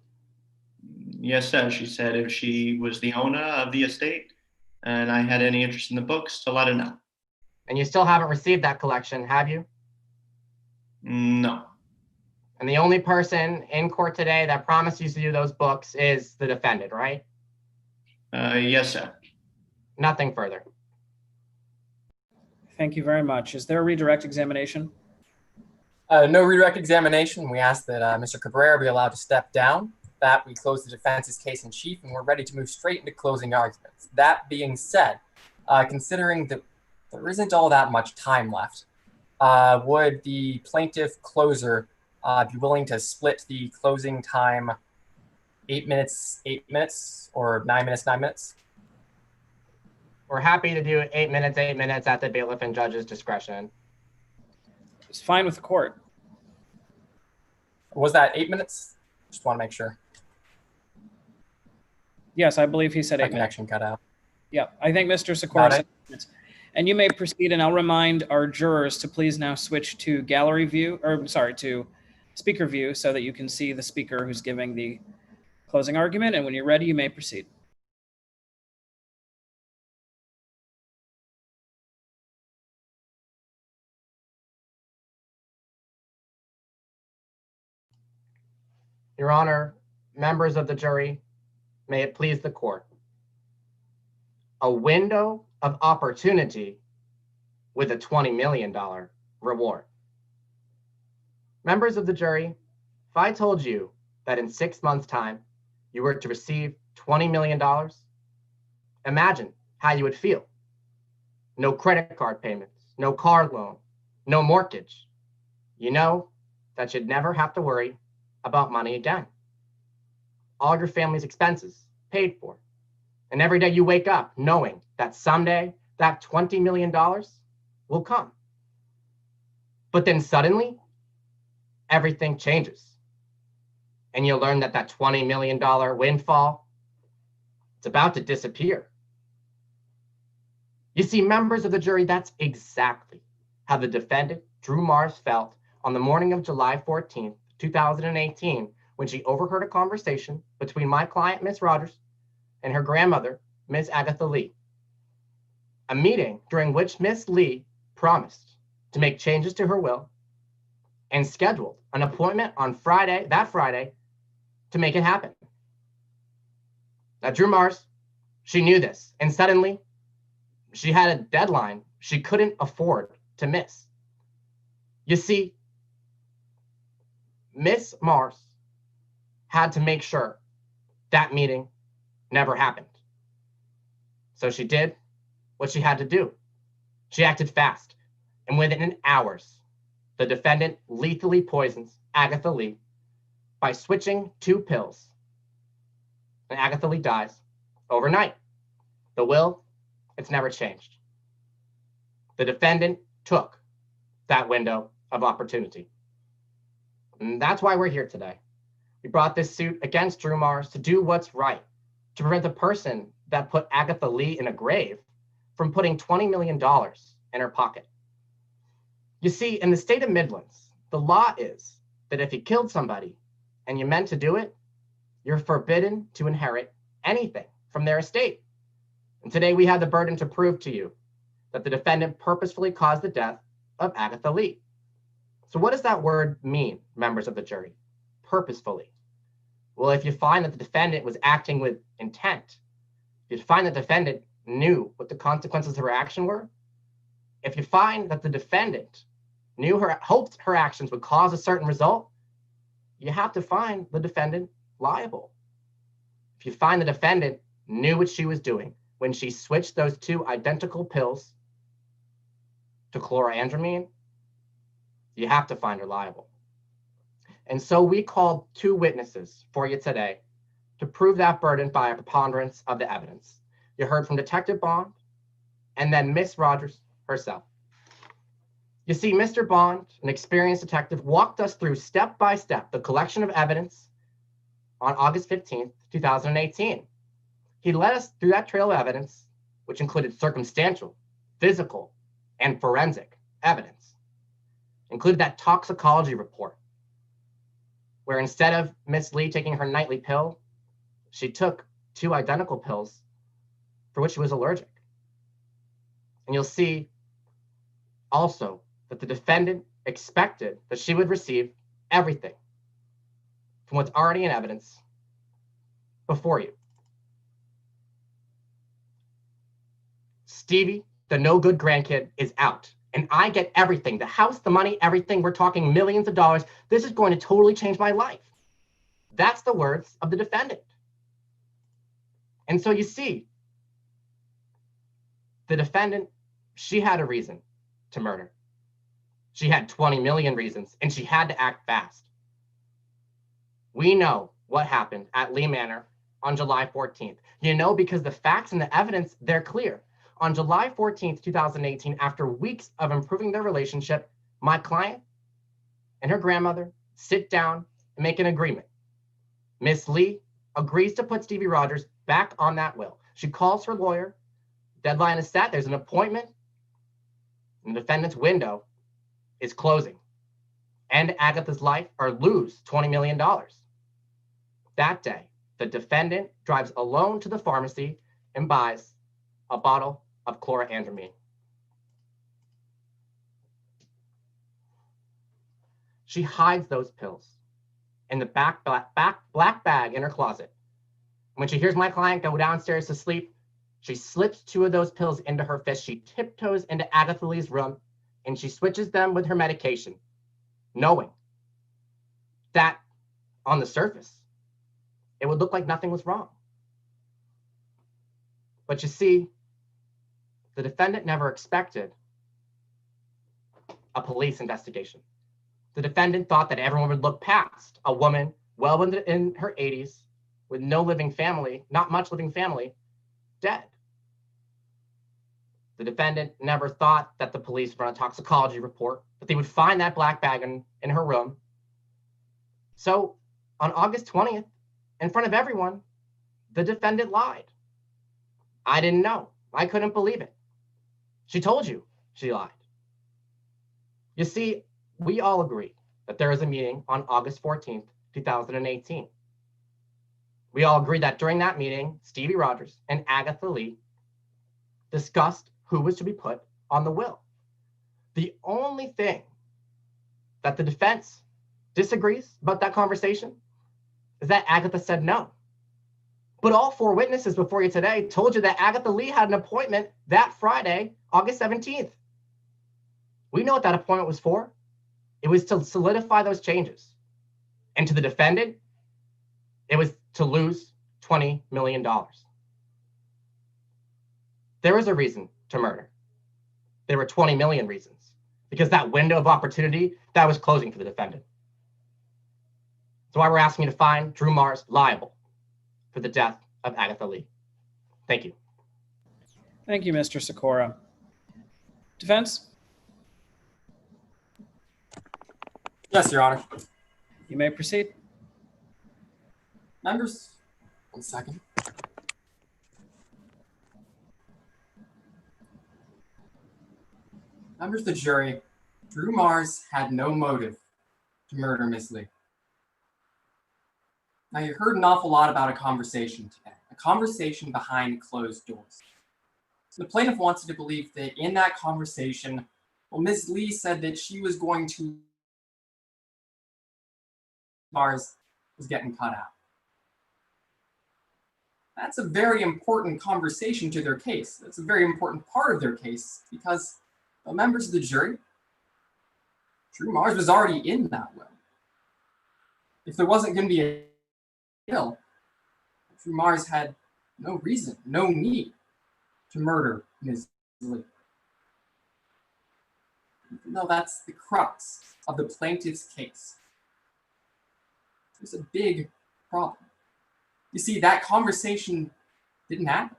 Yes, sir. She said if she was the owner of the estate and I had any interest in the books, to let her know. And you still haven't received that collection, have you? No. And the only person in court today that promised you those books is the defendant, right? Yes, sir. Nothing further. Thank you very much. Is there a redirect examination? No redirect examination. We ask that Mr. Cabrera be allowed to step down. With that, we close the defense's case in chief, and we're ready to move straight into closing arguments. That being said, considering that there isn't all that much time left, would the plaintiff closer be willing to split the closing time 8 minutes, 8 minutes, or 9 minutes, 9 minutes? We're happy to do 8 minutes at the bailiff and judge's discretion. It's fine with the court. Was that 8 minutes? Just want to make sure. Yes, I believe he said 8 minutes. Connection cut out. Yeah, I think Mr. Sikora said 8 minutes. And you may proceed, and I'll remind our jurors to please now switch to gallery view, or sorry, to speaker view, so that you can see the speaker who's giving the closing argument. And when you're ready, you may proceed. Your Honor, members of the jury, may it please the court. A window of opportunity with a $20 million reward. Members of the jury, if I told you that in 6 months' time you were to receive $20 million, imagine how you would feel. No credit card payments, no car loan, no mortgage. You know that you'd never have to worry about money again. All your family's expenses paid for. And every day you wake up knowing that someday that $20 million will come. But then suddenly, everything changes. And you learn that that $20 million windfall, it's about to disappear. You see, members of the jury, that's exactly how the defendant, Drew Mars, felt on the morning of July 14th, 2018, when she overheard a conversation between my client, Ms. Rogers, and her grandmother, Ms. Agatha Lee. A meeting during which Ms. Lee promised to make changes to her will and scheduled an appointment on that Friday, to make it happen. Now, Drew Mars, she knew this, and suddenly she had a deadline she couldn't afford to miss. You see, Miss Mars had to make sure that meeting never happened. So she did what she had to do. She acted fast, and within hours, the defendant lethally poisons Agatha Lee by switching 2 pills. And Agatha Lee dies overnight. The will, it's never changed. The defendant took that window of opportunity. And that's why we're here today. We brought this suit against Drew Mars to do what's right, to prevent the person that put Agatha Lee in a grave from putting $20 million in her pocket. You see, in the state of Midlands, the law is that if you killed somebody and you meant to do it, you're forbidden to inherit anything from their estate. And today we have the burden to prove to you that the defendant purposefully caused the death of Agatha Lee. So what does that word mean, members of the jury? Purposefully. Well, if you find that the defendant was acting with intent, if you find that the defendant knew what the consequences of her action were, if you find that the defendant hoped her actions would cause a certain result, you have to find the defendant liable. If you find the defendant knew what she was doing when she switched those 2 identical pills to chlorandramine, you have to find her liable. And so we called 2 witnesses for you today to prove that burden by a preponderance of the evidence. You heard from Detective Bond and then Miss Rogers herself. You see, Mr. Bond, an experienced detective, walked us through step by step the collection of evidence on August 15th, 2018. He led us through that trail of evidence, which included circumstantial, physical, and forensic evidence. Included that toxicology report, where instead of Miss Lee taking her nightly pill, she took 2 identical pills for which she was allergic. And you'll see also that the defendant expected that she would receive everything from what's already in evidence before you. Stevie, the no good grandkid, is out. And I get everything, the house, the money, everything. We're talking millions of dollars. This is going to totally change my life. That's the words of the defendant. And so you see, the defendant, she had a reason to murder. She had 20 million reasons, and she had to act fast. We know what happened at Lee Manor on July 14th. You know, because the facts and the evidence, they're clear. On July 14th, 2018, after weeks of improving their relationship, my client and her grandmother sit down and make an agreement. Miss Lee agrees to put Stevie Rogers back on that will. She calls her lawyer. Deadline is set. There's an appointment. And the defendant's window is closing. End Agatha's life or lose $20 million. That day, the defendant drives alone to the pharmacy and buys a bottle of chlorandramine. She hides those pills in the black bag in her closet. When she hears my client go downstairs to sleep, she slips 2 of those pills into her fist. She tiptoes into Agatha Lee's room and she switches them with her medication, knowing that on the surface, it would look like nothing was wrong. But you see, the defendant never expected a police investigation. The defendant thought that everyone would look past a woman well in her 80s with no living family, not much living family, dead. The defendant never thought that the police would run a toxicology report, that they would find that black bag in her room. So on August 20th, in front of everyone, the defendant lied. I didn't know. I couldn't believe it. She told you she lied. You see, we all agree that there was a meeting on August 14th, 2018. We all agreed that during that meeting, Stevie Rogers and Agatha Lee discussed who was to be put on the will. The only thing that the defense disagrees about that conversation is that Agatha said no. But all 4 witnesses before you today told you that Agatha Lee had an appointment that Friday, August 17th. We know what that appointment was for. It was to solidify those changes. And to the defendant, it was to lose $20 million. There was a reason to murder. There were 20 million reasons, because that window of opportunity, that was closing for the defendant. That's why we're asking you to find Drew Mars liable for the death of Agatha Lee. Thank you. Thank you, Mr. Sikora. Defense? Yes, Your Honor. You may proceed. Members, 1 second. Members of the jury, Drew Mars had no motive to murder Ms. Lee. Now, you heard an awful lot about a conversation today, a conversation behind closed doors. The plaintiff wants you to believe that in that conversation, well, Ms. Lee said that she was going to Mars was getting cut out. That's a very important conversation to their case. That's a very important part of their case because the members of the jury, Drew Mars was already in that will. If there wasn't going to be a kill, Drew Mars had no reason, no need to murder Ms. Lee. Even though that's the crux of the plaintiff's case, there's a big problem. You see, that conversation didn't happen.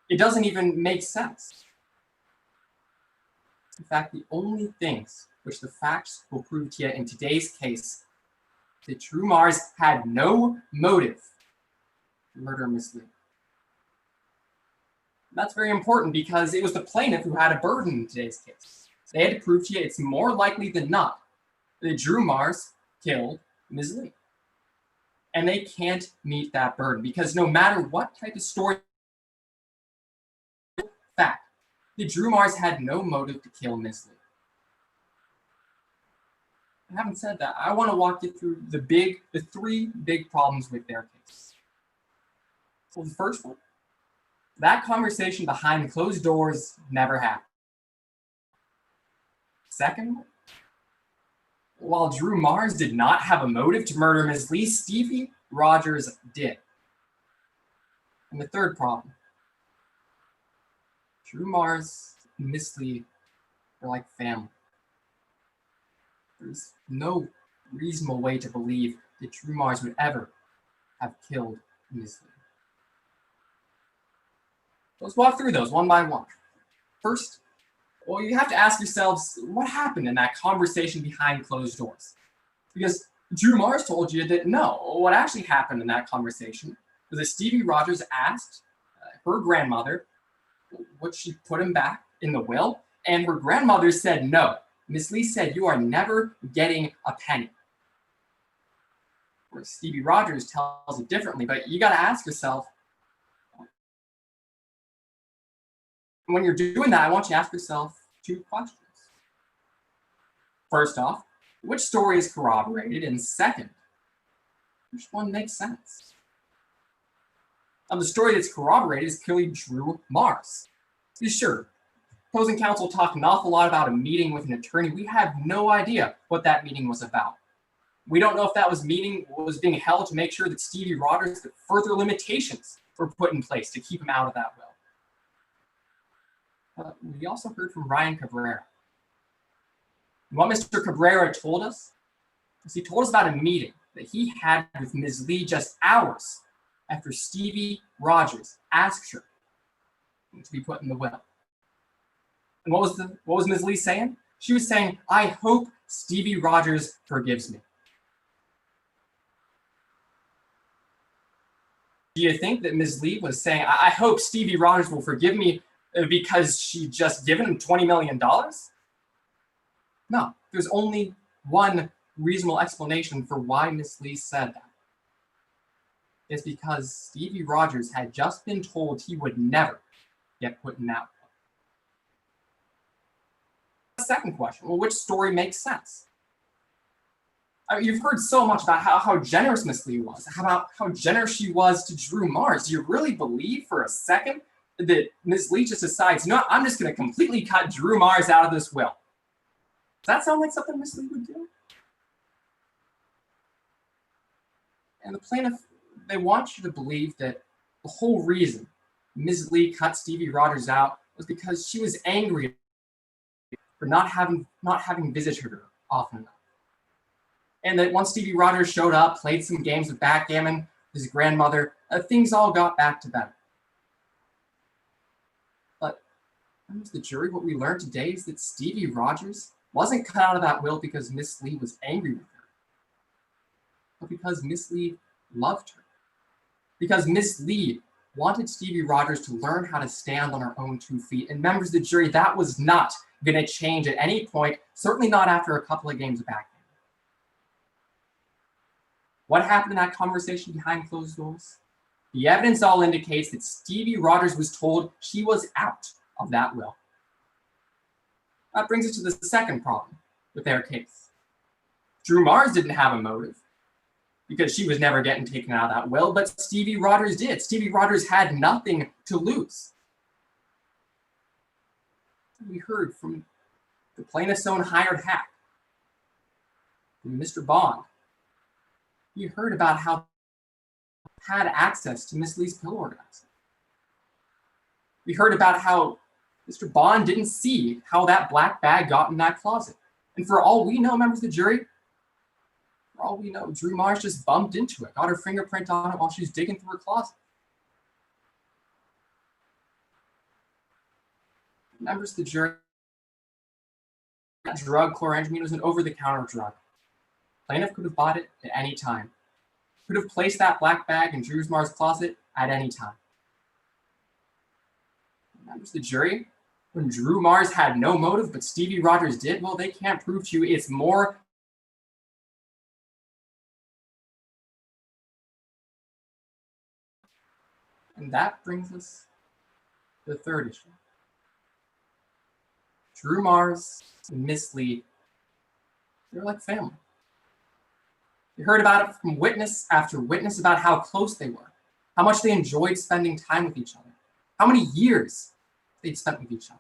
It doesn't even make sense. In fact, the only things which the facts will prove to you in today's case that Drew Mars had no motive to murder Ms. Lee. That's very important because it was the plaintiff who had a burden in today's case. They had to prove to you it's more likely than not that Drew Mars killed Ms. Lee. And they can't meet that burden because no matter what type of story, fact, that Drew Mars had no motive to kill Ms. Lee. Having said that, I want to walk you through the three big problems with their case. So the first one, that conversation behind closed doors never happened. Second one, while Drew Mars did not have a motive to murder Ms. Lee, Stevie Rogers did. And the third problem, Drew Mars and Ms. Lee are like family. There's no reasonable way to believe that Drew Mars would ever have killed Ms. Lee. Let's walk through those one by one. First, well, you have to ask yourselves, what happened in that conversation behind closed doors? Because Drew Mars told you that no, what actually happened in that conversation was that Stevie Rogers asked her grandmother, would she put him back in the will? And her grandmother said no. Ms. Lee said, you are never getting a penny. Or Stevie Rogers tells it differently, but you got to ask yourself, when you're doing that, I want you to ask yourself two questions. First off, which story is corroborated? And second, which one makes sense? Now, the story that's corroborated is clearly Drew Mars. Sure, opposing counsel talked an awful lot about a meeting with an attorney. We have no idea what that meeting was about. We don't know if that meeting was being held to make sure that Stevie Rogers, that further limitations were put in place to keep him out of that will. We also heard from Ryan Cabrera. And what Mr. Cabrera told us is he told us about a meeting that he had with Ms. Lee just hours after Stevie Rogers asked her to be put in the will. And what was Ms. Lee saying? She was saying, I hope Stevie Rogers forgives me. Do you think that Ms. Lee was saying, I hope Stevie Rogers will forgive me because she just given him $20 million? No, there's only one reasonable explanation for why Ms. Lee said that. It's because Stevie Rogers had just been told he would never get put in that will. Second question, well, which story makes sense? I mean, you've heard so much about how generous Ms. Lee was, about how generous she was to Drew Mars. Do you really believe for a second that Ms. Lee just decides, no, I'm just going to completely cut Drew Mars out of this will? that sound like something Miss Lee would do? And the plaintiff, they want you to believe that the whole reason Ms. Lee cut Stevie Rogers out was because she was angry for not having visited her often enough. And that once Stevie Rogers showed up, played some games of backgammon with his grandmother, things all got back to better. But members of the jury, what we learned today is that Stevie Rogers wasn't cut out of that will because Miss Lee was angry with her, but because Miss Lee loved her. Because Miss Lee wanted Stevie Rogers to learn how to stand on her own 2 feet. And members of the jury, that was not going to change at any point, certainly not after a couple of games of backgammon. What happened in that conversation behind closed doors? The evidence all indicates that Stevie Rogers was told she was out of that will. That brings us to the second problem with their case. Drew Mars didn't have a motive because she was never getting taken out of that will, but Stevie Rogers did. Stevie Rogers had nothing to lose. We heard from the plaintiff's own hired hack, from Mr. Bond. We heard about how he had access to Miss Lee's pill organizer. We heard about how Mr. Bond didn't see how that black bag got in that closet. And for all we know, members of the jury, for all we know, Drew Mars just bumped into it, got her fingerprint on it while she was digging through her closet. Members of the jury, that drug, chlorangemine, was an over-the-counter drug. Plaintiff could have bought it at any time. Could have placed that black bag in Drew Mars' closet at any time. Members of the jury, when Drew Mars had no motive, but Stevie Rogers did, well, they can't prove to you it's more. And that brings us to the third issue. Drew Mars and Miss Lee, they're like family. You heard about it from witness after witness about how close they were, how much they enjoyed spending time with each other, how many years they'd spent with each other.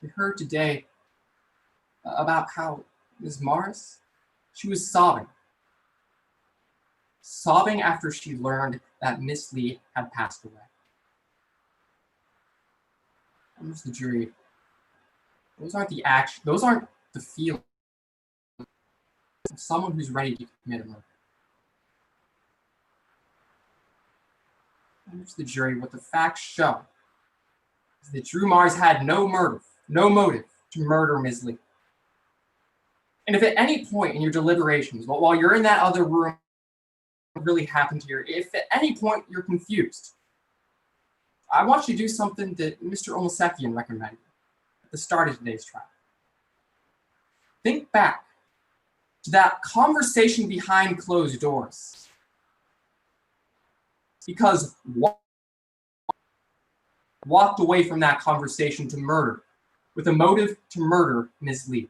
You heard today about how Ms. Mars, she was sobbing after she learned that Miss Lee had passed away. Members of the jury, those aren't the feelings of someone who's ready to commit a murder. Members of the jury, what the facts show is that Drew Mars had no motive to murder Ms. Lee. And if at any point in your deliberations, while you're in that other room, what really happened here, if at any point you're confused, I want you to do something that Mr. Olsekian recommended at the start of today's trial. Think back to that conversation behind closed doors. Because walked away from that conversation to murder, with a motive to murder Ms. Lee.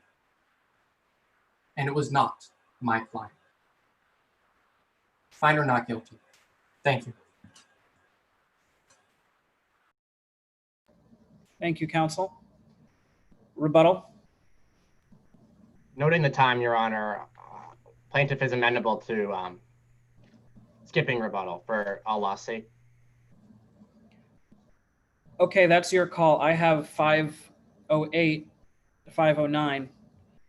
And it was not my client. Find her not guilty. Thank you. Thank you, counsel. Rebuttal? Noting the time, Your Honor, plaintiff is amenable to skipping rebuttal for all law's sake. Okay, that's your call. I have 5:08 to 5:09.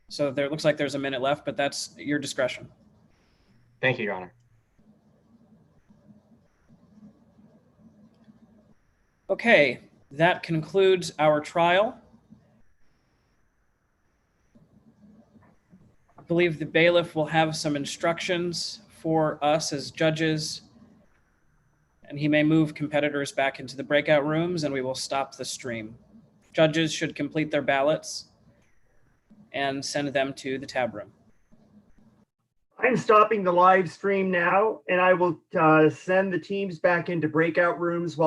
So there looks like there's a minute left, but that's your discretion. Thank you, Your Honor. Okay, that concludes our trial. I believe the bailiff will have some instructions for us as judges, and he may move competitors back into the breakout rooms and we will stop the stream. Judges should complete their ballots and send them to the tab room. I'm stopping the live stream now, and I will send the teams back into breakout rooms while